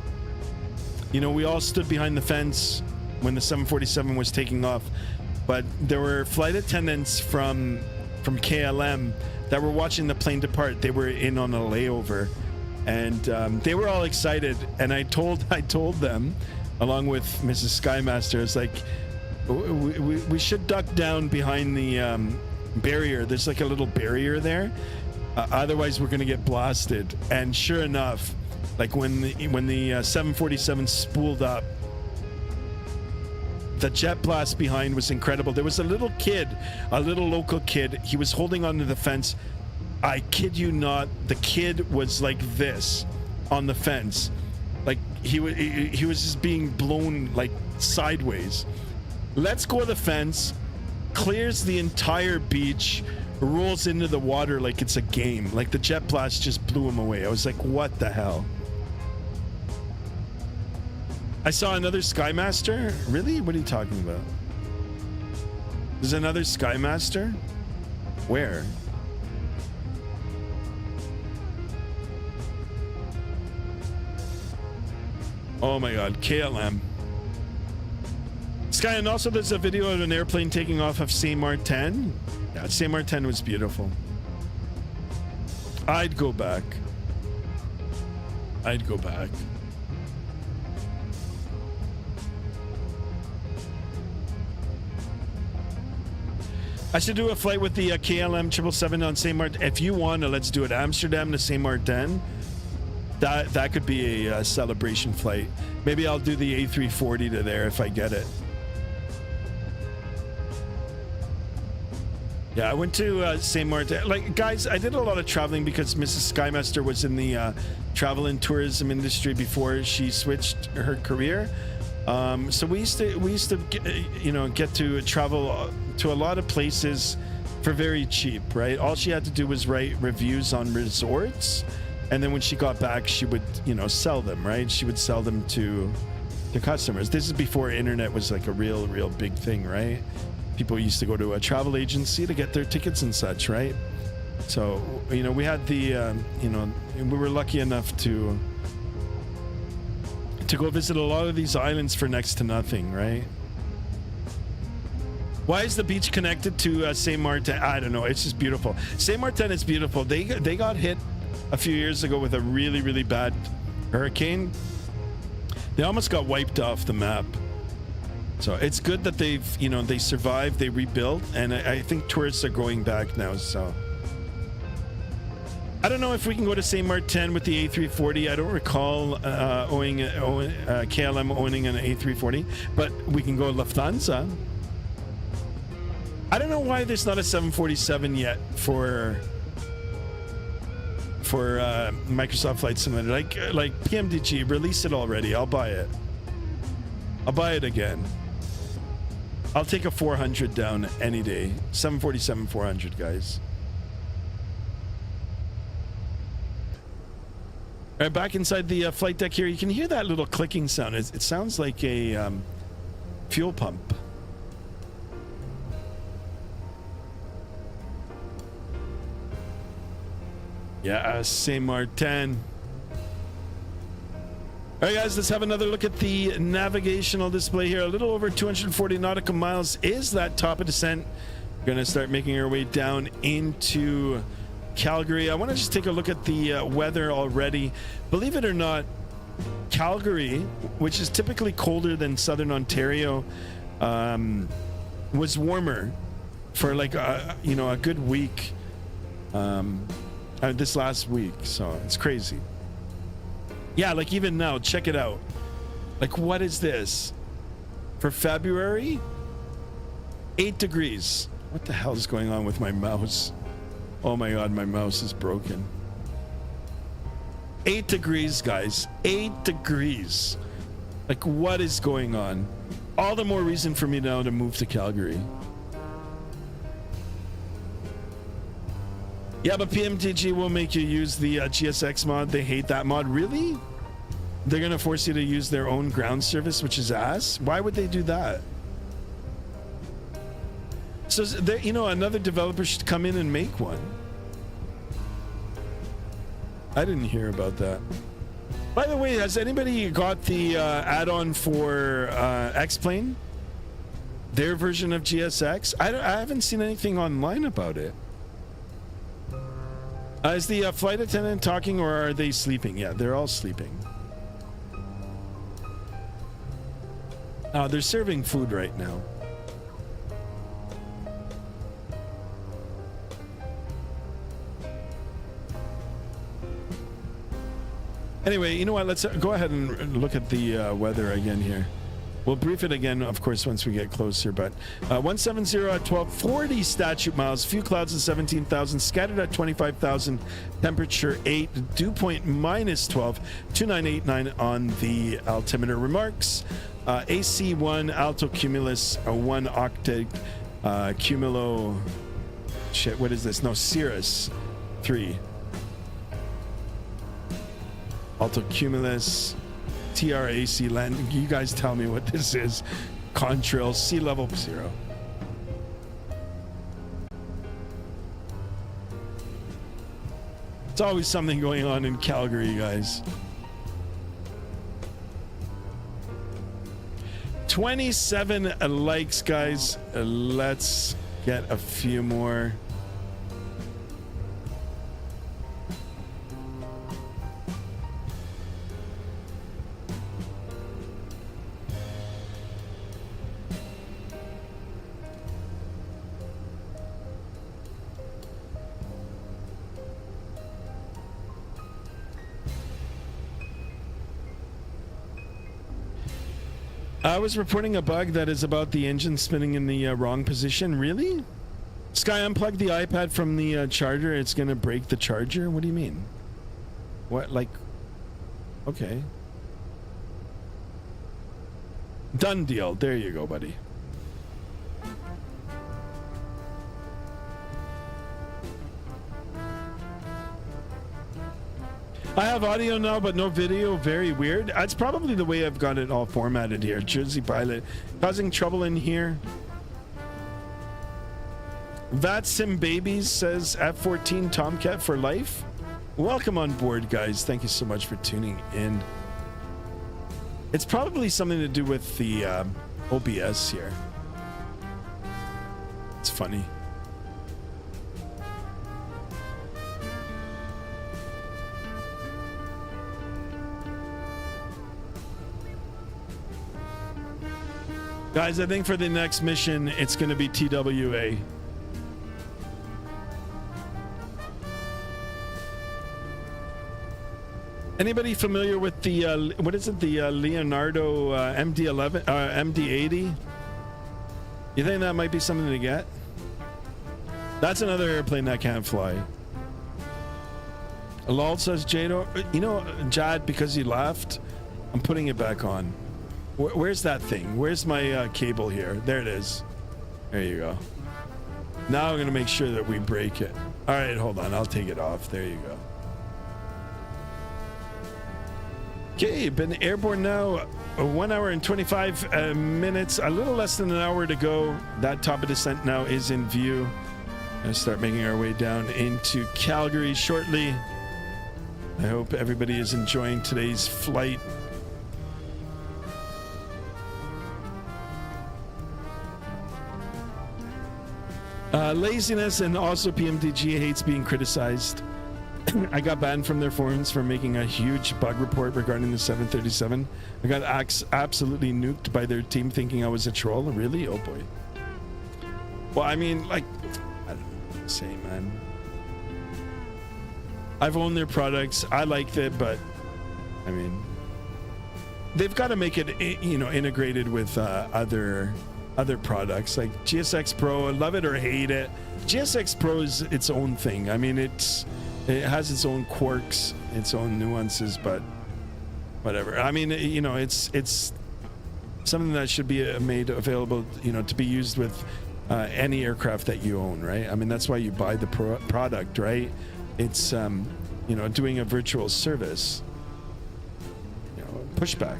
we all stood behind the fence when the 747 was taking off. But there were flight attendants from KLM that were watching the plane depart. They were in on a layover, and they were all excited. And I told them, along with Mrs. Skymaster, it's like we should duck down behind the barrier. There's like a little barrier there. Otherwise, we're gonna get blasted. And sure enough, like when the 747 spooled up, the jet blast behind was incredible. There was a little kid, a little local kid. He was holding onto the fence. I kid you not, the kid was like this on the fence. Like he was just being blown like sideways. Lets go of the fence, clears the entire beach, rolls into the water like it's a game. Like the jet blast just blew him away. I was like, what the hell? I saw another Skymaster. Really? What are you talking about? There's another Skymaster? Where? Oh my God, KLM. Sky, and also there's a video of an airplane taking off of Saint Martin. Yeah, Saint Martin was beautiful. I'd go back. I should do a flight with the KLM 777 on Saint Martin. If you want to, let's do it. Amsterdam to Saint Martin. That could be a celebration flight. Maybe I'll do the A340 to there if I get it. Yeah, I went to Saint Martin. Like, guys, I did a lot of traveling because Mrs. Skymaster was in the travel and tourism industry before she switched her career. So we used to get to travel to a lot of places for very cheap, right? All she had to do was write reviews on resorts, and then when she got back, she would sell them, right? She would sell them to customers. This is before internet was like a real big thing, right? People used to go to a travel agency to get their tickets and such, right? So we had the we were lucky enough to go visit a lot of these islands for next to nothing, right? Why is the beach connected to Saint Martin? I don't know. It's just beautiful. Saint Martin is beautiful. They got hit a few years ago with a really bad hurricane. They almost got wiped off the map. So it's good that they survived, they rebuilt, and I think tourists are going back now. So I don't know if we can go to Saint Martin with the A340. I don't recall KLM owning an A340, but we can go Lufthansa. I don't know why there's not a 747 yet for Microsoft Flight Simulator. Like PMDG, release it already. I'll buy it. I'll buy it again. I'll take a 400 down any day. 747 400, guys. All right, back inside the flight deck here. You can hear that little clicking sound. It sounds like a fuel pump. Yeah, Saint Martin. All right, guys, let's have another look at the navigational display here. A little over 240 nautical miles is that top of descent. We're going to start making our way down into Calgary. I want to just take a look at the weather already. Believe it or not, Calgary, which is typically colder than Southern Ontario, was warmer for like a good week this last week. So it's crazy. Yeah, like even now, check it out. Like, what is this? For February, 8 degrees. What the hell is going on with my mouse? Oh my God, my mouse is broken. 8 degrees, guys. 8 degrees. Like, what is going on? All the more reason for me now to move to Calgary. Yeah, but PMTG will make you use the GSX mod. They hate that mod. Really? They're gonna force you to use their own ground service, which is ass. Why would they do that? So there, you know, another developer should come in and make one. I didn't hear about that. By the way, has anybody got the add-on for X-Plane? Their version of GSX? I haven't seen anything online about it. Is the flight attendant talking, or are they sleeping? Yeah, they're all sleeping. They're serving food right now. Anyway, you know what? Let's go ahead and look at the weather again here. We'll brief it again, of course, once we get closer. But 170 at 1240 statute miles, few clouds at 17,000, scattered at 25,000, temperature 8, dew point minus 12, 2989 on the altimeter. Remarks: AC1 alto cumulus 1 octet cumulo. Shit, what is this? No, Cirrus 3. Alto cumulus TRAC land. You guys tell me what this is. Contrail sea level 0. It's always something going on in Calgary, guys. 27 likes, guys. Let's get a few more. I was reporting a bug that is about the engine spinning in the wrong position. Really? Sky, unplug the iPad from the charger. It's going to break the charger? What do you mean? What, like... Okay. Done deal. There you go, buddy. I have audio now, but no video. Very weird. That's probably the way I've got it all formatted here. Jersey Pilot. Causing trouble in here. Vatsim Babies says F-14 Tomcat for life. Welcome on board, guys. Thank you so much for tuning in. It's probably something to do with the OBS here. It's funny. Guys, I think for the next mission, it's going to be TWA. Anybody familiar with the, what is it, the Leonardo MD-11, MD-80? You think that might be something to get? That's another airplane that can't fly. Lol says, Jado, you know, Jad, because you laughed, I'm putting it back on. Where's that thing? Where's my cable here? There it is. There you go. Now I'm going to make sure that we break it. All right, hold on. I'll take it off. There you go. Okay, been airborne now. 1 hour and 25 minutes. A little less than an hour to go. That top of descent now is in view. Going to start making our way down into Calgary shortly. I hope everybody is enjoying today's flight. Laziness, and also PMDG hates being criticized. I got banned from their forums for making a huge bug report regarding the 737. I got absolutely nuked by their team thinking I was a troll. Really? Oh boy. Well, I mean, like, I don't know what to say, man. I've owned their products. I liked it, but I mean, they've got to make it, you know, integrated with other products like GSX Pro. Love it or hate it, GSX Pro is its own thing. I mean, it has its own quirks, its own nuances, but whatever. I mean, you know, it's something that should be made available, you know, to be used with any aircraft that you own, right? I mean, that's why you buy the product, right? It's doing a virtual service, pushback.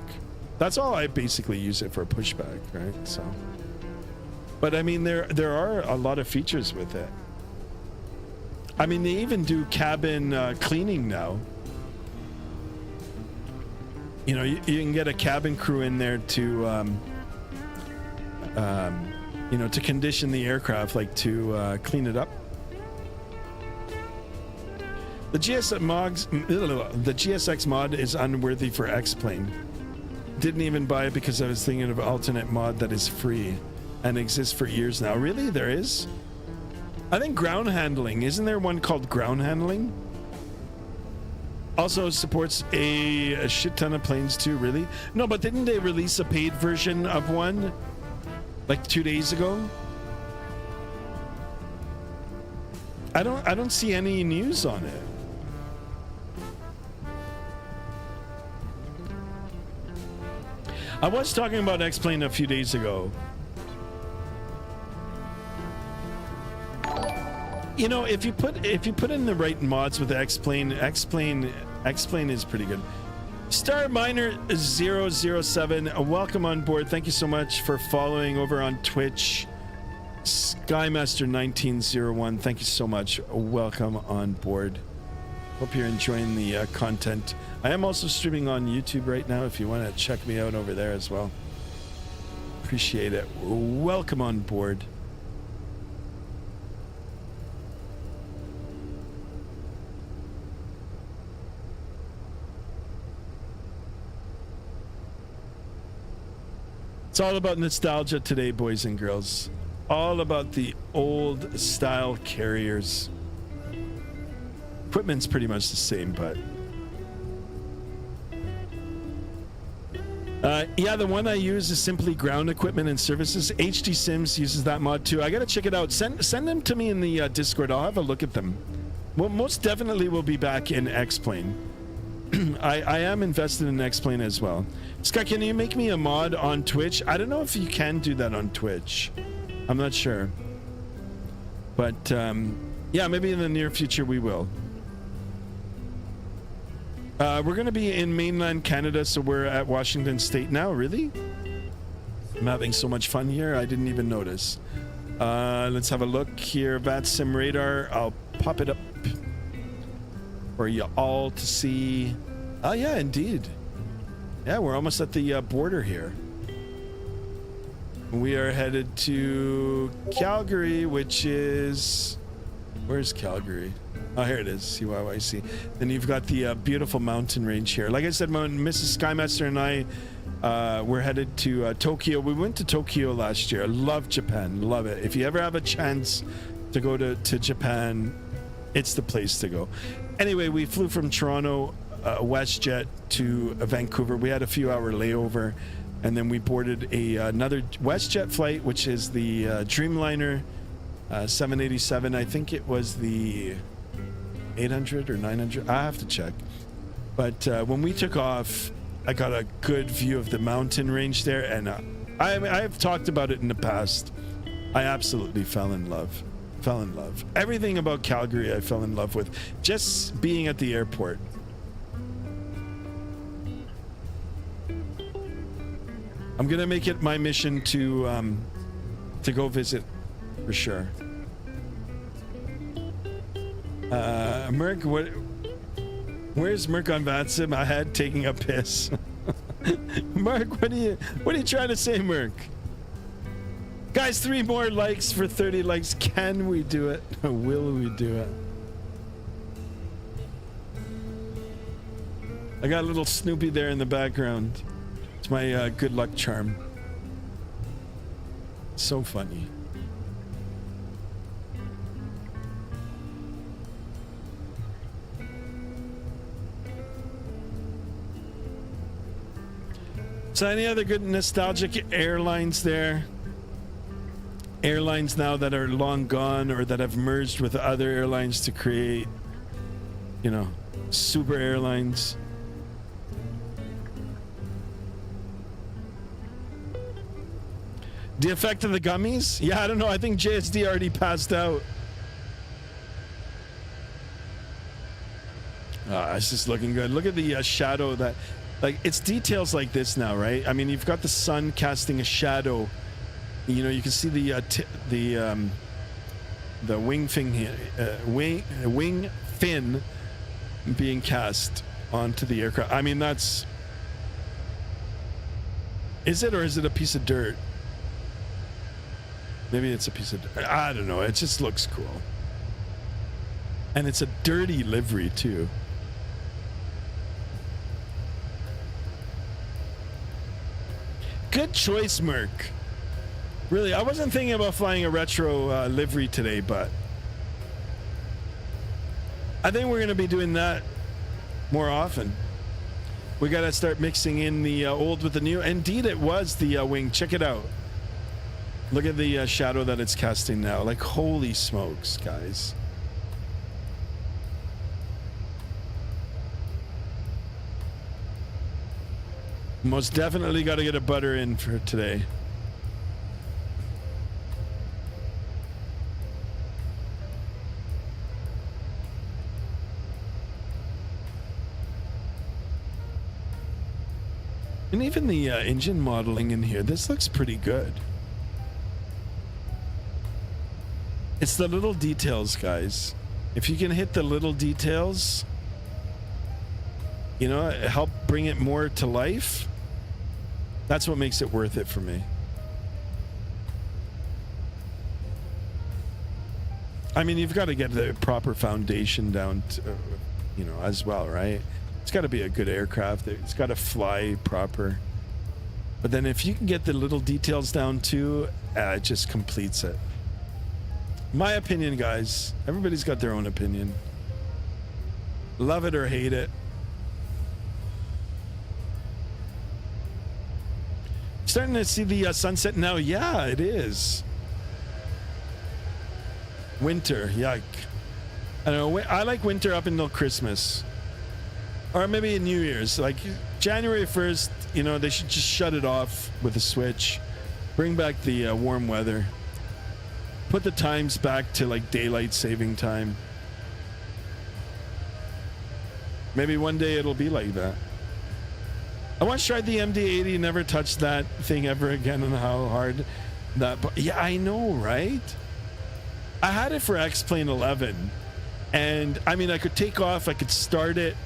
That's all I basically use it for, pushback, right? So, but I mean, there are a lot of features with it. I mean, they even do cabin cleaning now. You can get a cabin crew in there to to condition the aircraft, like to clean it up. The GSX mod is unworthy for X-Plane. Didn't even buy it because I was thinking of alternate mod that is free and exists for years now. Really? There is? I think ground handling. Isn't there one called ground handling? Also supports a shit ton of planes too. Really? No, but didn't they release a paid version of one like 2 days ago? I don't see any news on it. I was talking about X-Plane a few days ago. If you put in the right mods with X-Plane is pretty good. Star Miner 007, welcome on board. Thank you so much for following over on Twitch. Skymaster 1901, thank you so much. Welcome on board. Hope you're enjoying the content. I am also streaming on YouTube right now if you want to check me out over there as well. Appreciate it. Welcome on board. It's all about nostalgia today, boys and girls. All about the old style carriers. Equipment's pretty much the same, but yeah, the one I use is simply ground equipment and services. HD Sims uses that mod too. I gotta check it out. Send them to me in the Discord. I'll have a look at them. Well, most definitely we'll be back in X-Plane. I am invested in X-Plane as well. Scott, can you make me a mod on Twitch? I don't know if you can do that on Twitch. I'm not sure. But yeah, maybe in the near future we will. We're going to be in mainland Canada, so we're at Washington State now. Really? I'm having so much fun here, I didn't even notice. Let's have a look here. Vatsim radar. I'll pop it up for you all to see. Oh, yeah, indeed. Yeah, we're almost at the border here. We are headed to Calgary, which is... Where's Calgary? Oh, here it is. CYYZ. Then you've got the beautiful mountain range here. Like I said, Mrs. Skymaster and I, we're headed to Tokyo. We went to Tokyo last year. Love Japan. Love it. If you ever have a chance to go to Japan, it's the place to go. Anyway, we flew from Toronto, WestJet to Vancouver. We had a few hour layover, and then we boarded another WestJet flight, which is the Dreamliner 787. I think it was the 800 or 900. I have to check. But when we took off, I got a good view of the mountain range there, and I've talked about it in the past. I absolutely fell in love. Everything about Calgary I fell in love with. Just being at the airport. I'm gonna make it my mission to go visit for sure. Merc, where's Merc on Vatsim? I had taking a piss. Mark, what are you trying to say, Merc? Guys, 3 more likes for 30 likes. Can we do it? Will we do it? I got a little Snoopy there in the background. It's my good luck charm. So funny. So any other good nostalgic airlines there? Airlines now that are long gone or that have merged with other airlines to create, super airlines. The effect of the gummies? Yeah, I don't know. I think JSD already passed out. It's just looking good. Look at the shadow that, like, it's details like this now, right? I mean, you've got the sun casting a shadow. You know, you can see the wing fin wing fin being cast onto the aircraft. I mean, that's. Is it, or is it a piece of dirt? Maybe it's a piece of dirt. I don't know. It just looks cool. And it's a dirty livery too. Good choice, Merc. Really, I wasn't thinking about flying a retro livery today, but I think we're going to be doing that more often. We got to start mixing in the old with the new. Indeed, it was the wing. Check it out. Look at the shadow that it's casting now. Like, holy smokes, guys. Most definitely got to get a butter in for today. And even the engine modeling in here, this looks pretty good. It's the little details, guys. If you can hit the little details, you know, help bring it more to life, that's what makes it worth it for me. I mean, you've got to get the proper foundation down to, you know, as well, right? It's got to be a good aircraft. It's got to fly proper. But then if you can get the little details down too, it just completes it. My opinion, guys. Everybody's got their own opinion. Love it or hate it. Starting to see the sunset now. Yeah, it is. Winter, yuck. I don't know. I like winter up until Christmas. Or maybe New Year's. Like January 1st, you know, they should just shut it off with a switch. Bring back the warm weather. Put the times back to like daylight saving time. Maybe one day it'll be like that. I once tried the MD-80, never touched that thing ever again, and how hard that. Yeah, I know, right? I had it for X-Plane 11, and I mean, I could take off, I could start it.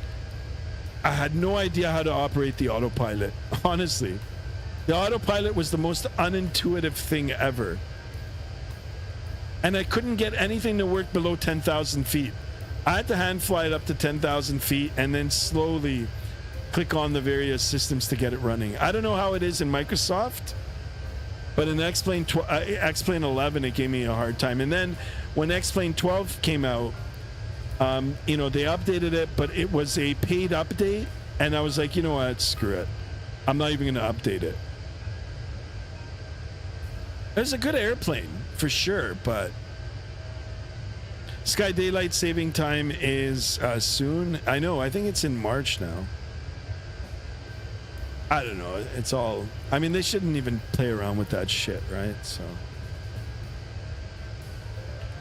I had no idea how to operate the autopilot. Honestly, the autopilot was the most unintuitive thing ever, and I couldn't get anything to work below 10,000 feet. I had to hand fly it up to 10,000 feet and then slowly click on the various systems to get it running. I don't know how it is in Microsoft, but in X-Plane 11, it gave me a hard time. And then when X-Plane 12 came out, you know, they updated it, but it was a paid update. And I was like, you know what? Screw it. I'm not even going to update it. It's a good airplane for sure, but Sky Daylight Saving Time is soon. I know. I think it's in March now. I don't know. It's all. I mean, they shouldn't even play around with that shit, right? So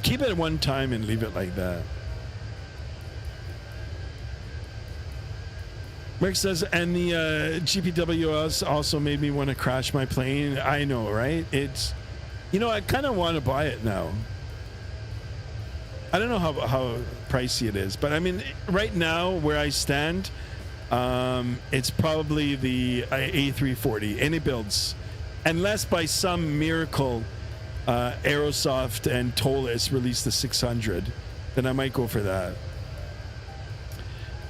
keep it at one time and leave it like that. Rick says, and the GPWS also made me want to crash my plane. I know, right? It's, you know, I kind of want to buy it now. I don't know how pricey it is, but I mean, right now where I stand, it's probably the A340, any builds, unless by some miracle Aerosoft and Tolis release the 600, then I might go for that.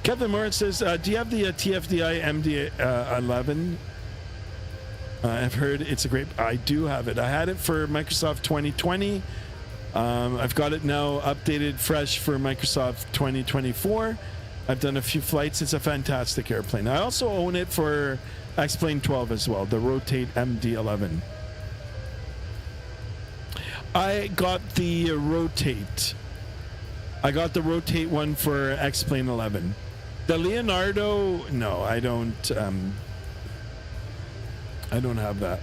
Kevin Moritz says, do you have the TFDI MD-11? I've heard it's a great. I do have it. I had it for Microsoft 2020. I've got it now updated fresh for Microsoft 2024. I've done a few flights. It's a fantastic airplane. I also own it for X-Plane 12 as well, the Rotate MD-11. I got the Rotate. I got the Rotate one for X-Plane 11. The Leonardo, no, I don't have that.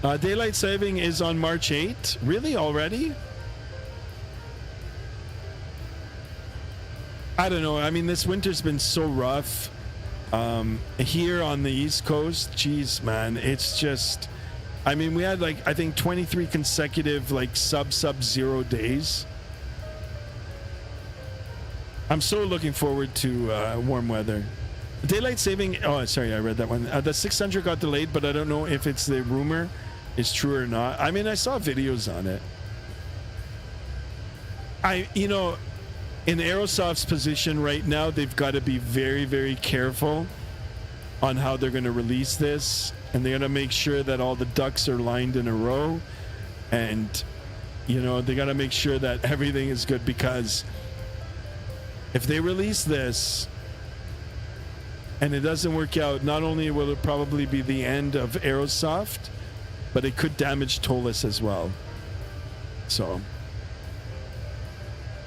Daylight saving is on March 8th. Really, already? I don't know. I mean, this winter's been so rough. Here on the East Coast, geez, man, it's just... I mean, we had like, I think 23 consecutive like sub-0 days. I'm so looking forward to warm weather. Daylight saving, oh, sorry, I read that one. The 600 got delayed, but I don't know if it's the rumor is true or not. I mean, I saw videos on it. You know, in Aerosoft's position right now, they've got to be very, very careful on how they're going to release this. And they're going to make sure that all the ducks are lined in a row. And, you know, they got to make sure that everything is good, because if they release this and it doesn't work out, not only will it probably be the end of Aerosoft, but it could damage Tolis as well. So,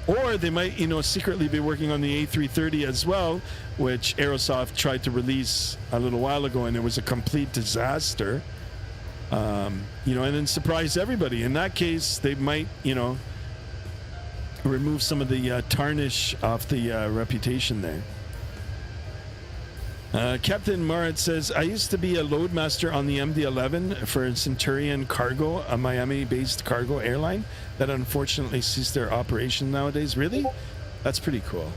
or they might, you know, secretly be working on the A330 as well, which Aerosoft tried to release a little while ago, and it was a complete disaster. You know, and then surprise everybody. In that case, they might, you know, remove some of the tarnish off the reputation there. Captain Marat says, I used to be a loadmaster on the MD-11 for Centurion Cargo, a Miami-based cargo airline that unfortunately ceased their operation nowadays. Really? That's pretty cool.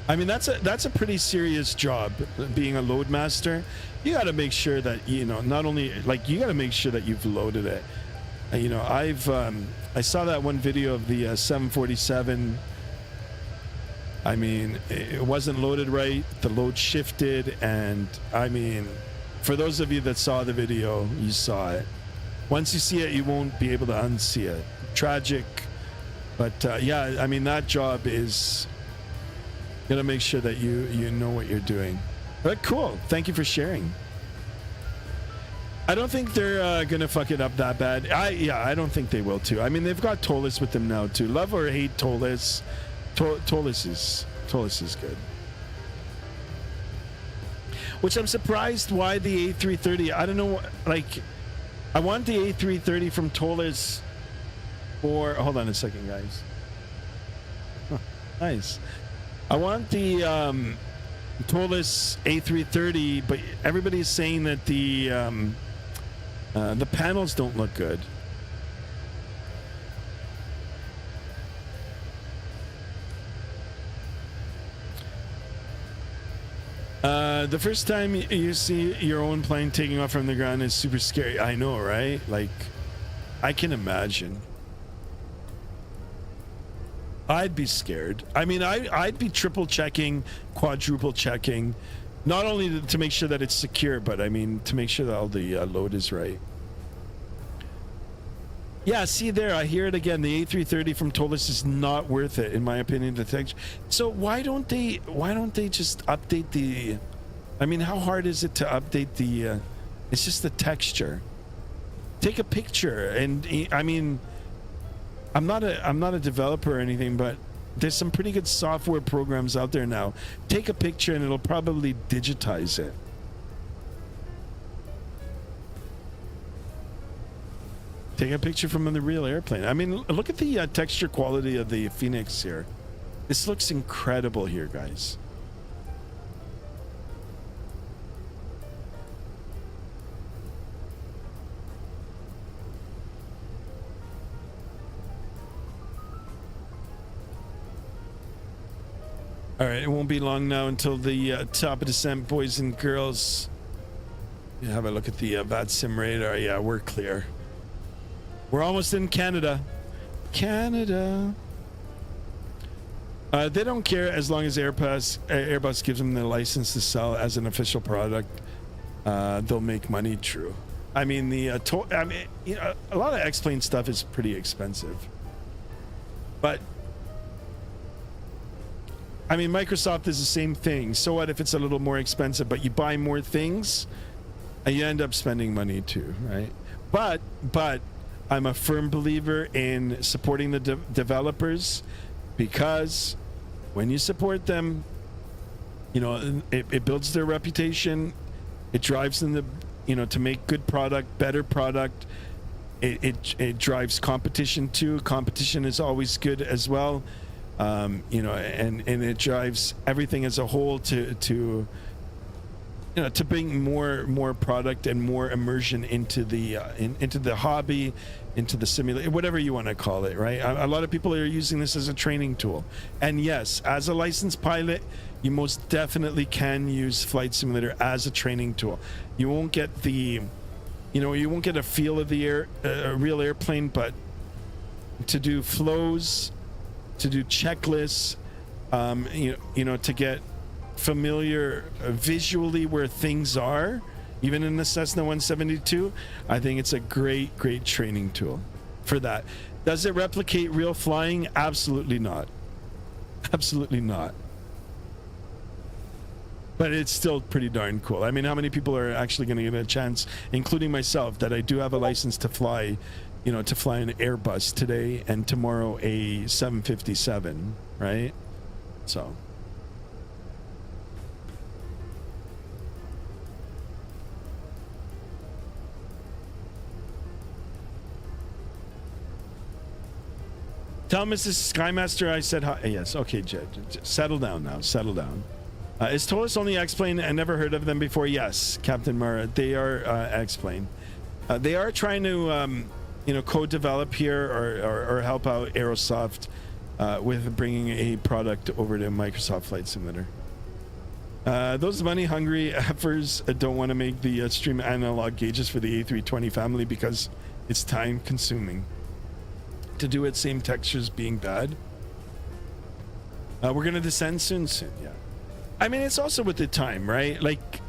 I mean, that's a pretty serious job, being a loadmaster. You got to make sure that, you know, not only, like, you got to make sure that you've loaded it. You know, I saw that one video of the 747. I mean, it wasn't loaded right. The load shifted, and I mean, for those of you that saw the video, you saw it. Once you see it, you won't be able to unsee it. Tragic, but yeah, I mean, that job is gonna make sure that you know what you're doing. But cool, thank you for sharing. I don't think they're gonna fuck it up that bad. I don't think they will too. I mean, they've got Tolis with them now too. Love or hate Tolis, Tolis is good. Which I'm surprised why the A330. I don't know. Like, I want the A330 from Tolis for. Hold on a second, guys. Huh, nice. I want the Tolis A330, but everybody's saying that the panels don't look good. The first time you see your own plane taking off from the ground is super scary. I know, right? Like, I can imagine. I'd be scared. I mean, I'd be triple checking, quadruple checking, not only to make sure that it's secure, but I mean, to make sure that all the load is right. Yeah, see there, I hear it again. The A330 from Tolis is not worth it, in my opinion. The texture. So why don't they just update the? I mean, how hard is it to update the? It's just the texture. Take a picture, and I mean, I'm not a developer or anything, but there's some pretty good software programs out there now. Take a picture, and it'll probably digitize it. Take a picture from the real airplane. I mean, look at the texture quality of the Fenix here. This looks incredible here, guys. All right, it won't be long now until the top of descent, boys and girls. You have a look at the Vatsim radar. Yeah, we're clear. We're almost in Canada. Canada. They don't care as long as Airbus gives them the license to sell as an official product. They'll make money. True. I mean, I mean, you know, a lot of X-plane stuff is pretty expensive. But I mean, Microsoft is the same thing. So what if it's a little more expensive, but you buy more things, and you end up spending money too, right? But I'm a firm believer in supporting the developers, because when you support them, you know, it builds their reputation, it drives them to make good product, better product. It drives competition too. Competition is always good as well. And it drives everything as a whole to bring more product and more immersion into the into the hobby, into the simulator, whatever you want to call it, right? A lot of people are using this as a training tool. And yes, as a licensed pilot, you most definitely can use Flight Simulator as a training tool. You won't get you won't get a feel of the a real airplane, but to do flows, to do checklists, to get familiar visually where things are, even in the Cessna 172, I think it's a great training tool for that. Does it replicate real flying? Absolutely not. Absolutely not. But it's still pretty darn cool. I mean, how many people are actually going to get a chance, including myself, that I do have a license to fly, to fly an Airbus today and tomorrow a 757, right? So. Tell Mrs. Skymaster I said hi. Yes, okay, Jed. Settle down now. Settle down. Is Tolis only X-Plane? I never heard of them before. Yes, Captain Mara. They are X-Plane. They are trying to, co-develop here or help out Aerosoft with bringing a product over to Microsoft Flight Simulator. Those money-hungry effers don't want to make the stream analog gauges for the A320 family because it's time-consuming. To do it, same textures being bad. We're gonna descend soon, yeah. I mean, it's also with the time, right? Like,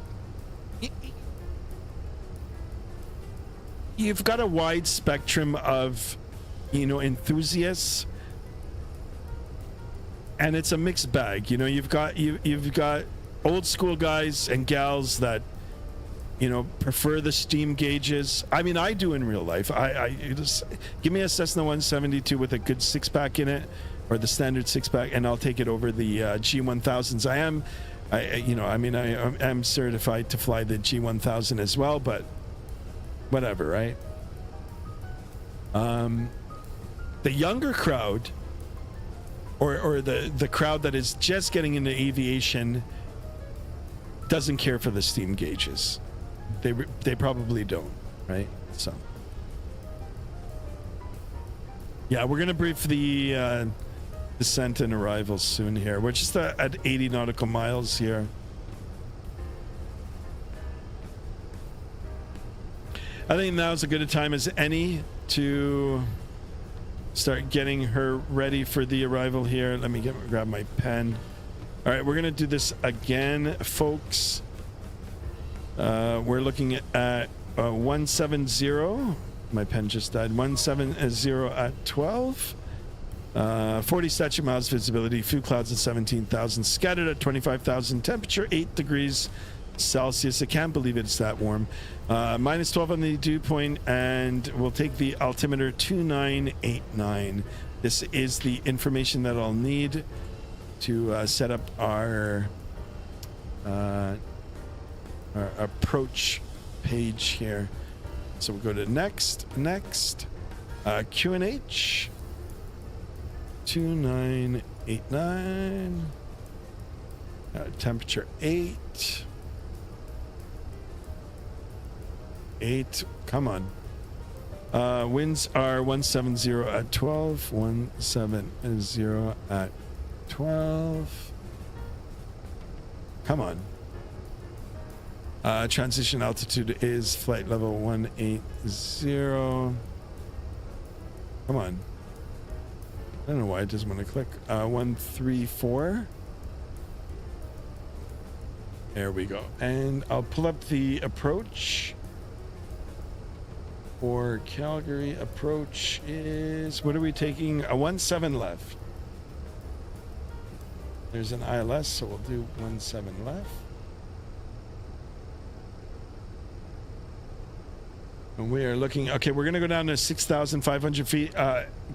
you've got a wide spectrum of, enthusiasts, and it's a mixed bag. You've got old school guys and gals that, prefer the steam gauges. I mean, I do in real life. I just give me a Cessna 172 with a good 6-pack in it, or the standard 6-pack, and I'll take it over the G1000s. I am certified to fly the G1000 as well, but whatever, right? The younger crowd, or the crowd that is just getting into aviation, doesn't care for the steam gauges. They probably don't, right? So yeah, we're gonna brief the descent and arrivals soon here. We're just at 80 nautical miles here. I think now's as good a time as any to start getting her ready for the arrival here. Let me grab my pen. All right, we're gonna do this again, folks. We're looking at 170. My pen just died. 170 at 12. 40 statute miles visibility. Few clouds at 17,000. Scattered at 25,000. Temperature 8 degrees Celsius. I can't believe it's that warm. Minus 12 on the dew point, and we'll take the altimeter 2989. This is the information that I'll need to set up our approach page here. So we'll go to next, QNH 2989, temperature 8, come on. Winds are 170 at 12, 170 at 12. Come on. Transition altitude is flight level 180. Come on. I don't know why it doesn't want to click. 134. There we go. And I'll pull up the approach. For Calgary, approach is, what are we taking? A 17 left. There's an ILS, so we'll do 17 left. And we are looking, okay, we're going to go down to 6,500 feet.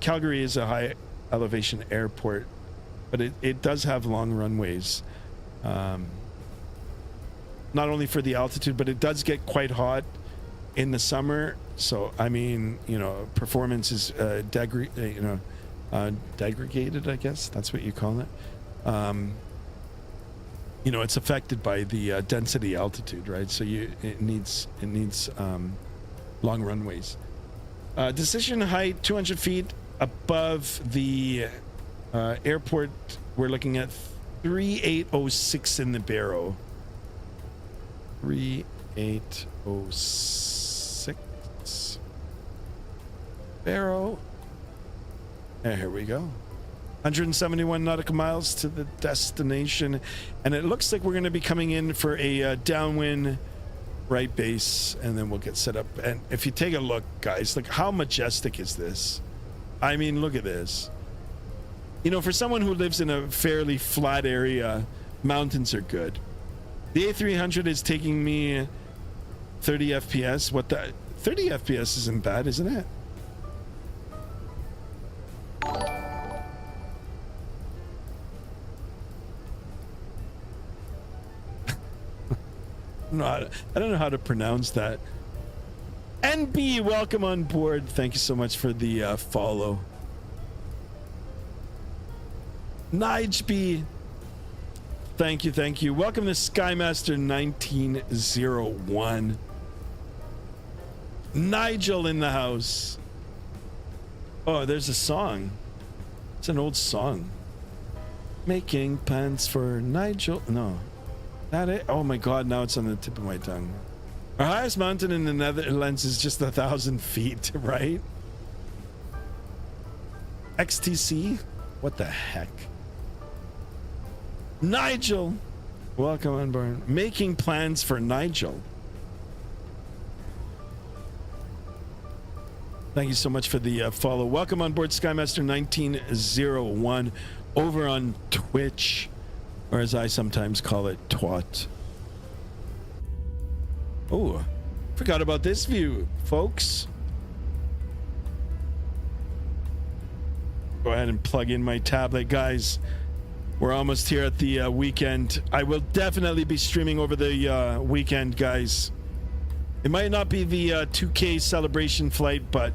Calgary is a high elevation airport, but it does have long runways. not only for the altitude, but it does get quite hot in the summer. So I mean, you know, performance is degraded, I guess that's what you call it. You know, it's affected by the density altitude, right? So it needs long runways. Decision height 200 feet above the airport. We're looking at 3806 in the barrow. 3806 barrow. And here we go. 171 nautical miles to the destination, and it looks like we're going to be coming in for a downwind right base, and then we'll get set up. And if you take a look, guys, like how majestic is this? I mean, look at this. You know, for someone who lives in a fairly flat area, mountains are good. The A300 is taking me 30 FPS. What the 30 FPS isn't bad, isn't it? I don't know how to pronounce that. NB, welcome on board. Thank you so much for the follow. Nige B, thank you. Welcome to Skymaster 1901. Nigel in the house. Oh, there's a song. It's an old song. Making plans for Nigel. No. That it? Oh my god, now it's on the tip of my tongue. Our highest mountain in the Netherlands is just 1,000 feet, right? XTC? What the heck? Nigel! Welcome on board. Making plans for Nigel. Thank you so much for the follow. Welcome on board Skymaster 1901 over on Twitch. Or as I sometimes call it, twat. Oh, forgot about this view, folks. Go ahead and plug in my tablet, guys. We're almost here at the weekend. I will definitely be streaming over the weekend, guys. It might not be the 2K celebration flight, but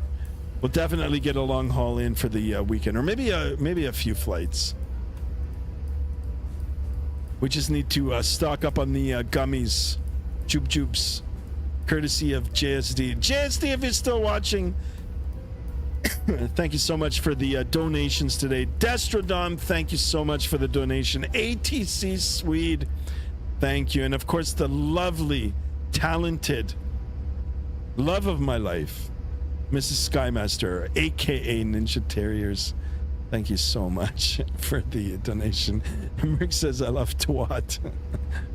we'll definitely get a long haul in for the weekend, or maybe a few flights. We just need to stock up on the gummies, jubes, courtesy of JSD. JSD, if you're still watching, thank you so much for the donations today. Destrodom, thank you so much for the donation. ATC Swede, thank you. And of course, the lovely, talented love of my life, Mrs. Skymaster, aka Ninja Terriers. Thank you so much for the donation. Rick says, I love twat.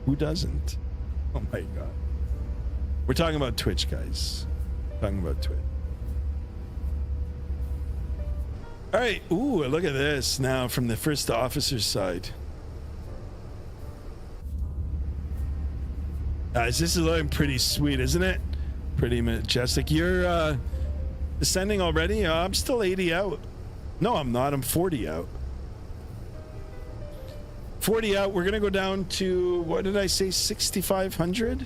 Who doesn't? Oh my god. We're talking about Twitch, guys. Talking about Twitch. All right. Ooh, look at this now from the first officer's side. Guys, this is looking pretty sweet, isn't it? Pretty majestic. You're descending already? I'm still 80 out. No, I'm not. I'm 40 out. 40 out. We're going to go down to, what did I say, 6,500?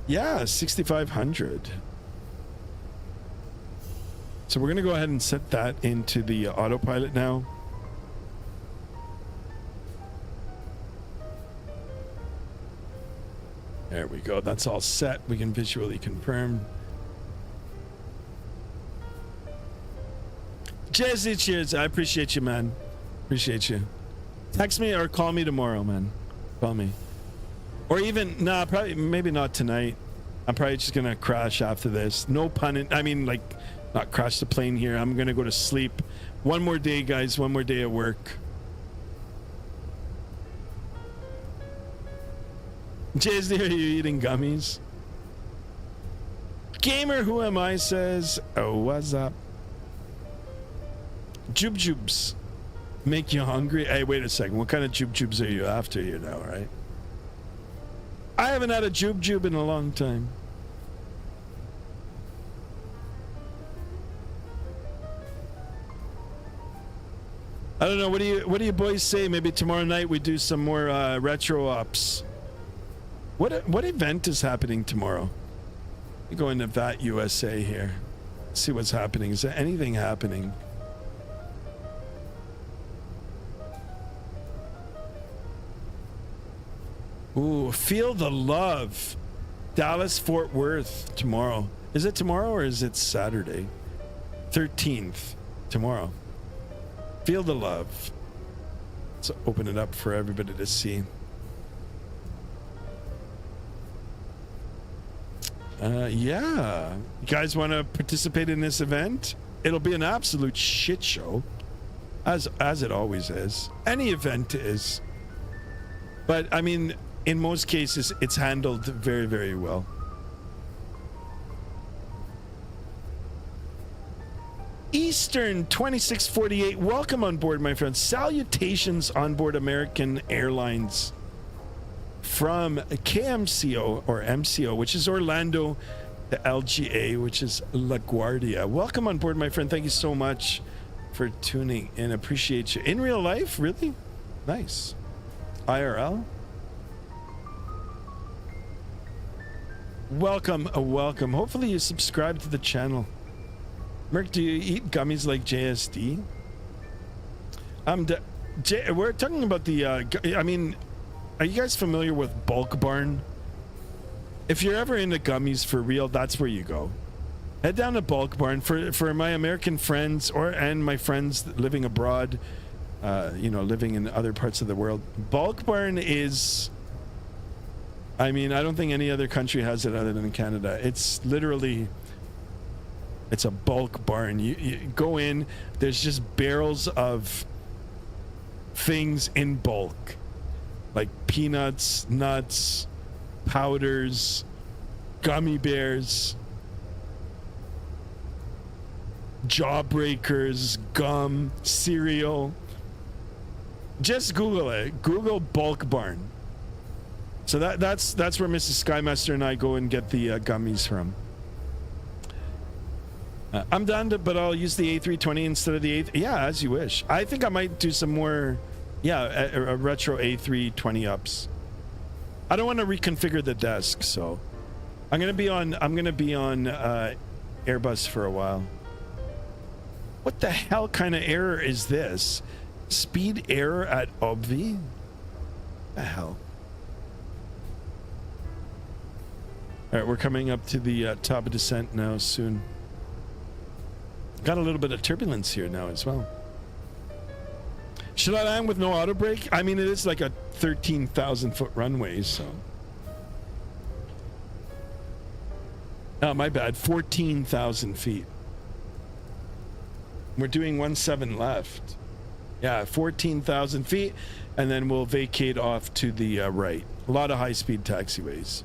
Yeah, 6,500. So we're going to go ahead and set that into the autopilot now. There we go. That's all set. We can visually confirm. Jesse, cheers. I appreciate you, man. Appreciate you. Text me or call me tomorrow, man. Call me. Or even, nah, probably, maybe not tonight. I'm probably just gonna crash after this. No pun in, I mean, like, not crash the plane here. I'm gonna go to sleep. One more day, guys. One more day at work. Jesse, are you eating gummies? Gamer, who am I, says, oh, what's up? Jubes make you hungry? Hey, wait a second. What kind of jubes are you after here now, right? I haven't had a jube in a long time. I don't know. What do you boys say? Maybe tomorrow night we do some more retro ops. What event is happening tomorrow? We go into VAT USA here. See what's happening. Is there anything happening? Ooh, feel the love. Dallas Fort Worth tomorrow. Is it tomorrow or is it Saturday? 13th tomorrow. Feel the love. Let's open it up for everybody to see. Yeah. You guys want to participate in this event? It'll be an absolute shit show. As it always is. Any event is. But I mean, in most cases, it's handled very, very well. Eastern 2648, welcome on board, my friends. Salutations on board American Airlines from KMCO or MCO, which is Orlando, to LGA, which is LaGuardia. Welcome on board, my friend. Thank you so much for tuning in. Appreciate you. In real life, really? Nice. IRL? Welcome, welcome. Hopefully you subscribe to the channel. Merc, do you eat gummies like JSD? We're talking about the, I mean, are you guys familiar with Bulk Barn? If you're ever into gummies for real, that's where you go. Head down to Bulk Barn. For my American friends and my friends living abroad, you know, living in other parts of the world. Bulk Barn is, I mean, I don't think any other country has it other than Canada. It's literally, it's a bulk barn. You go in, there's just barrels of things in bulk, like peanuts, nuts, powders, gummy bears, jawbreakers, gum, cereal. Just Google it. Google Bulk Barn. So that's where Mrs. Skymaster and I go and get the gummies from. I'm done, but I'll use the A320 instead of the A. Yeah, as you wish. I think I might do some more, a retro A320 ups. I don't want to reconfigure the desk, so I'm gonna be on Airbus for a while. What the hell kind of error is this? Speed error at obvi? The hell. All right, we're coming up to the top of descent now soon. Got a little bit of turbulence here now as well. Should I land with no auto brake? I mean, it is like a 13,000 foot runway, so. Oh, my bad. 14,000 feet. We're doing 17 left. Yeah, 14,000 feet, and then we'll vacate off to the right. A lot of high-speed taxiways.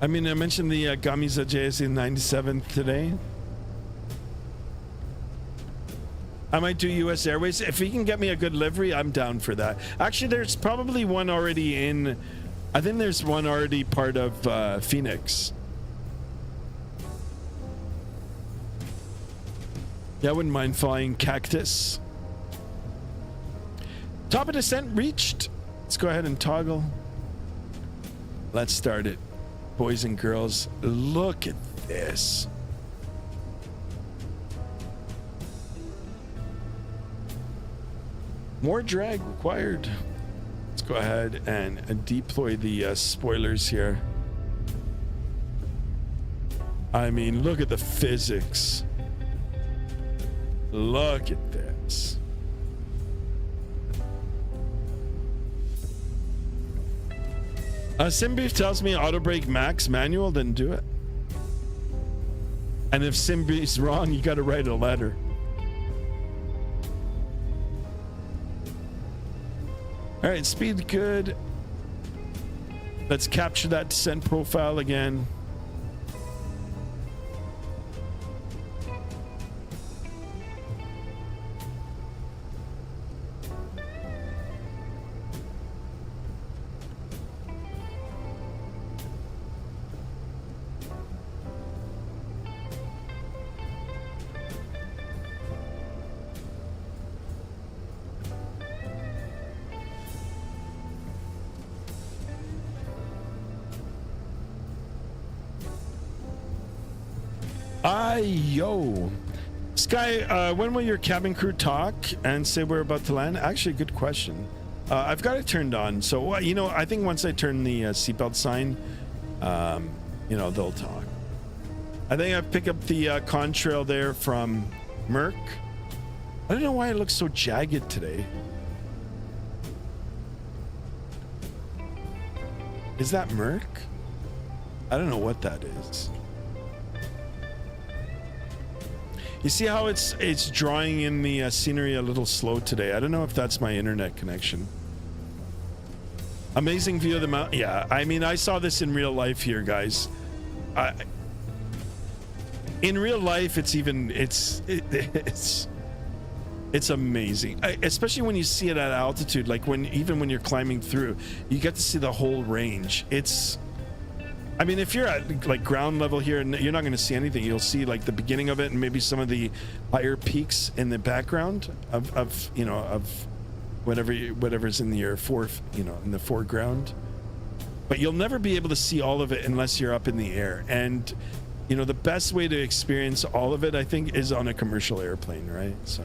I mean, I mentioned the gummies at JSC 97th today. I might do US Airways. If he can get me a good livery, I'm down for that. Actually, there's probably one already in... I think there's one already part of Phoenix. Yeah, I wouldn't mind flying Cactus. Top of descent reached. Let's go ahead and toggle. Let's start it. Boys and girls, look at this. More drag required. Let's go ahead and deploy the spoilers here. I mean, look at the physics. Look at this. Simbeef tells me auto brake max manual, then do it. And if Simbeef's wrong, you got to write a letter. All right, speed good. Let's capture that descent profile again. Yo. Sky, when will your cabin crew talk and say we're about to land? Actually, good question. I've got it turned on. So, you know, I think once I turn the seatbelt sign, you know, they'll talk. I think I pick up the contrail there from Merc. I don't know why it looks so jagged today. Is that Merc? I don't know what that is. You see how it's drawing in the scenery a little slow today. I don't know if that's my internet connection. Amazing view of the mountain. Yeah, I mean, I saw this in real life here, guys. In real life, it's amazing, especially when you see it at altitude. Like even when you're climbing through, you get to see the whole range. I mean, if you're at like ground level here, you're not going to see anything. You'll see like the beginning of it and maybe some of the higher peaks in the background of you know, of whatever's in your in the foreground. But you'll never be able to see all of it unless you're up in the air. And you know, the best way to experience all of it, I think, is on a commercial airplane, right? So,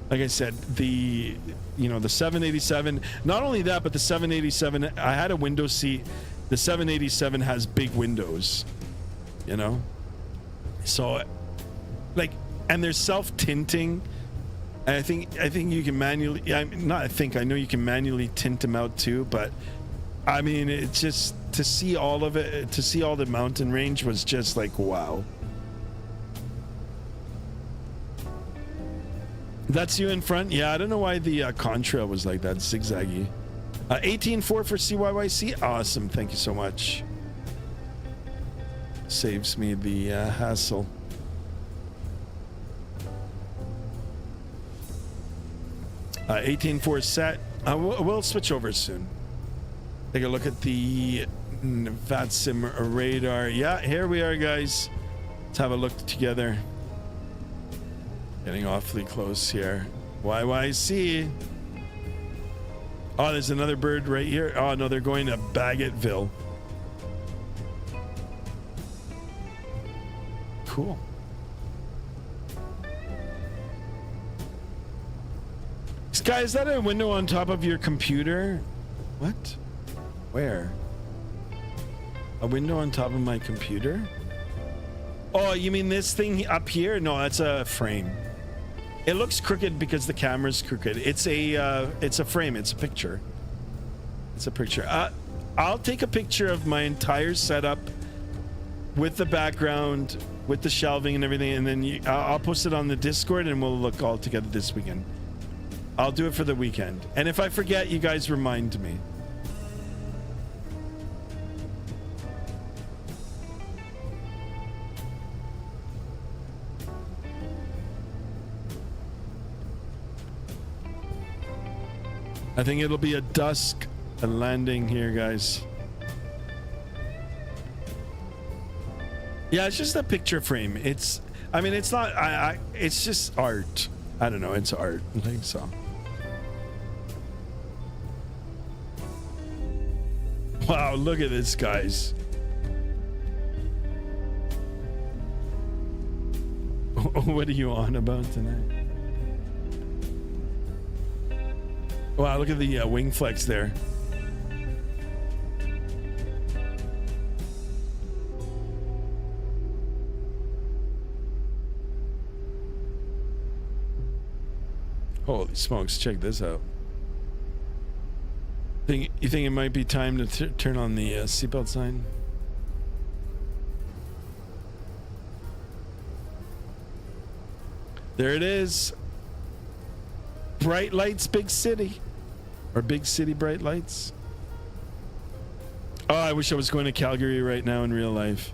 like I said, the 787. Not only that, but the 787. I had a window seat. The 787 has big windows, you know, so like, and there's self-tinting. And I think you can manually. I know you can manually tint them out too. But I mean, it's just to see all of it, to see all the mountain range was just like wow. That's you in front. Yeah, I don't know why the contrail was like that, zigzaggy. 18.4 for CYYZ. Awesome. Thank you so much. Saves me the hassle. Uh, 18.4 set. We'll switch over soon. Take a look at the Vatsim radar. Yeah, here we are, guys. Let's have a look together. Getting awfully close here. YYC. Oh, there's another bird right here. Oh, no, they're going to Baggetville. Cool. Sky, is that a window on top of your computer? What? Where? A window on top of my computer? Oh, you mean this thing up here? No, that's a frame. It looks crooked because the camera's crooked. It's a frame. It's a picture. It's a picture. I'll take a picture of my entire setup with the background, with the shelving and everything, and then I'll post it on the Discord, and we'll look all together this weekend. I'll do it for the weekend. And if I forget, you guys remind me. I think it'll be a dusk landing here, guys. Yeah, it's just a picture frame. I mean, it's not, it's just art. I don't know, it's art. I think so. Wow, look at this, guys. What are you on about tonight? Wow, look at the wing flex there. Holy smokes, check this out. You think it might be time to turn on the seatbelt sign? There it is. Bright lights, big city. Or big city bright lights. Oh, I wish I was going to Calgary right now in real life.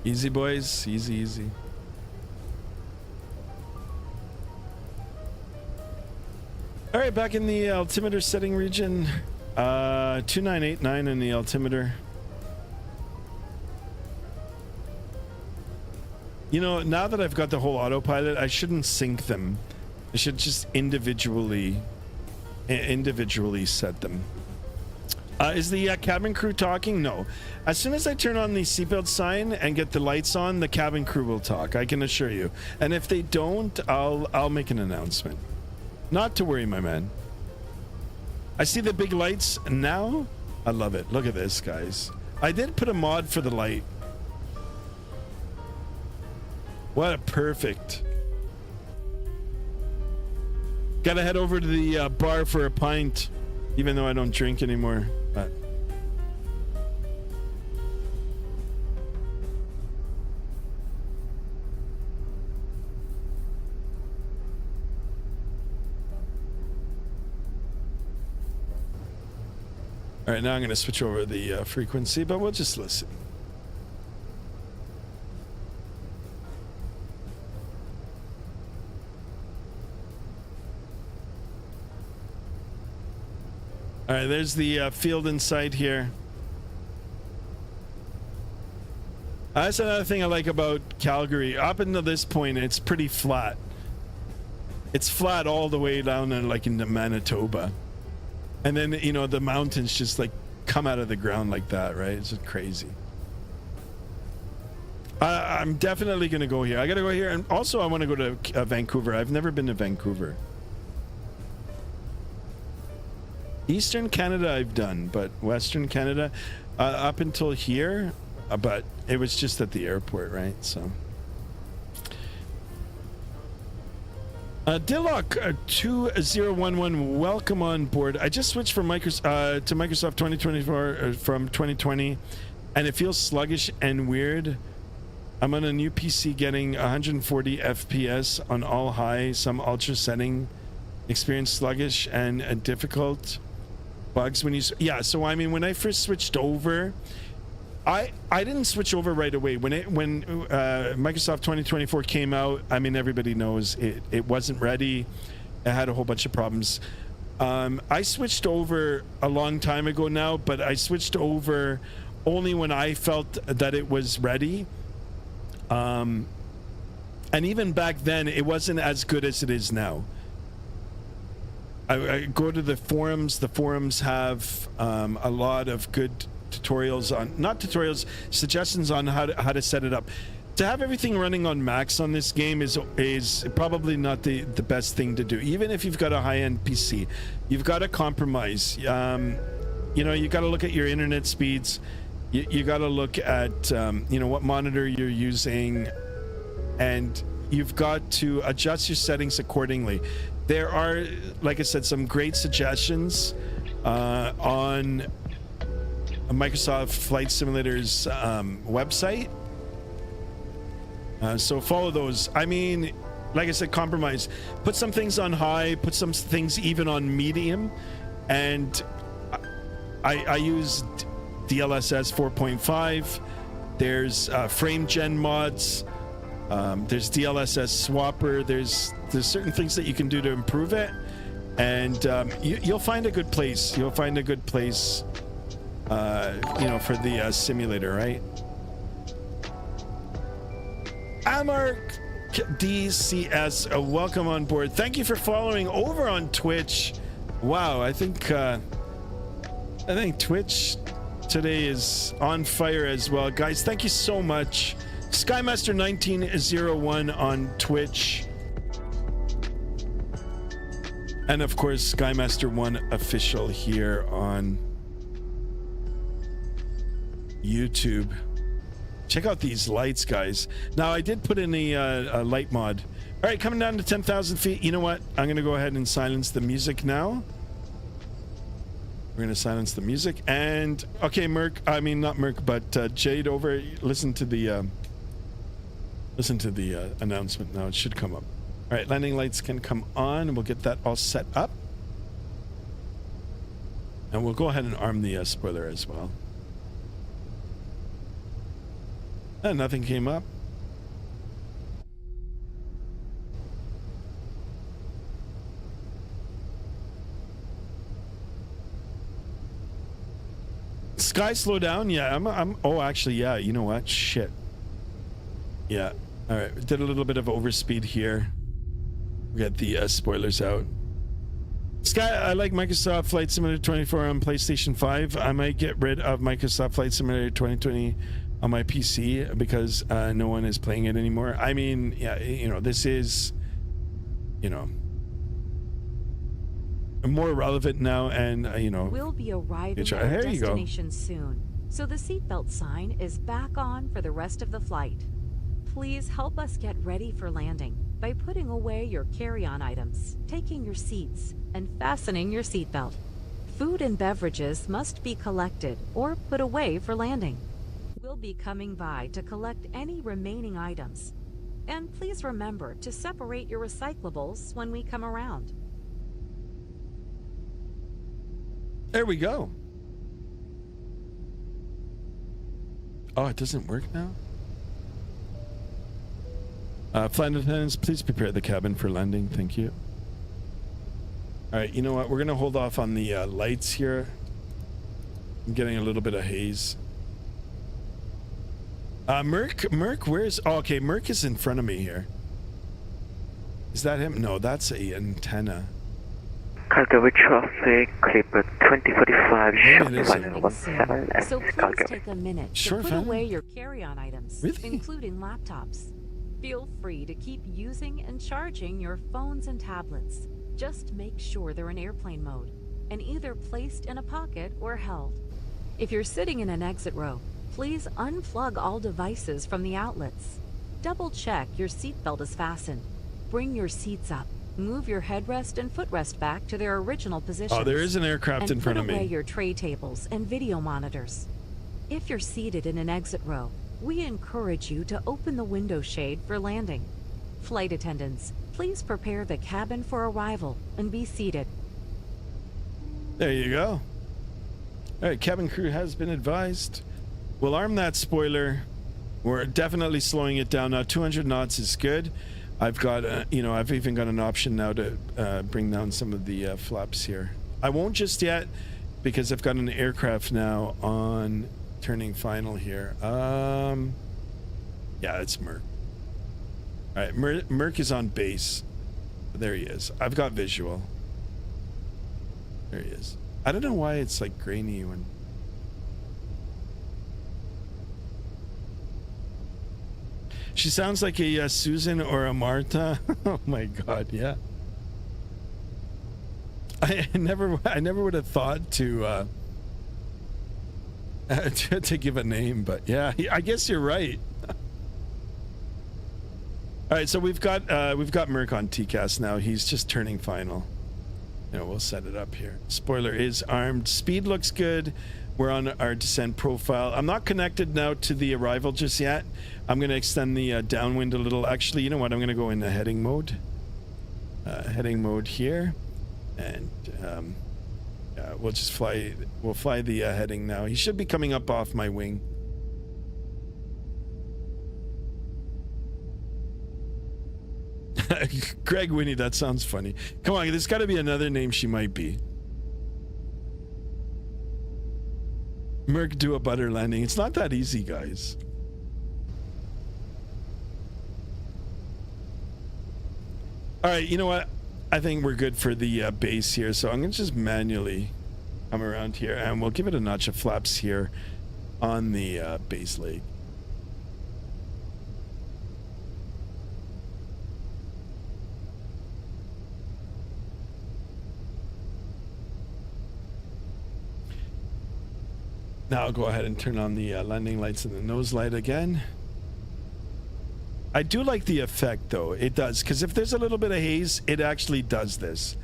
Easy, boys. Easy, easy. right, back in the altimeter setting region. 2989 in the altimeter. You know, now that I've got the whole autopilot, I shouldn't sync them. I should just individually set them. Is the cabin crew talking? No. As soon as I turn on the seatbelt sign and get the lights on, the cabin crew will talk, I can assure you. And if they don't, I'll make an announcement. Not to worry, my man. I see the big lights now. I love it. Look at this, guys. I did put a mod for the light. What a perfect. Gotta head over to the bar for a pint, even though I don't drink anymore. But all right, now I'm going to switch over the frequency, but we'll just listen. All right, there's the field in sight here. That's another thing I like about Calgary. Up until this point, it's pretty flat. It's flat all the way down in, like, into Manitoba. And then, you know, the mountains just like come out of the ground like that, right? It's just crazy. I'm definitely going to go here. I got to go here. And also I want to go to Vancouver. I've never been to Vancouver. Eastern Canada I've done, but Western Canada up until here, but it was just at the airport, right? So Dillock 2011, welcome on board. I just switched from to Microsoft 2024 from 2020, and it feels sluggish and weird. I'm on a new PC getting 140 FPS on all high, some ultra setting. Experience sluggish and difficult bugs when you so I mean, when I first switched over, I didn't switch over right away when Microsoft 2024 came out. I mean, everybody knows it wasn't ready. It had a whole bunch of problems. I switched over a long time ago now, but I switched over only when I felt that it was ready. And even back then, it wasn't as good as it is now. I go to the forums. The forums have a lot of good tutorials on, not tutorials, suggestions on how to set it up. To have everything running on max on this game is probably not the best thing to do. Even if you've got a high-end PC, you've got to compromise. You know, you got to look at your internet speeds. You got to look at you know, what monitor you're using, and you've got to adjust your settings accordingly. There are, like I said, some great suggestions on Microsoft Flight Simulator's website. So follow those. I mean, like I said, compromise. Put some things on high, put some things even on medium. And I use DLSS 4.5. There's frame gen mods. There's DLSS swapper. There's certain things that you can do to improve it, and you'll find a good place. You'll find a good place, you know, for the simulator, right? Amark DCS, welcome on board. Thank you for following over on Twitch. Wow, I think Twitch today is on fire as well, guys. Thank you so much. Skymaster 1901 on Twitch, and of course Skymaster 1 official here on YouTube. Check out these lights, guys. Now I did put in a light mod. All right, coming down to 10,000 feet. You know what? I'm gonna go ahead and silence the music now. We're gonna silence the music. And okay, Merc, I mean not Merc, but Jade over, listen to the announcement now. It should come up. All right, landing lights can come on, and we'll get that all set up. And we'll go ahead and arm the spoiler as well. And nothing came up. Sky, slow down. Yeah, I'm. Oh, actually, yeah. You know what? Shit. Yeah. All right. Did a little bit of overspeed here. We got the spoilers out. Sky, I like Microsoft Flight Simulator 24 on PlayStation 5. I might get rid of Microsoft Flight Simulator 2020 on my PC because no one is playing it anymore. I mean, yeah, you know, this is, you know, more relevant now, and you know, We'll be arriving at here our you go. destination soon, so the seatbelt sign is back on for the rest of the flight. Please help us get ready for landing by putting away your carry-on items, taking your seats, and fastening your seatbelt. Food and beverages must be collected or put away for landing. We'll be coming by to collect any remaining items. And please remember to separate your recyclables when we come around. There we go. Oh, it doesn't work now? Flight attendants, please prepare the cabin for landing. Thank you. All right, you know what? We're going to hold off on the lights here. I'm getting a little bit of haze. Merc, where's... Oh, okay, Merc is in front of me here. Is that him? No, that's a antenna. Calgary traffic, Clipper 2045, short is final it? 17 So please Calgary. take a minute Sure, to put fine. away your carry-on items, Really? including laptops. Feel free to keep using and charging your phones and tablets. Just make sure they're in airplane mode and either placed in a pocket or held. If you're sitting in an exit row, please unplug all devices from the outlets. Double check your seatbelt is fastened. Bring your seats up. Move your headrest and footrest back to their original positions. Oh, there is an aircraft in front of And put away me. your tray tables and video monitors. If you're seated in an exit row, we encourage you to open the window shade for landing. Flight attendants, please prepare the cabin for arrival and be seated. There you go. All right, cabin crew has been advised. We'll arm that spoiler. We're definitely slowing it down now. 200 knots is good. I've got, you know, I've even got an option now to bring down some of the flaps here. I won't just yet because I've got an aircraft now on turning final here. Yeah, it's Merc. All right, Merc is on base. There he is. I've got visual. There he is. I don't know why it's like grainy when... She sounds like a Susan or a Martha. Oh my God, yeah. I never would have thought to give a name, but yeah, I guess you're right. All right, so we've got Merc on TCAS now. He's just turning final. You know, we'll set it up here. Spoiler is armed. Speed looks good. We're on our descent profile. I'm not connected now to the arrival just yet. I'm going to extend the downwind a little. Actually, you know what? I'm going to go into heading mode. Heading mode here. And we'll just fly. We'll fly the heading now. He should be coming up off my wing. Greg Winnie, that sounds funny. Come on, there's got to be another name she might be. Merc do a butter landing. It's not that easy, guys. All right, you know what? I think we're good for the base here, so I'm going to just manually come around here, and we'll give it a notch of flaps here on the base leg. Now I'll go ahead and turn on the landing lights and the nose light again. I do like the effect though. It does, because if there's a little bit of haze, it actually does this.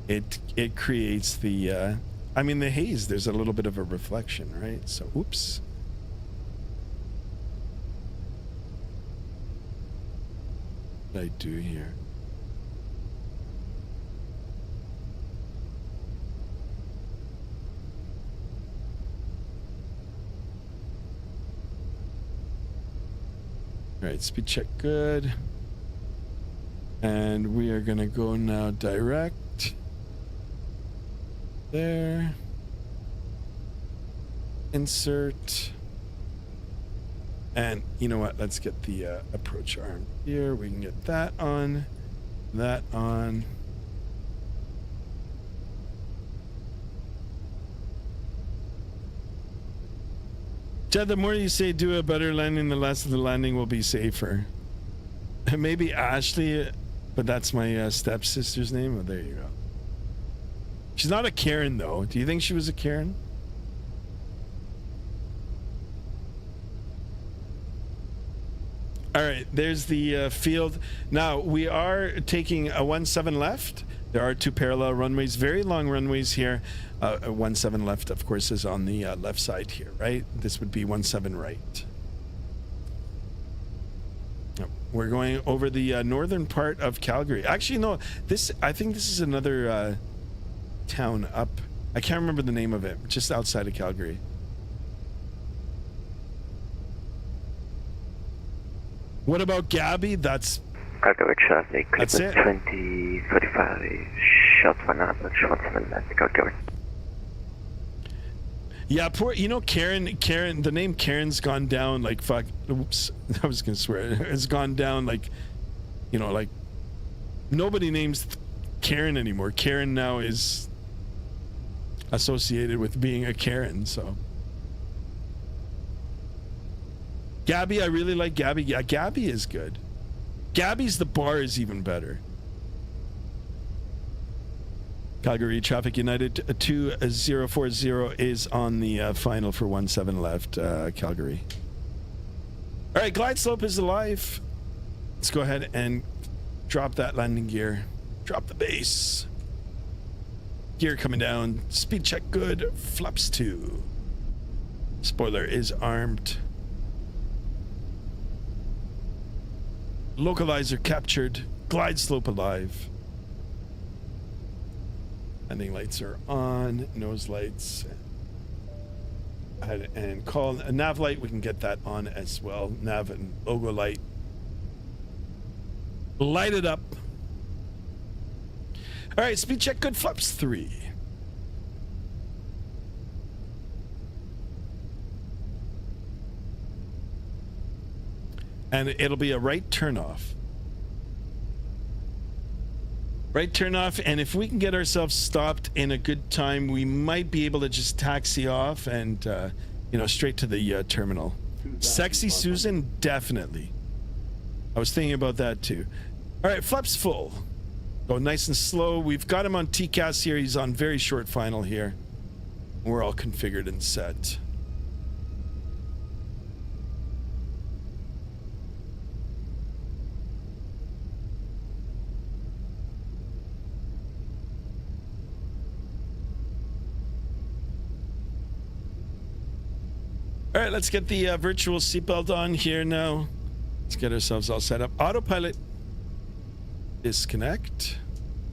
It creates the I mean the haze, there's a little bit of a reflection, right? So oops. What did I do here? All right, speed check good. And we are going to go now direct. There. insert. And you know what? Let's get the approach arm here. We can get that on. That on. Chad, the more you say do a better landing, the less of the landing will be safer. Maybe Ashley, but that's my stepsister's name. Oh, there you go. She's not a Karen, though. Do you think she was a Karen? All right, there's the field. Now, we are taking a 17 left. There are 2 parallel runways, very long runways here. 17 left, of course, is on the left side here, right? This would be 17 right. We're going over the northern part of Calgary. Actually, no, I think this is another town up. I can't remember the name of it, just outside of Calgary. What about Gabby? That's Calgary traffic. That's it. 2045 shot 1 approach 17 left Calgary. Yeah, poor, Karen, the name Karen's gone down like fuck. Oops, I was gonna swear. It's gone down like, like nobody names Karen anymore. Karen now is associated with being a Karen, so. Gabby, I really like Gabby. Yeah, Gabby is good. Gabby's the bar is even better. Calgary Traffic United 2040 is on the final for 17 left, Calgary. All right, glide slope is alive. Let's go ahead and drop that landing gear. Drop the base. Gear coming down. Speed check good. Flaps 2. Spoiler is armed. Localizer captured. Glide slope alive. Landing lights are on. Nose lights. And call a nav light. We can get that on as well. Nav and logo light. Light it up. All right, speed check good. Flaps 3. And it'll be a right turnoff. Right turnoff, and if we can get ourselves stopped in a good time, we might be able to just taxi off and, straight to the terminal. Sexy Susan, definitely. I was thinking about that too. All right, flaps full. Go nice and slow. We've got him on TCAS here. He's on very short final here. We're all configured and set. All right, let's get the virtual seatbelt on here now. Let's get ourselves all set up. Autopilot disconnect.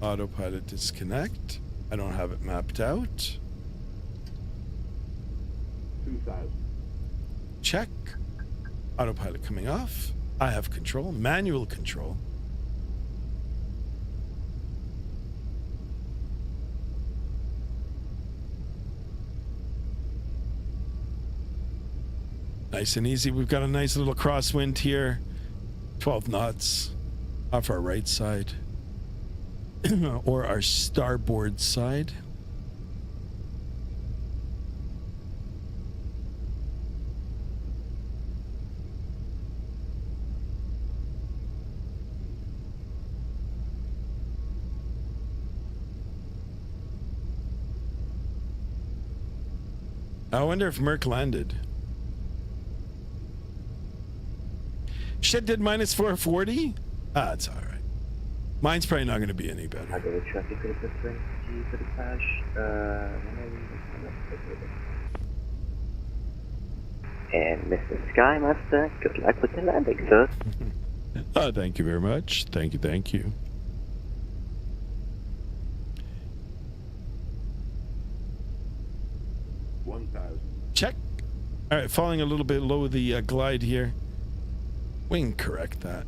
Autopilot disconnect. I don't have it mapped out. 2000. Check. Autopilot coming off. I have control. Manual control. Nice and easy. We've got a nice little crosswind here. 12 knots off our right side. Or our starboard side. I wonder if Merc landed. Shit did minus 440? Ah, it's all right. Mine's probably not going to be any better. Traffic and Mr. Skymaster, good luck with the landing, sir. Oh, thank you very much. Thank you, thank you. Check. All right, falling a little bit low the glide here. We can correct that.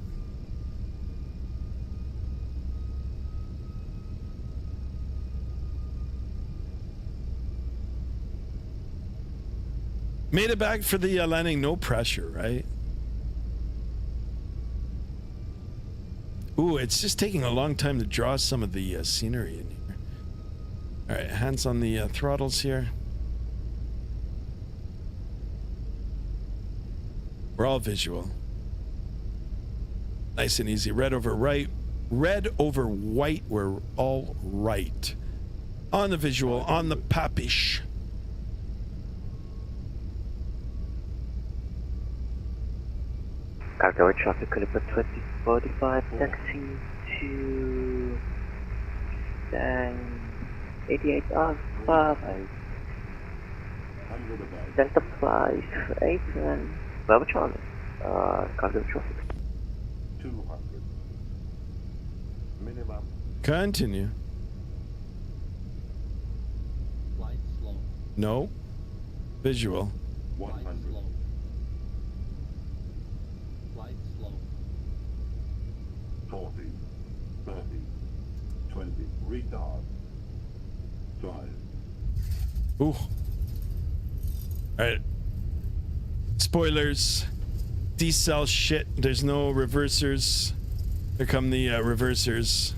Made it back for the landing, no pressure, right? Ooh, it's just taking a long time to draw some of the scenery in here. All right, hands on the throttles here. We're all visual. Nice and easy. Red over right. Red over white. We're all right. On the visual, on the papish. Calgary traffic caliber 2045, taxi to 88 Alpha, Delta 5, 8, and Bravo Charlie, Calgary traffic. 200. Minimum. Continue. Flight slow. No. Visual. 100. Flight slow. 40, 30, 20. Retard. Drive. Ooh. All right. Spoilers. Decel shit. There's no reversers. Here come the reversers.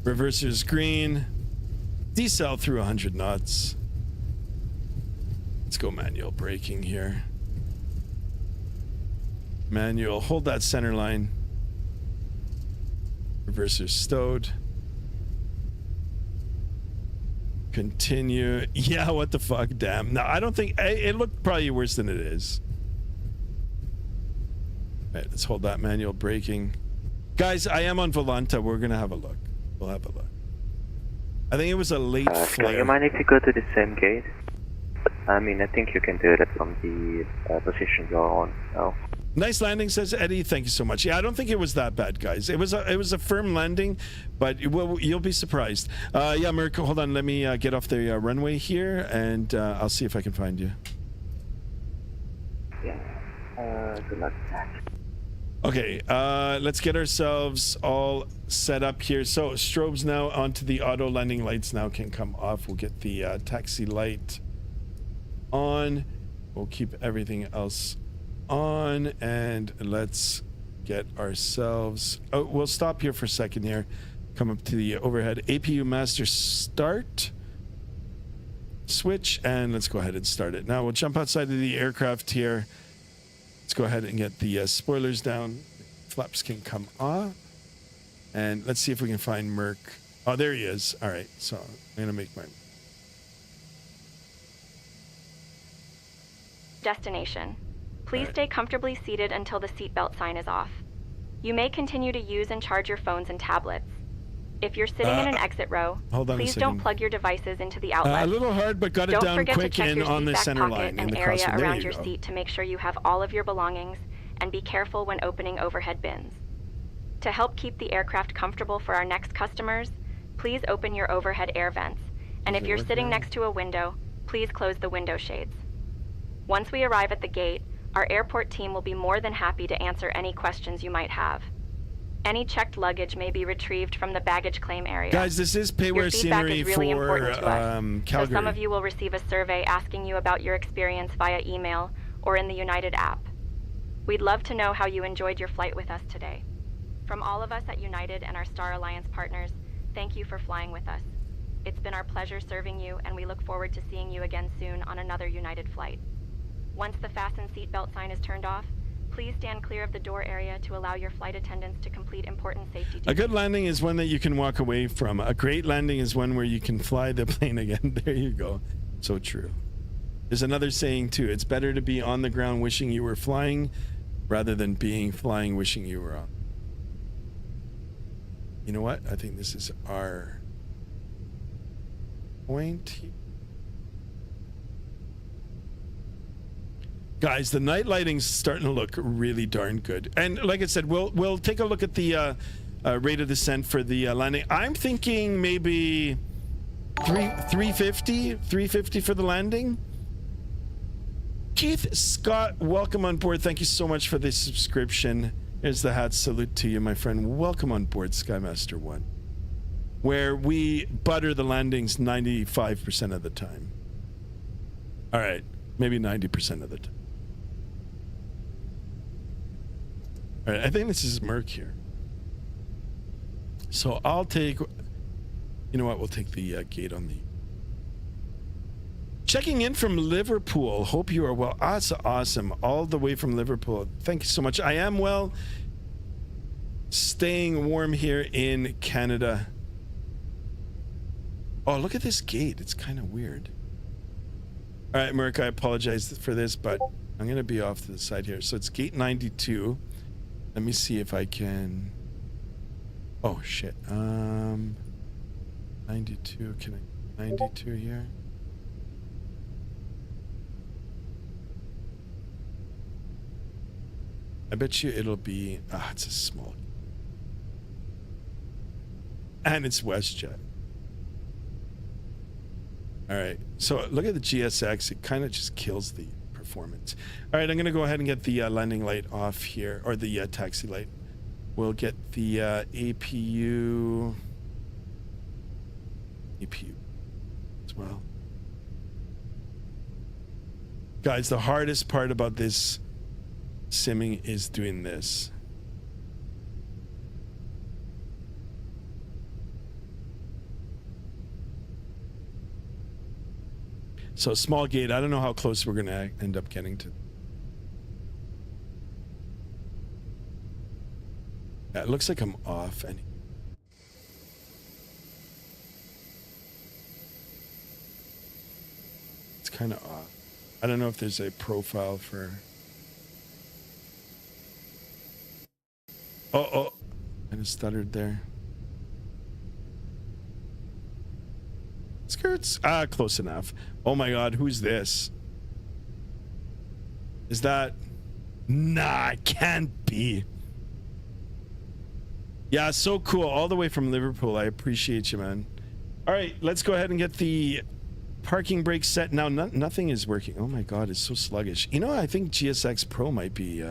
Reversers green. Decel through 100 knots. Let's go manual braking here. Manual. Hold that center line. Reversers stowed. Continue. Yeah, what the fuck? Damn. No, I don't think it looked probably worse than it is. All right, let's hold that manual braking. Guys, I am on Volanta. We're gonna have a look. We'll have a look. I think it was a late flare. You mind if you go to the same gate? I mean, I think you can do that from the position you're on now. Nice landing, says Eddie. Thank you so much. Yeah, I don't think it was that bad, guys. It was a firm landing, but you'll be surprised. Yeah, Merc, hold on. Let me get off the runway here, and I'll see if I can find you. Yeah. Good luck. Okay, let's get ourselves all set up here. So strobes now onto the auto landing lights now can come off. We'll get the taxi light on. We'll keep everything else on, and let's get ourselves. Oh, we'll stop here for a second here. Come up to the overhead APU master start switch, and let's go ahead and start it. Now we'll jump outside of the aircraft here. Let's go ahead and get the spoilers down. Flaps can come off. And let's see if we can find Merc. Oh, there he is. All right, so I'm going to make my... Destination. Please stay comfortably seated until the seatbelt sign is off. You may continue to use and charge your phones and tablets. If you're sitting in an exit row, please don't plug your devices into the outlet. A little hard, but got it don't down forget quick to check and your on the seat center back line. pocket and area around your seat to make sure you have all of your belongings, and be careful when opening overhead bins. To help keep the aircraft comfortable for our next customers, please open your overhead air vents, and if you're sitting next to a window, please close the window shades. Once we arrive at the gate, our airport team will be more than happy to answer any questions you might have. Any checked luggage may be retrieved from the baggage claim area. Guys, this is payware scenery is really for Calgary. So some of you will receive a survey asking you about your experience via email or in the United app. We'd love to know how you enjoyed your flight with us today. From all of us at United and our Star Alliance partners, thank you for flying with us. It's been our pleasure serving you, and we look forward to seeing you again soon on another United flight. Once the fasten seatbelt sign is turned off, please stand clear of the door area to allow your flight attendants to complete important safety duties. A good landing is one that you can walk away from. A great landing is one where you can fly the plane again. There you go. So true. There's another saying too. It's better to be on the ground wishing you were flying rather than being flying wishing you were on. You know what? I think this is our point. Guys, the night lighting's starting to look really darn good. And like I said, we'll take a look at the rate of descent for the landing. I'm thinking maybe 350 for the landing. Keith Scott, welcome on board. Thank you so much for the subscription. Here's the hat. Salute to you, my friend. Welcome on board, Skymaster 1. where we butter the landings 95% of the time. All right, maybe 90% of the time. All right, I think this is Merc here. So I'll take, you know what, we'll take the gate on the... Checking in from Liverpool. Hope you are well. That's awesome. All the way from Liverpool. Thank you so much. I am well. Staying warm here in Canada. Oh, look at this gate. It's kind of weird. All right, Merc, I apologize for this, but I'm going to be off to the side here. So it's gate 92. Let me see if I can... Oh, shit. 92. Can I... 92 here? I bet you it'll be... Ah, it's a small... And it's WestJet. All right. So look at the GSX. It kind of just kills the performance. All right. I'm going to go ahead and get the landing light off here. Or the taxi light. We'll get the APU as well. Guys, the hardest part about this simming is doing this. So small gate. I don't know how close we're going to end up getting to. Yeah, it looks like I'm off. And it's kind of off. I don't know if there's a profile for... Oh, kind of stuttered there. Skirts. Ah, close enough. Oh my God, who's this? Is that... Nah, it can't be. Yeah, so cool. All the way from Liverpool. I appreciate you, man. All right, let's go ahead and get the parking brake set. Now, nothing is working. Oh my God, it's so sluggish. You know, I think GSX Pro might be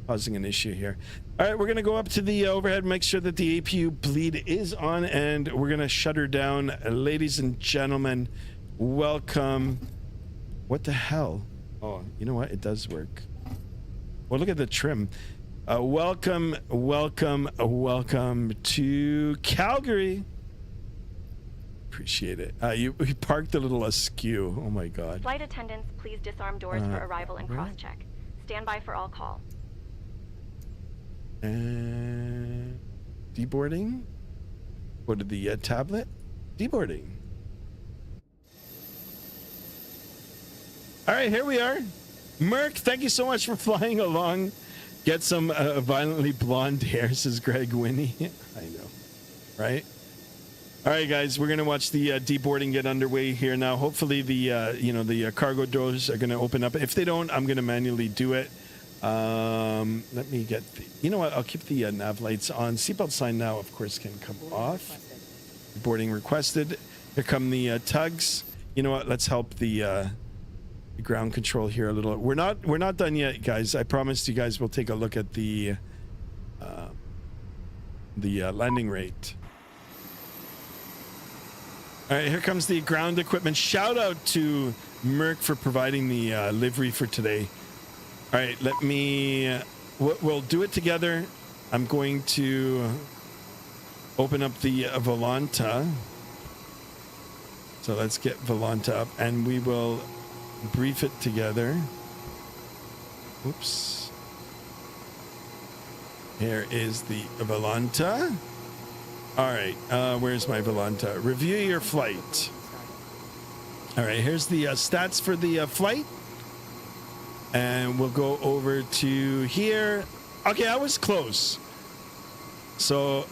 causing an issue here. All right, we're going to go up to the overhead, make sure that the APU bleed is on, and we're going to shut her down. Ladies and gentlemen, welcome. What the hell? Oh, you know what? It does work. Well, look at the trim. Welcome to Calgary. Appreciate it. You parked a little askew. Oh my God. Flight attendants, please disarm doors for arrival and cross-check. Stand by for all call. And deboarding. Go to the tablet. Deboarding. All right, here we are. Merc, thank you so much for flying along. Get some violently blonde hair, says Greg Winnie. I know, right? All right, guys, we're gonna watch the deboarding get underway here now. Hopefully, the cargo doors are gonna open up. If they don't, I'm gonna manually do it. Let me get the. You know what? I'll keep the nav lights on. Seatbelt sign now, of course, can come off. Boarding requested. Here come the tugs. You know what? Let's help the ground control here a little. We're not done yet, guys. I promised you guys we'll take a look at the landing rate. All right, here comes the ground equipment. Shout out to Merc for providing the livery for today. All right, let me. We'll do it together. I'm going to open up the Volanta. So let's get Volanta up, and we will brief it together. Oops. Here is the Volanta. All right, where's my Volanta? Review your flight. All right, here's the stats for the flight. And we'll go over to here. Okay, I was close. So,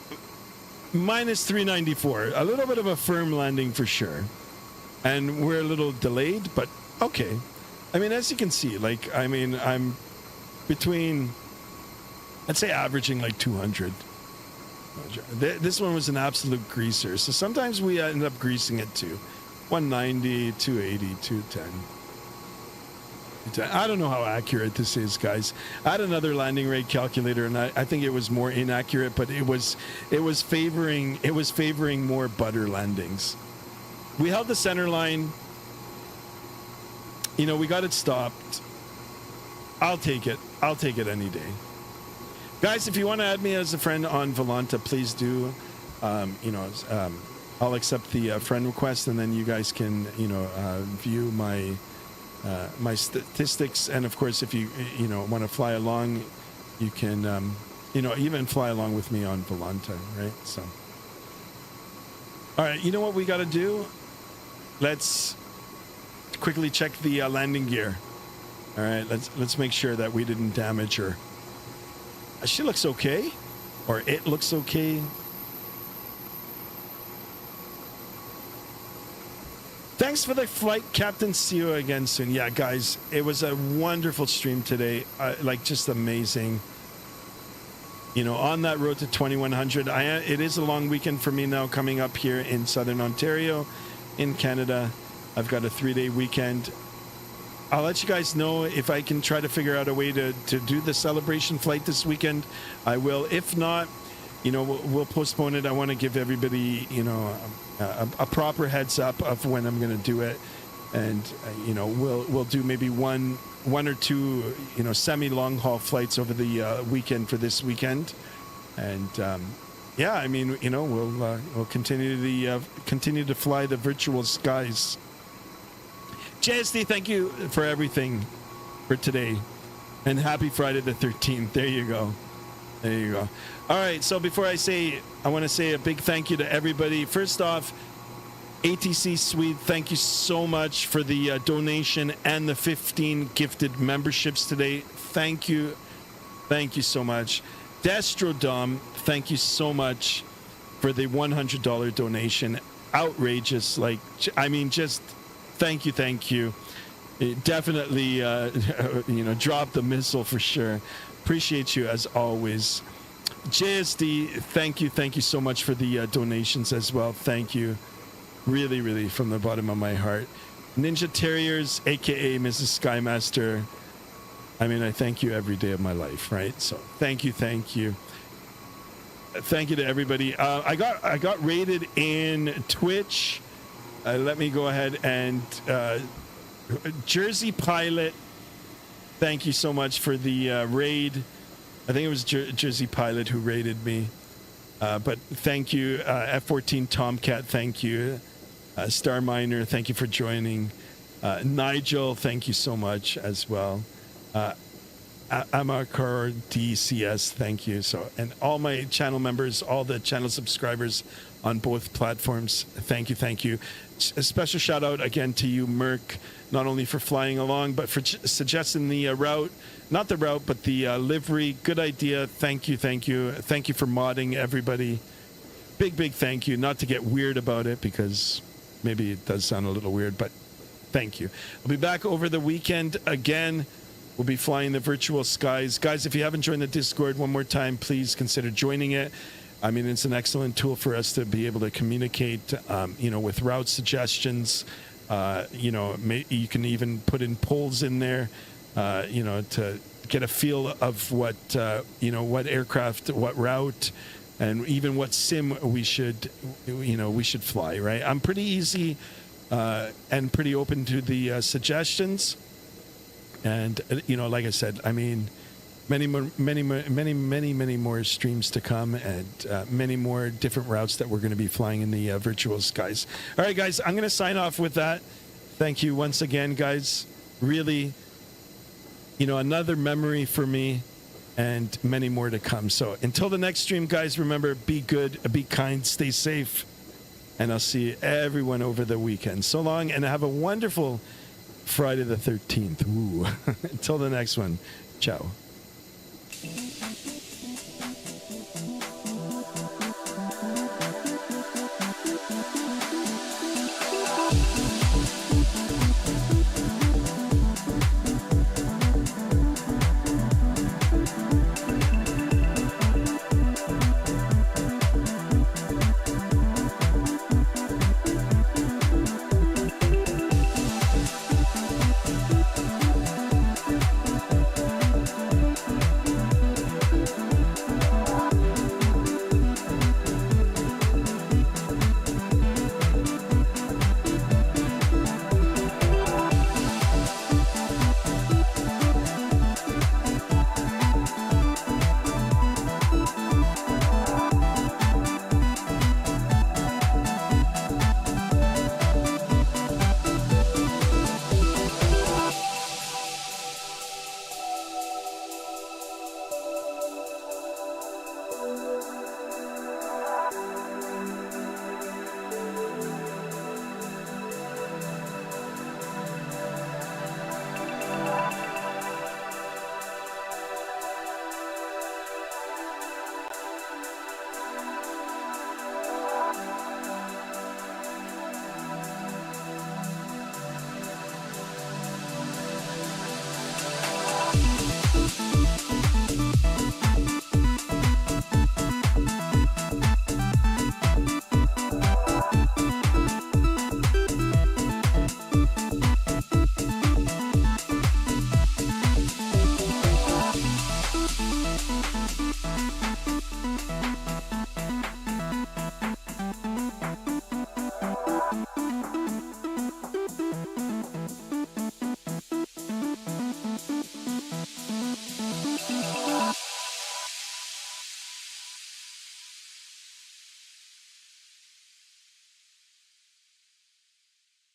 minus 394. A little bit of a firm landing for sure. And we're a little delayed, but okay. I mean, as you can see, like, I mean, I'm between, I'd say averaging like 200. This one was an absolute greaser. So sometimes we end up greasing it too. 190, 280, 210. I don't know how accurate this is, guys. I had another landing rate calculator, and I think it was more inaccurate, but it was favoring more butter landings. We held the center line. You know, we got it stopped. I'll take it. I'll take it any day. Guys, if you want to add me as a friend on Volanta, please do. I'll accept the friend request, and then you guys can, view my my statistics. And of course, if you want to fly along, you can, even fly along with me on Volanta, right? So, all right, you know what we got to do? Let's quickly check the landing gear. All right, let's make sure that we didn't damage her. She looks okay, or it looks okay. Thanks for the flight, Captain. See you again soon. Yeah, guys, it was a wonderful stream today. Just amazing. On that road to 2100. It is a long weekend for me now, coming up here in Southern Ontario, in Canada. I've got a 3-day weekend. I'll let you guys know if I can try to figure out a way to do the celebration flight this weekend. I will. If not, we'll postpone it. I want to give everybody, a proper heads up of when I'm going to do it. And, we'll do maybe one or two, semi-long haul flights over the weekend for this weekend. And, we'll continue to fly the virtual skies. JSD, thank you for everything for today. And happy Friday the 13th. There you go. There you go. All right, so before I want to say a big thank you to everybody. First off, ATC Suite, thank you so much for the donation and the 15 gifted memberships today. Thank you. Thank you so much. Destrodom, thank you so much for the $100 donation. Outrageous. Just thank you. It definitely, dropped the missile for sure. Appreciate you as always. JSD, thank you so much for the donations as well. Thank you. Really, really, from the bottom of my heart. Ninja Terriers, aka Mrs. Skymaster. I thank you every day of my life, right? So thank you. Thank you to everybody. I got rated in Twitch. Let me go ahead and Jersey Pilot, thank you so much for the raid. I think it was Jersey Pilot who raided me. But thank you. F-14 Tomcat, thank you. Star Miner, thank you for joining. Nigel, thank you so much as well. Amakar DCS, thank you. And all my channel members, all the channel subscribers on both platforms, thank you. A special shout out again to you, Merc, not only for flying along, but for suggesting the route, not the route, but the livery. Good idea. Thank you. Thank you for modding, everybody. Big thank you. Not to get weird about it, because maybe it does sound a little weird, but thank you. I'll be back over the weekend again. We'll be flying the virtual skies. Guys, if you haven't joined the Discord, one more time, please consider joining it. It's an excellent tool for us to be able to communicate, with route suggestions. You can even put in polls in there, to get a feel of what aircraft, what route, and even what sim we should fly, right? I'm pretty easy and pretty open to the suggestions. And, like I said, many more streams to come, and many more different routes that we're going to be flying in the virtual skies. All right, guys, I'm going to sign off with that. Thank you once again, guys. Really, another memory for me, and many more to come. So until the next stream, guys, remember, be good, be kind, stay safe, and I'll see everyone over the weekend. So long, and have a wonderful Friday the 13th. Ooh. Until the next one. Ciao.